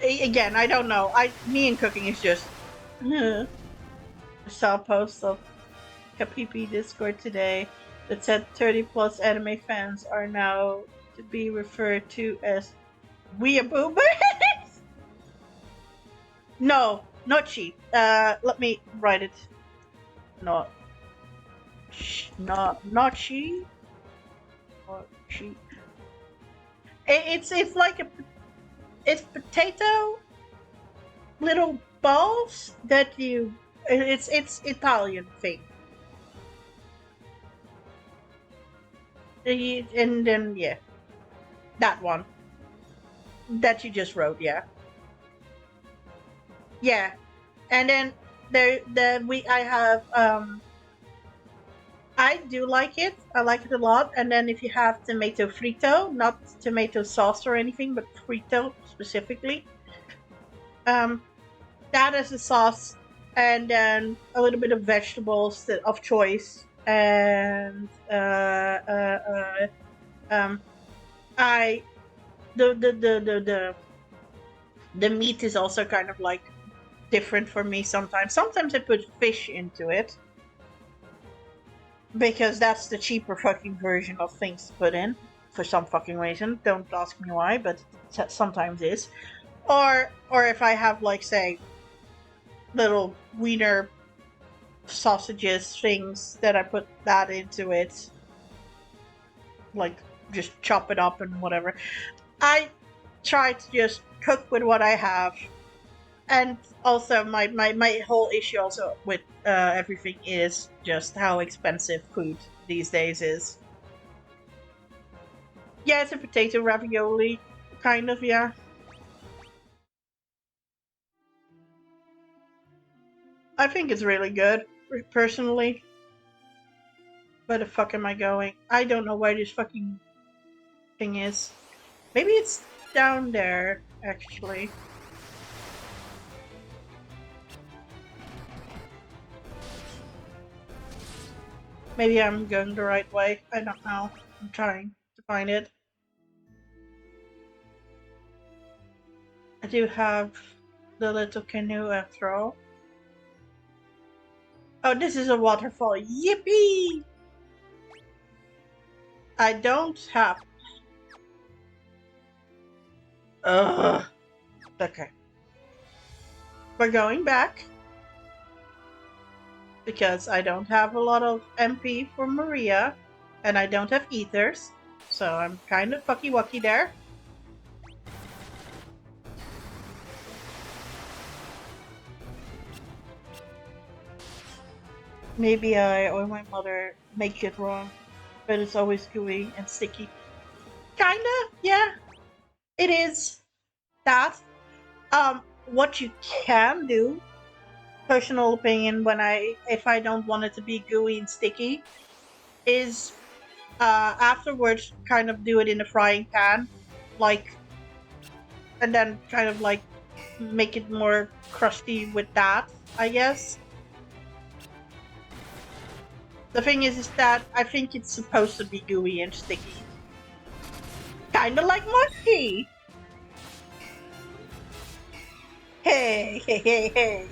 Again, I don't know. Me and cooking is just. I saw a post of Kapipi Discord today that said 30 plus anime fans are now to be referred to as weeaboomers. No, not she. Let me write it. Not, not she. Not she. It's like it's potato little balls that you. It's Italian thing. And then yeah, that one that you just wrote. Yeah, and then I have I do like it. I like it a lot. And then if you have tomato frito, not tomato sauce or anything, but frito specifically, um, that as a sauce, and then a little bit of vegetables of choice, and I the meat is also kind of like different for me sometimes. Sometimes I put fish into it because that's the cheaper fucking version of things to put in for some fucking reason. Don't ask me why, but sometimes is. Or if I have like say little wiener sausages things that I put that into it, like just chop it up and whatever. I try to just cook with what I have. And also my whole issue also with everything is just how expensive food these days is. Yeah, it's a potato ravioli, kind of, yeah. I think it's really good, personally. Where the fuck am I going? I don't know where this fucking thing is. Maybe it's down there, actually. Maybe I'm going the right way. I don't know. I'm trying to find it. I do have the little canoe after all. Oh, this is a waterfall. Yippee! I don't have. Ugh. Okay. We're going back. Because I don't have a lot of MP for Maria. And I don't have ethers. So I'm kind of fucky-wucky there. Maybe I or my mother make it wrong. But it's always gooey and sticky. Kinda, yeah. It is that. What you can do, personal opinion, if I don't want it to be gooey and sticky, is afterwards kind of do it in a frying pan, like, and then kind of like make it more crusty with that, I guess. The thing is that I think it's supposed to be gooey and sticky. Kinda like mochi! Hey, hey, hey, hey.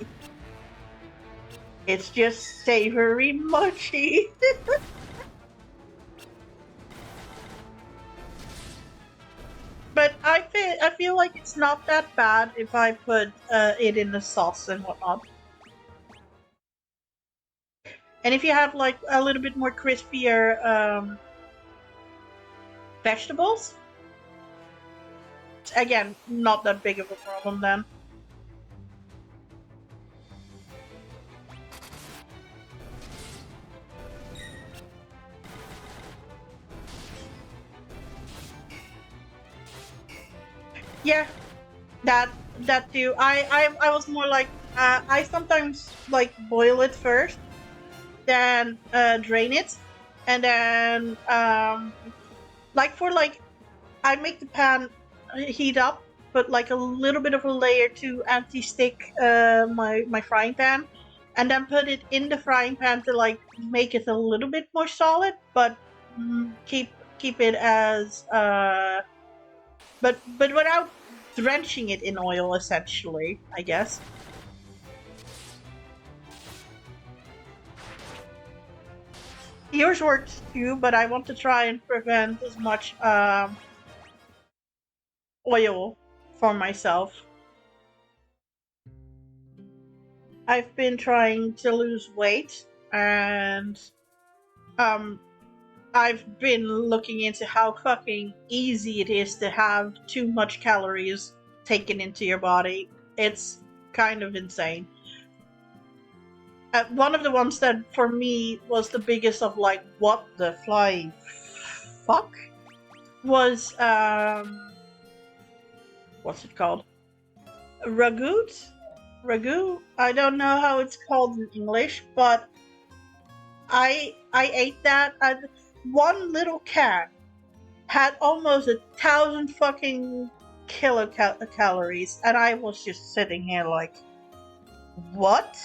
It's just savory mochi. But I feel like it's not that bad if I put it in the sauce and whatnot. And if you have like a little bit more crispier vegetables, again, not that big of a problem then. Yeah, that too. I was more like I sometimes like boil it first, then drain it, and then like for like I make the pan heat up, put like a little bit of a layer to anti-stick my frying pan, and then put it in the frying pan to like make it a little bit more solid, but keep it as but without drenching it in oil, essentially, I guess. Yours works too, but I want to try and prevent as much oil for myself. I've been trying to lose weight, and um, I've been looking into how fucking easy it is to have too much calories taken into your body. It's kind of insane. One of the ones that for me was the biggest of like, what the flying fuck? Was, what's it called? Ragout? Ragu? I don't know how it's called in English, but I ate that. And one little can had almost 1,000 fucking kilocalories, and I was just sitting here like, what?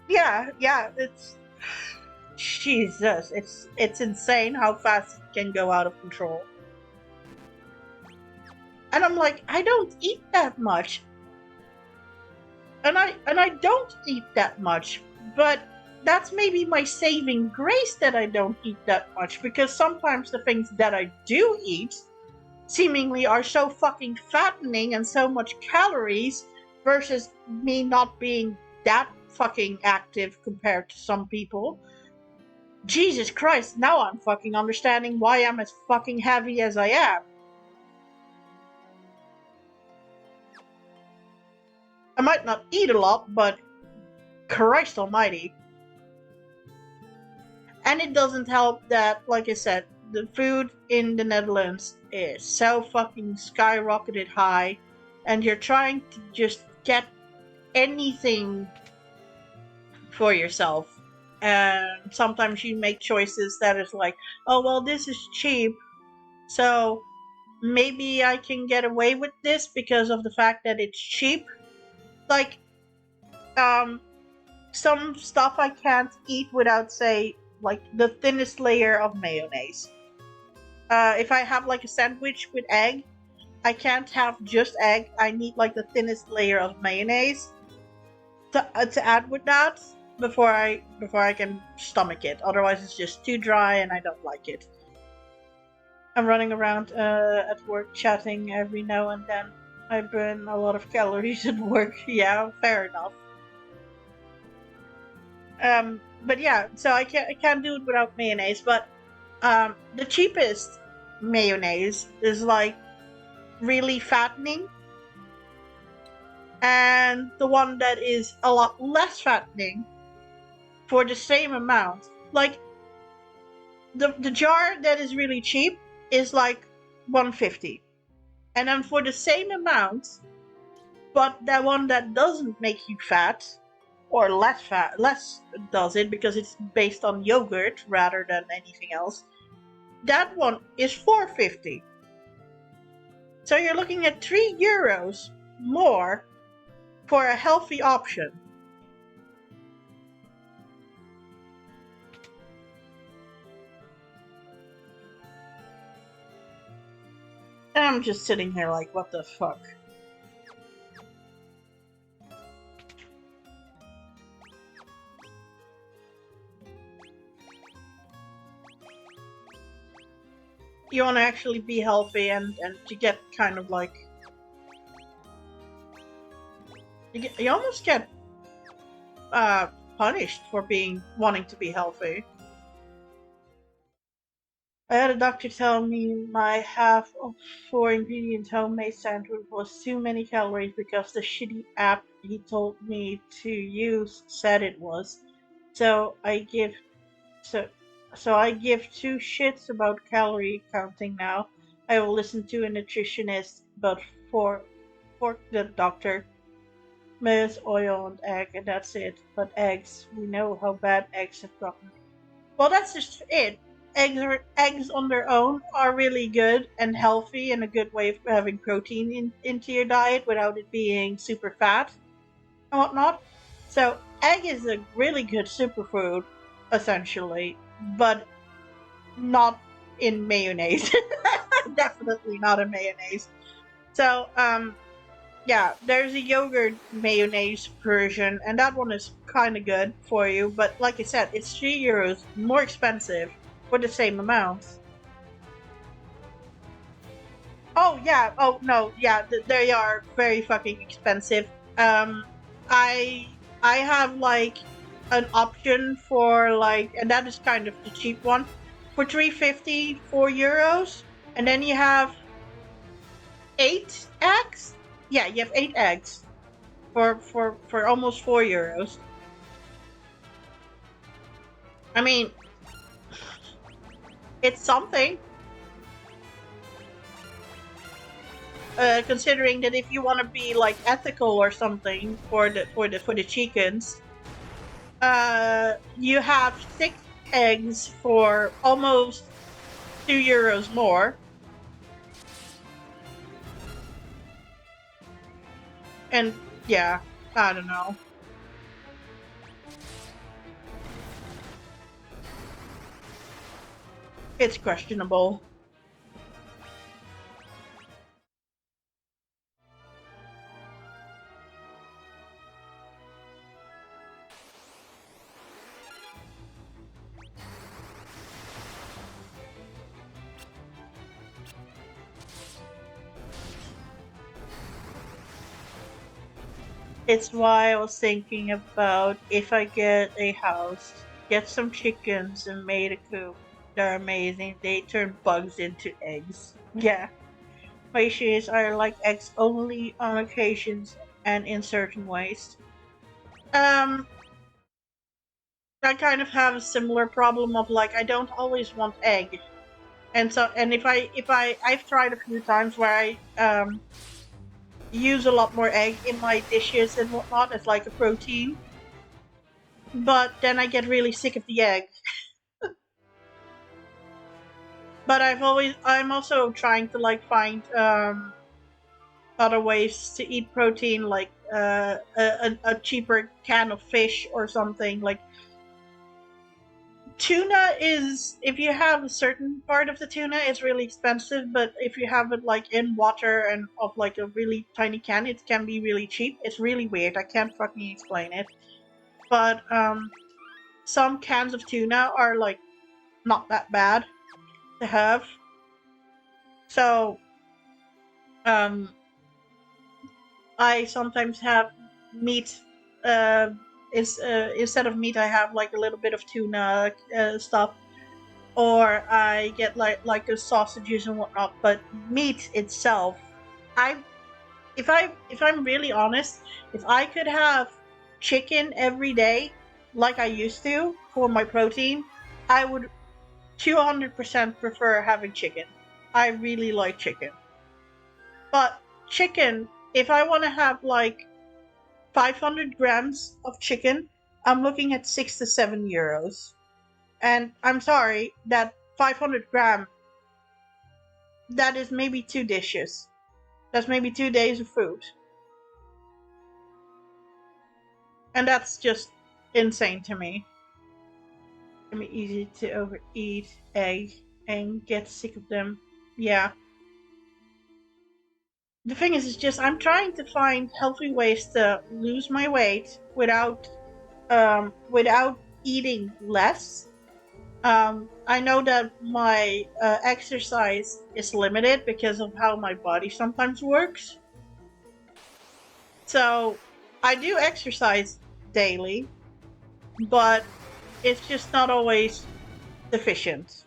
Yeah, it's Jesus. It's insane how fast it can go out of control. And I'm like, I don't eat that much. And I don't eat that much, but that's maybe my saving grace that I don't eat that much, because sometimes the things that I do eat seemingly are so fucking fattening and so much calories versus me not being that fucking active compared to some people. Jesus Christ, now I'm fucking understanding why I'm as fucking heavy as I am. I might not eat a lot, but Christ almighty. And it doesn't help that, like I said, the food in the Netherlands is so fucking skyrocketed high, and you're trying to just get anything for yourself. And sometimes you make choices that is like, oh, well, this is cheap, so maybe I can get away with this because of the fact that it's cheap. Like, some stuff I can't eat without, say, like the thinnest layer of mayonnaise. If I have like a sandwich with egg, I can't have just egg. I need like the thinnest layer of mayonnaise to add with that before I can stomach it. Otherwise, it's just too dry and I don't like it. I'm running around at work chatting every now and then. I burn a lot of calories at work. Yeah, fair enough. But yeah, so I can't do it without mayonnaise. But the cheapest mayonnaise is like really fattening, and the one that is a lot less fattening for the same amount, like the jar that is really cheap is like 150, and then for the same amount, but the one that doesn't make you fat or less does it because it's based on yogurt rather than anything else, that one is 450. So you're looking at €3 more for a healthy option. And I'm just sitting here like, what the fuck? You want to actually be healthy and to get kind of like... You almost get punished for wanting to be healthy. I had a doctor tell me my half of 4-ingredient homemade sandwich was too many calories because the shitty app he told me to use said it was. So I give two shits about calorie counting now. I will listen to a nutritionist, but for the doctor, milk, oil, and egg, and that's it. But eggs, we know how bad eggs have gotten. Well, that's just it. Eggs on their own are really good and healthy and a good way of having protein into your diet without it being super fat and whatnot. So egg is a really good superfood, essentially, but not in mayonnaise. Definitely not in mayonnaise. So, yeah, there's a yogurt mayonnaise version, and that one is kind of good for you. But like I said, it's €3 more expensive for the same amount. Oh yeah. Oh no. Yeah, they are very fucking expensive. I have like an option for like, and that is kind of the cheap one, for 350 €4, and then you have 8 eggs. Yeah, you have 8 eggs for almost €4. I mean, it's something. Considering that if you want to be like ethical or something for the chickens, you have 6 eggs for almost €2 more, and yeah, I don't know. It's questionable. It's why I was thinking about if I get a house, get some chickens and made a coop. They're amazing. They turn bugs into eggs. Yeah. My issue is I like eggs only on occasions and in certain ways. Um, I kind of have a similar problem of like I don't always want egg, and so and if I've tried a few times where I use a lot more egg in my dishes and whatnot as like a protein, but then I get really sick of the egg. But I'm also trying to like find other ways to eat protein, like a cheaper can of fish or something. Like tuna is, if you have a certain part of the tuna, it's really expensive. But if you have it like in water and of like a really tiny can, it can be really cheap. It's really weird. I can't fucking explain it. But some cans of tuna are like not that bad to have. So um, I sometimes have meat. Uh, instead of meat, I have like a little bit of tuna stuff, or I get like the sausages and whatnot. But meat itself, I if I'm really honest, if I could have chicken every day like I used to for my protein, I would 200% prefer having chicken. I really like chicken. But chicken, if I want to have like 500 grams of chicken, I'm looking at €6 to €7. And I'm sorry, that 500 gram, that is maybe 2 dishes. That's maybe 2 days of food. And that's just insane to me. It can be easy to overeat egg and get sick of them. Yeah. The thing is just I'm trying to find healthy ways to lose my weight without eating less. I know that my exercise is limited because of how my body sometimes works. So I do exercise daily, but it's just not always sufficient.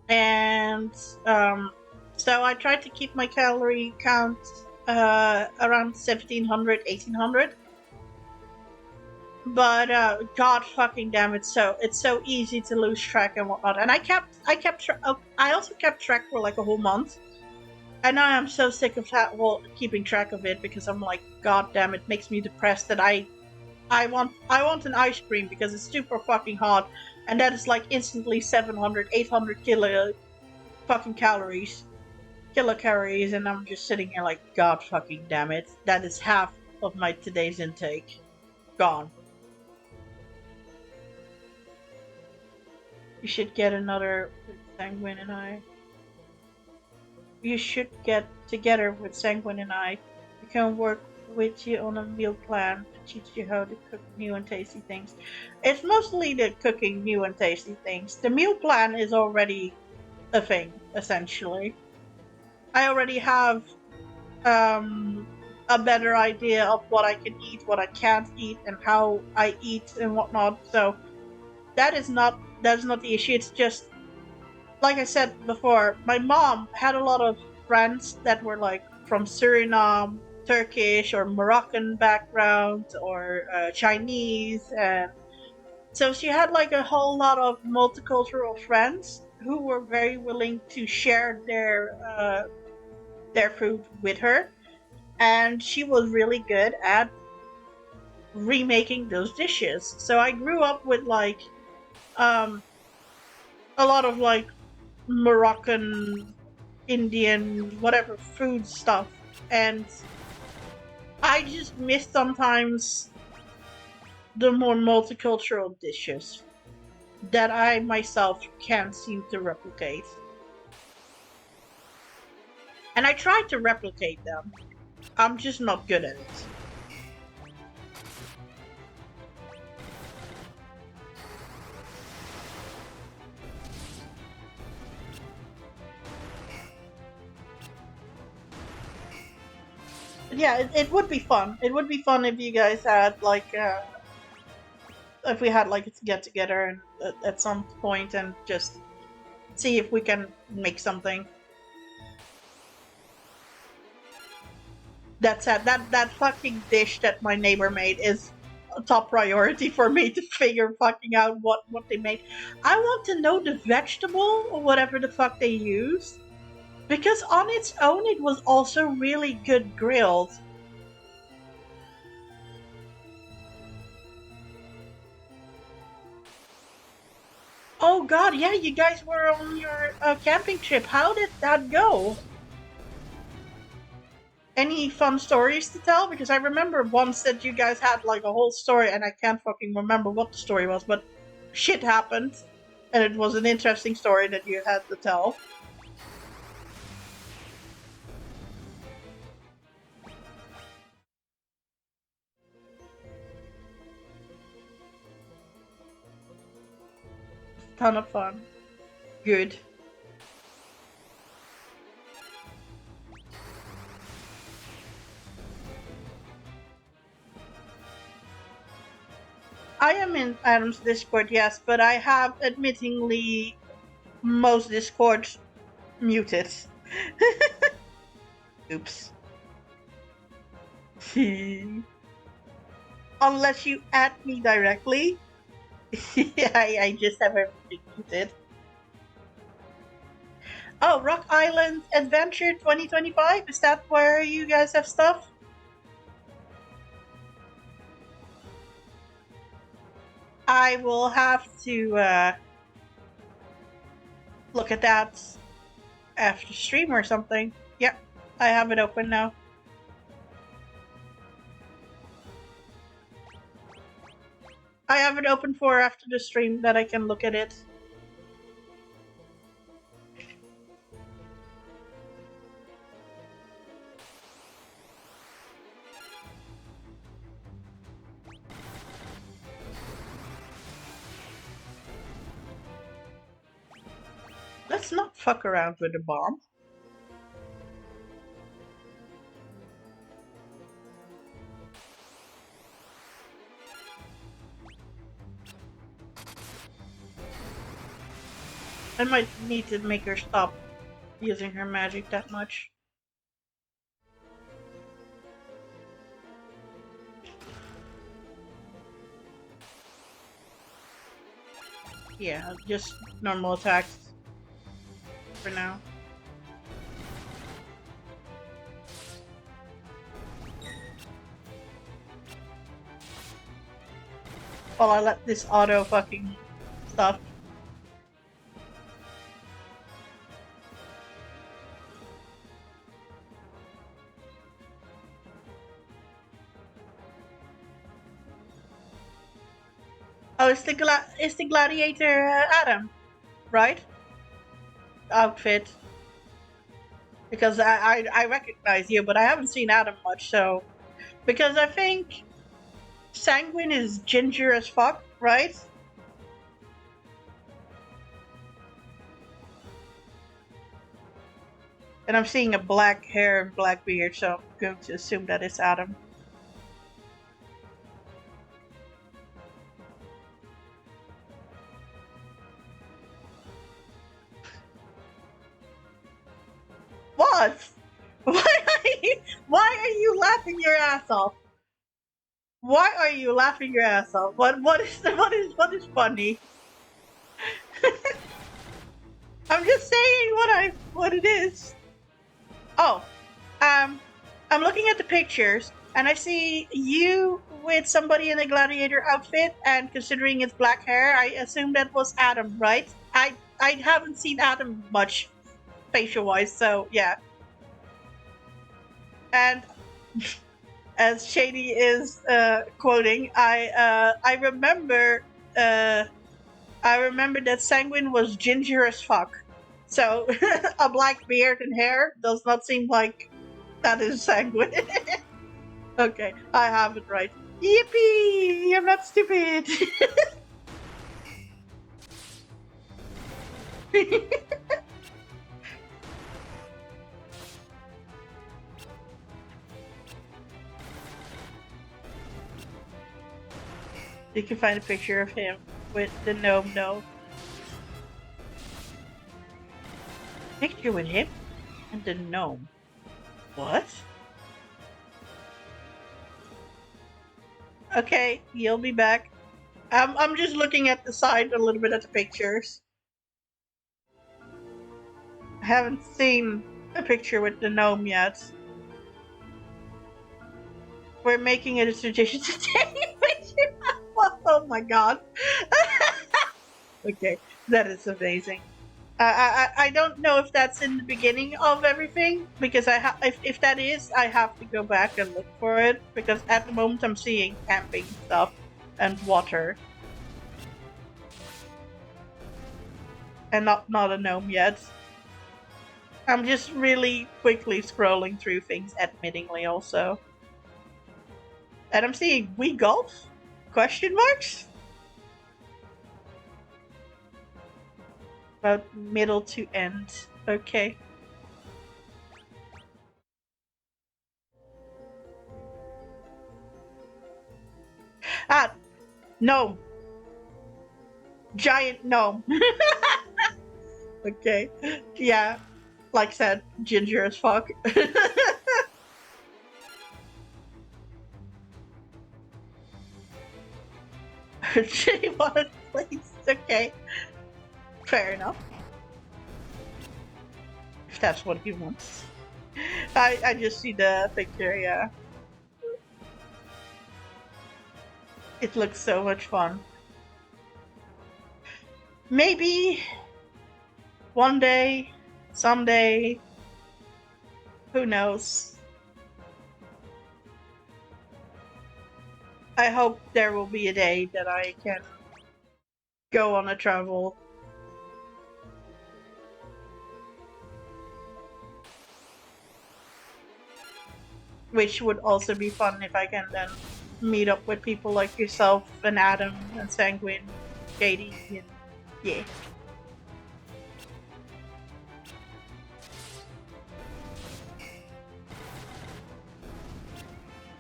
And um, so I try to keep my calorie count around 1700, 1800. But god fucking damn it, so it's so easy to lose track and whatnot. And I also kept track for like a whole month, and now I'm so sick of keeping track of it, because I'm like, god damn, it makes me depressed that I want an ice cream because it's super fucking hot, and that is like instantly 700, 800 kilo fucking calories, kilocalories, and I'm just sitting here like, god fucking damn it, that is half of my today's intake gone. You should get another with Sanguine and I. You should get together with Sanguine and I. We can work with you on a meal plan to teach you how to cook new and tasty things. It's mostly the cooking new and tasty things. The meal plan is already a thing, essentially. I already have um, a better idea of what I can eat, what I can't eat, and how I eat and whatnot. So that's not the issue. It's just like I said before, my mom had a lot of friends that were like from Suriname, Turkish, or Moroccan background, or Chinese, and so she had like a whole lot of multicultural friends who were very willing to share their food with her, and she was really good at remaking those dishes. So I grew up with like um, a lot of like Moroccan, Indian, whatever food stuff, and I just miss sometimes the more multicultural dishes that I myself can't seem to replicate. And I try to replicate them. I'm just not good at it. Yeah, it would be fun. It would be fun if you guys had like if we had like a get together and at some point and just see if we can make something. That's it. That fucking dish that my neighbor made is a top priority for me to figure fucking out what they made. I want to know the vegetable or whatever the fuck they used because on its own it was also really good grilled. Oh god, yeah, you guys were on your camping trip. How did that go? Any fun stories to tell? Because I remember once that you guys had like a whole story, and I can't fucking remember what the story was, but shit happened, and it was an interesting story that you had to tell. Ton of fun. Good. I am in Adam's Discord, yes, but I have admittingly most Discords muted. Oops. Unless you add me directly, I just have everything muted. Oh, Rock Island Adventure 2025? Is that where you guys have stuff? I will have to look at that after stream or something. Yep, I have it open now. I have it open for after the stream that I can look at it. Let's not fuck around with the bomb. I might need to make her stop using her magic that much. Yeah, just normal attacks for now. While I let this auto fucking stuff. Oh, it's the gladiator Adam. right? Outfit. Because I recognize you, but I haven't seen Adam much, so because I think Sanguine is ginger as fuck, right? And I'm seeing a black hair and black beard, so I'm going to assume that it's Adam. What? Why are you laughing your ass off? Why are you laughing your ass off? What is funny? I'm just saying what it is. Oh, um, I'm looking at the pictures and I see you with somebody in a gladiator outfit, and considering it's black hair, I assume that was Adam, right? I haven't seen Adam much facial wise, so yeah. And as Shady is quoting, uh, I remember that Sanguine was ginger as fuck. So a black beard and hair does not seem like that is Sanguine. Okay, I have it right. Yippee! I'm not stupid. You can find a picture of him with the gnome nose. Picture with him and the gnome. What? Okay, you'll be back. I'm just looking at the side a little bit at the pictures. I haven't seen a picture with the gnome yet. We're making it a tradition to take a picture. Oh my god. Okay, that is amazing. I don't know if that's in the beginning of everything, because if that is, I have to go back and look for it, because at the moment I'm seeing camping stuff and water and not a gnome yet. I'm just really quickly scrolling through things, admittingly also, and I'm seeing Wii Golf question marks about middle to end. Okay. Ah, gnome. Giant gnome. Okay. Yeah. Like I said, ginger as fuck. She wanted plates. Okay. Fair enough. If that's what he wants. I just see the picture, yeah. It looks so much fun. Maybe one day, someday, who knows? I hope there will be a day that I can go on a travel. Which would also be fun if I can then meet up with people like yourself and Adam and Sanguine, Katie, and yeah.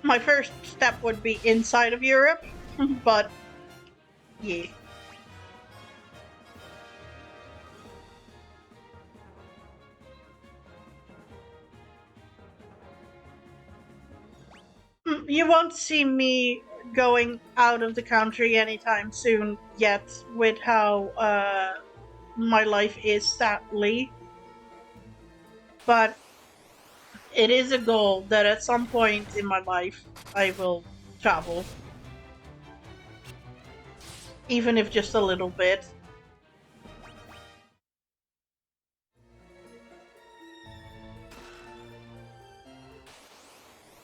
My first step would be inside of Europe, but yeah. You won't see me going out of the country anytime soon yet, with how my life is, sadly. But it is a goal that at some point in my life I will travel, even if just a little bit.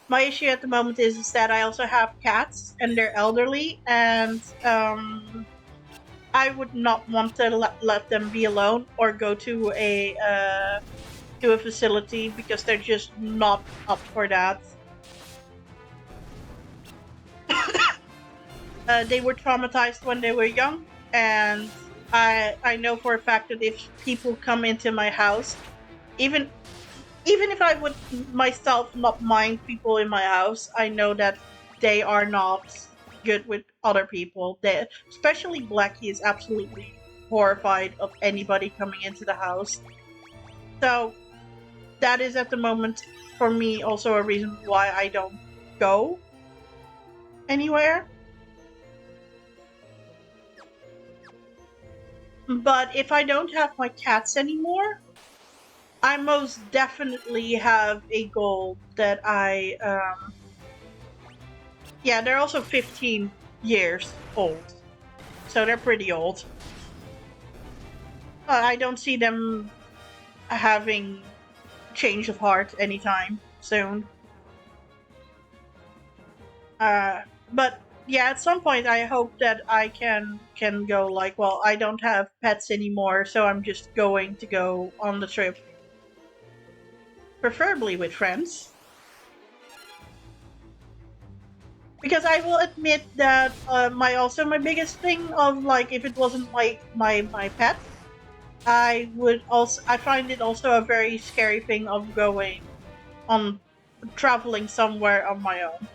My issue at the moment is that I also have cats and they're elderly, and I would not want to let them be alone or go to a facility because they're just not up for that. They were traumatized when they were young, and I know for a fact that if people come into my house, even even if I would myself not mind people in my house, I know that they are not good with other people. They, especially Blackie, is absolutely horrified of anybody coming into the house. So that is at the moment for me also a reason why I don't go anywhere. But if I don't have my cats anymore, I most definitely have a goal that yeah, they're also 15 years old. So they're pretty old. I don't see them having change of heart anytime soon. But yeah, at some point I hope that I can go like, well, I don't have pets anymore, so I'm just going to go on the trip, preferably with friends. Because I will admit that my biggest thing of like if it wasn't like my pet, I find it also a very scary thing of going on traveling somewhere on my own.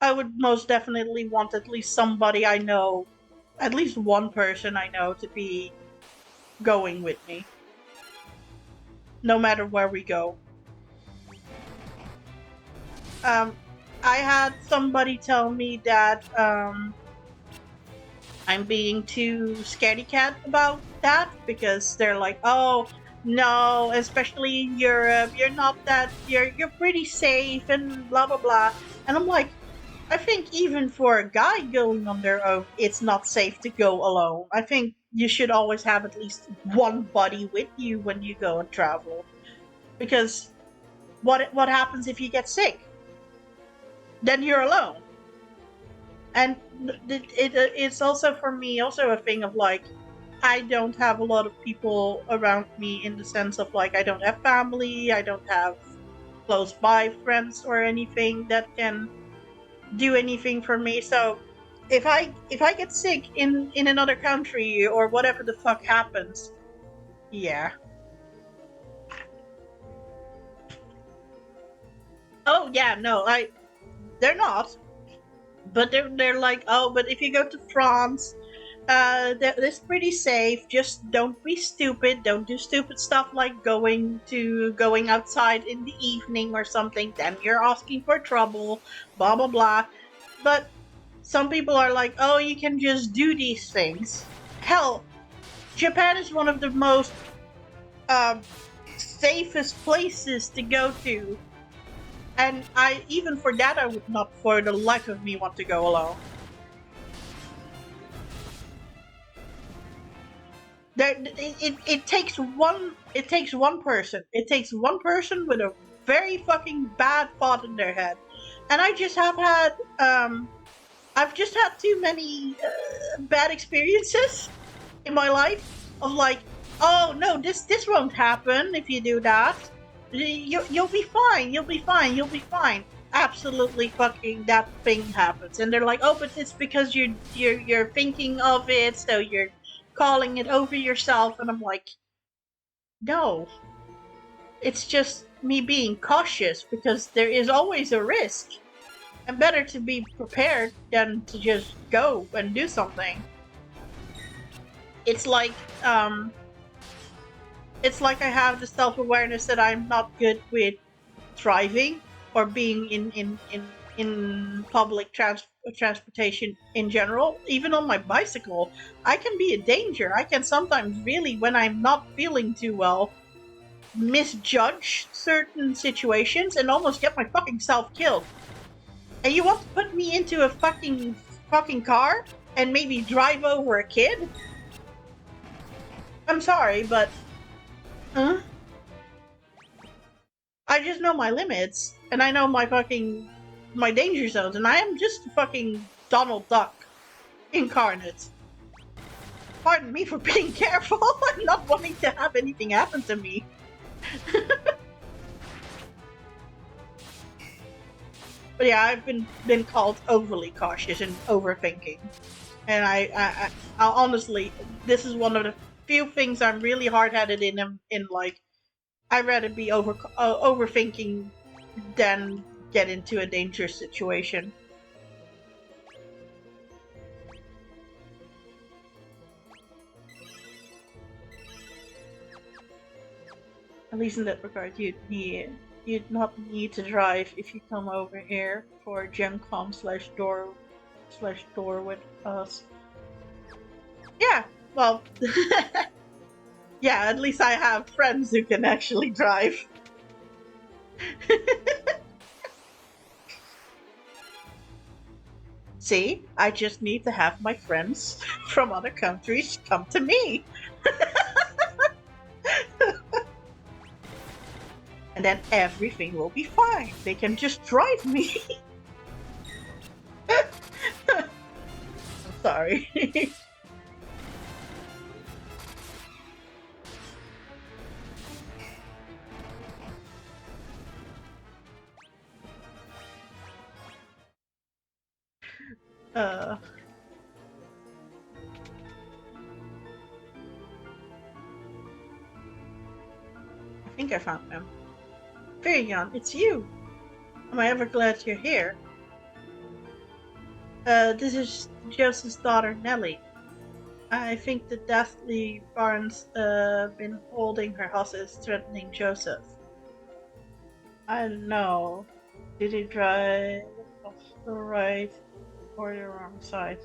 I would most definitely want at least somebody I know, at least one person I know to be going with me, no matter where we go. Um, I had somebody tell me that I'm being too scaredy cat about that because they're like, oh no, especially in Europe, you're not that you're pretty safe and blah blah blah. And I'm like, I think even for a guy going on their own, it's not safe to go alone. I think you should always have at least one buddy with you when you go and travel. Because what happens if you get sick? Then you're alone. And it's also for me also a thing of like I don't have a lot of people around me in the sense of like I don't have family, I don't have close by friends or anything that can do anything for me. So if I get sick in another country or whatever the fuck happens, yeah. Oh yeah, no, I they're not. But they're like, oh, but if you go to France, that's pretty safe. Just don't be stupid. Don't do stupid stuff like going outside in the evening or something. Then you're asking for trouble. Blah blah blah. But some people are like, oh, you can just do these things. Hell, Japan is one of the most um, safest places to go to, and I even for that I would not for the life of me want to go alone. It takes one person. It takes one person with a very fucking bad thought in their head, and I just have had I've just had too many bad experiences in my life of like, oh no, this won't happen if you do that. You'll be fine. You'll be fine. You'll be fine. Absolutely fucking that thing happens, and they're like, oh, but it's because you're thinking of it, so you're calling it over yourself, and I'm like, no, it's just me being cautious because there is always a risk, and better to be prepared than to just go and do something. It's like um, it's like I have the self awareness that I'm not good with driving or being in public transportation in general. Even on my bicycle, I can be a danger. I can sometimes really, when I'm not feeling too well, misjudge certain situations and almost get my fucking self killed. And you want to put me into a fucking car and maybe drive over a kid? I'm sorry, but uh, I just know my limits and I know my danger zones, and I am just a fucking Donald Duck. incarnate. Pardon me for being careful and not wanting to have anything happen to me. But yeah, I've been called overly cautious and overthinking, and I honestly, this is one of the few things I'm really hard-headed in. Like, I'd rather be overthinking than get into a dangerous situation. At least in that regard, you'd not need to drive if you come over here for Gen Con /door with us. Yeah, well, yeah, at least I have friends who can actually drive. See, I just need to have my friends from other countries come to me. And then everything will be fine. They can just drive me. I'm sorry. uh, I think I found them. Virion, it's you. Am I ever glad you're here? This is Joseph's daughter, Nellie. I think the Deathly Barnes been holding her hostage, threatening Joseph. I don't know. Did he drive off the right or the wrong side?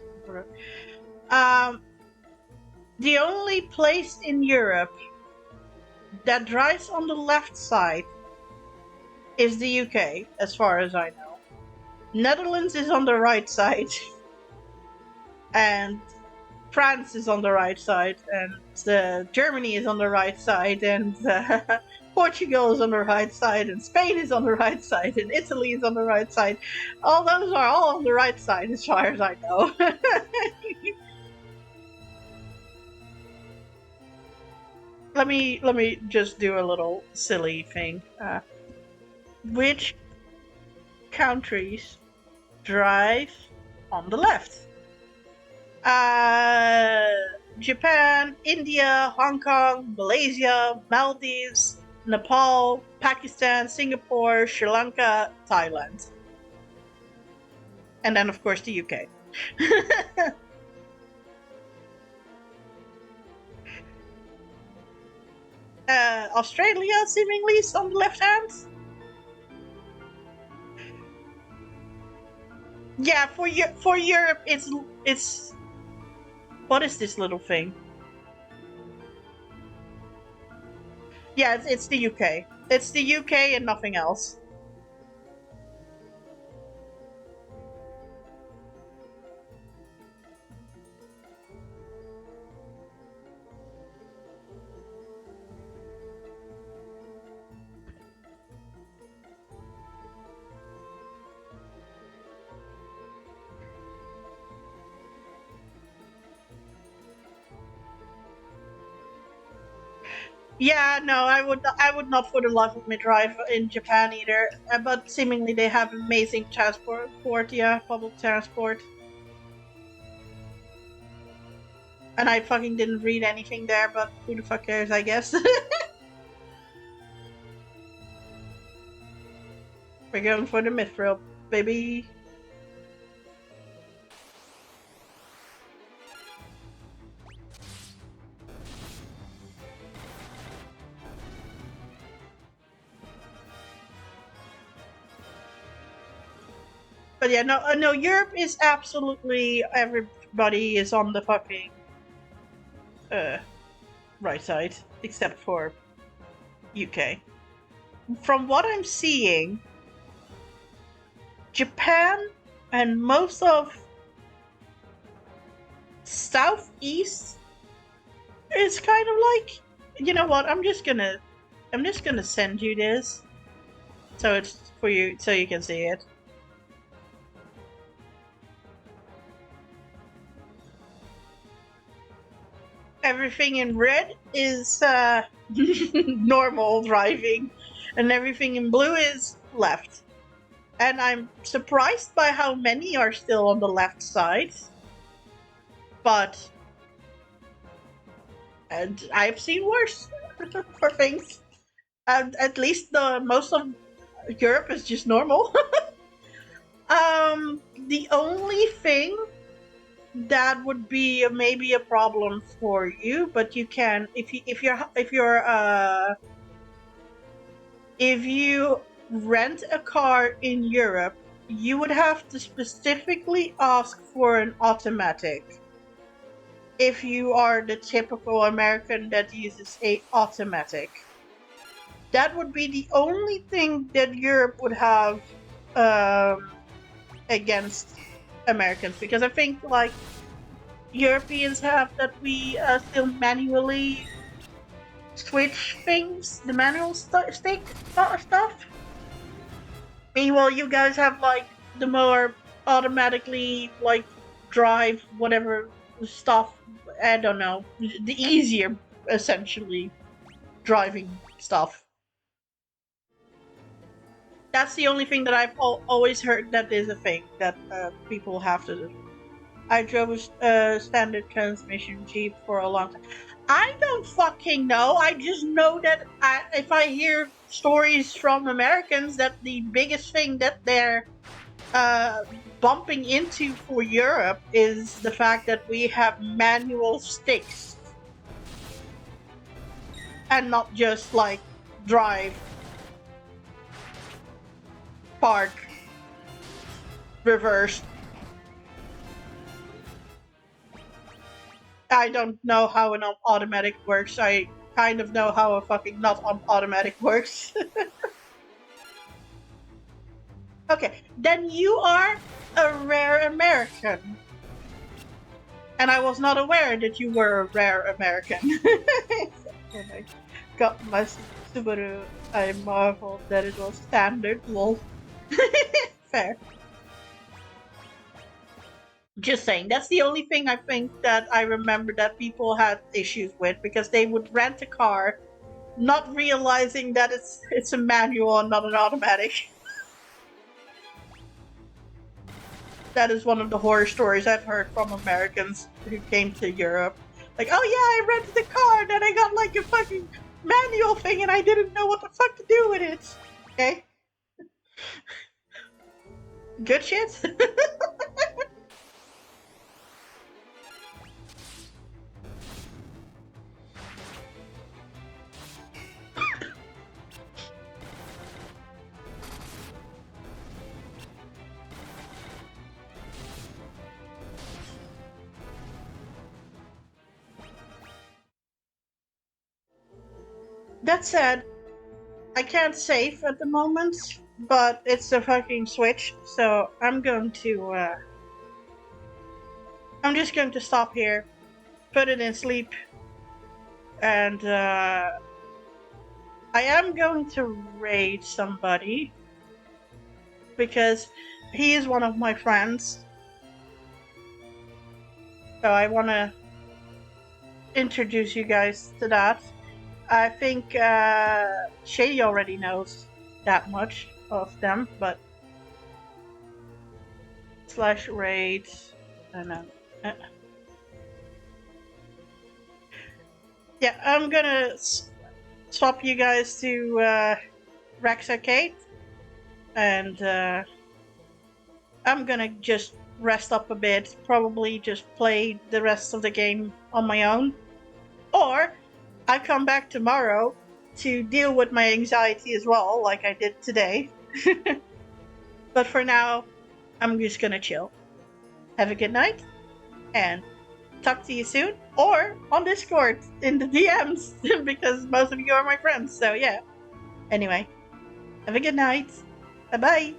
The only place in Europe that drives on the left side is the UK, as far as I know. Netherlands is on the right side, and France is on the right side, and Germany is on the right side, and Portugal is on the right side, and Spain is on the right side, and Italy is on the right side. All those are all on the right side, as far as I know. Let me just do a little silly thing. Which countries drive on the left? Japan, India, Hong Kong, Malaysia, Maldives, Nepal, Pakistan, Singapore, Sri Lanka, Thailand. And then, of course, the UK. Australia, seemingly, is on the left hand. Yeah, for Europe, it's what is this little thing? Yeah, it's the UK. It's the UK and nothing else. Yeah, no, I would not for the life of me drive in Japan either. But seemingly they have amazing transport. Yeah, public transport. And I fucking didn't read anything there, but who the fuck cares, I guess. We're going for the mithril, baby. But yeah, no, Europe is absolutely, everybody is on the fucking right side, except for UK. From what I'm seeing, Japan and most of Southeast is kind of like, you know what? I'm just gonna send you this, so it's for you, so you can see it. everything in red is normal driving, and everything in blue is left. And I'm surprised by how many are still on the left side. But and I've seen worse for things. And at least the most of Europe is just normal. The only thing that would be maybe a problem for you, but you can if you rent a car in Europe, you would have to specifically ask for an automatic. If you are the typical American that uses a automatic, that would be the only thing that Europe would have against Americans, because I think like Europeans have that we still manually switch things, the manual stick stuff. Meanwhile, you guys have like the more automatically like drive whatever stuff. I don't know, the easier essentially driving stuff. That's the only thing that I've always heard that is a thing that people have to do. I drove a standard transmission Jeep for a long time. I don't fucking know. I just know that if I hear stories from Americans that the biggest thing that they're bumping into for Europe is the fact that we have manual sticks and not just like drive, park, reverse. I don't know how an automatic works. I kind of know how a fucking not automatic works. Okay, then you are a rare American. And I was not aware that you were a rare American. When I got my Subaru, I marveled that it was standard. Lol. Fair. Just saying, that's the only thing I think that I remember that people had issues with, because they would rent a car not realizing that it's a manual and not an automatic. That is one of the horror stories I've heard from Americans who came to Europe. Like, oh yeah, I rented a car and then I got like a fucking manual thing and I didn't know what the fuck to do with it. Okay? Good shit? That said, I can't save at the moment, but it's a fucking Switch, so I'm just going to stop here, put it in sleep, and I am going to raid somebody, because he is one of my friends. So I want to introduce you guys to that. I think Shady already knows that much of them, but /raid, and yeah, I'm gonna swap you guys to Rex Arcade, and I'm gonna just rest up a bit, probably just play the rest of the game on my own, or I come back tomorrow to deal with my anxiety as well, like I did today. But for now, I'm just gonna chill. Have a good night, and talk to you soon, or on Discord in the DMs, because most of you are my friends, so yeah. Anyway, have a good night. Bye-bye.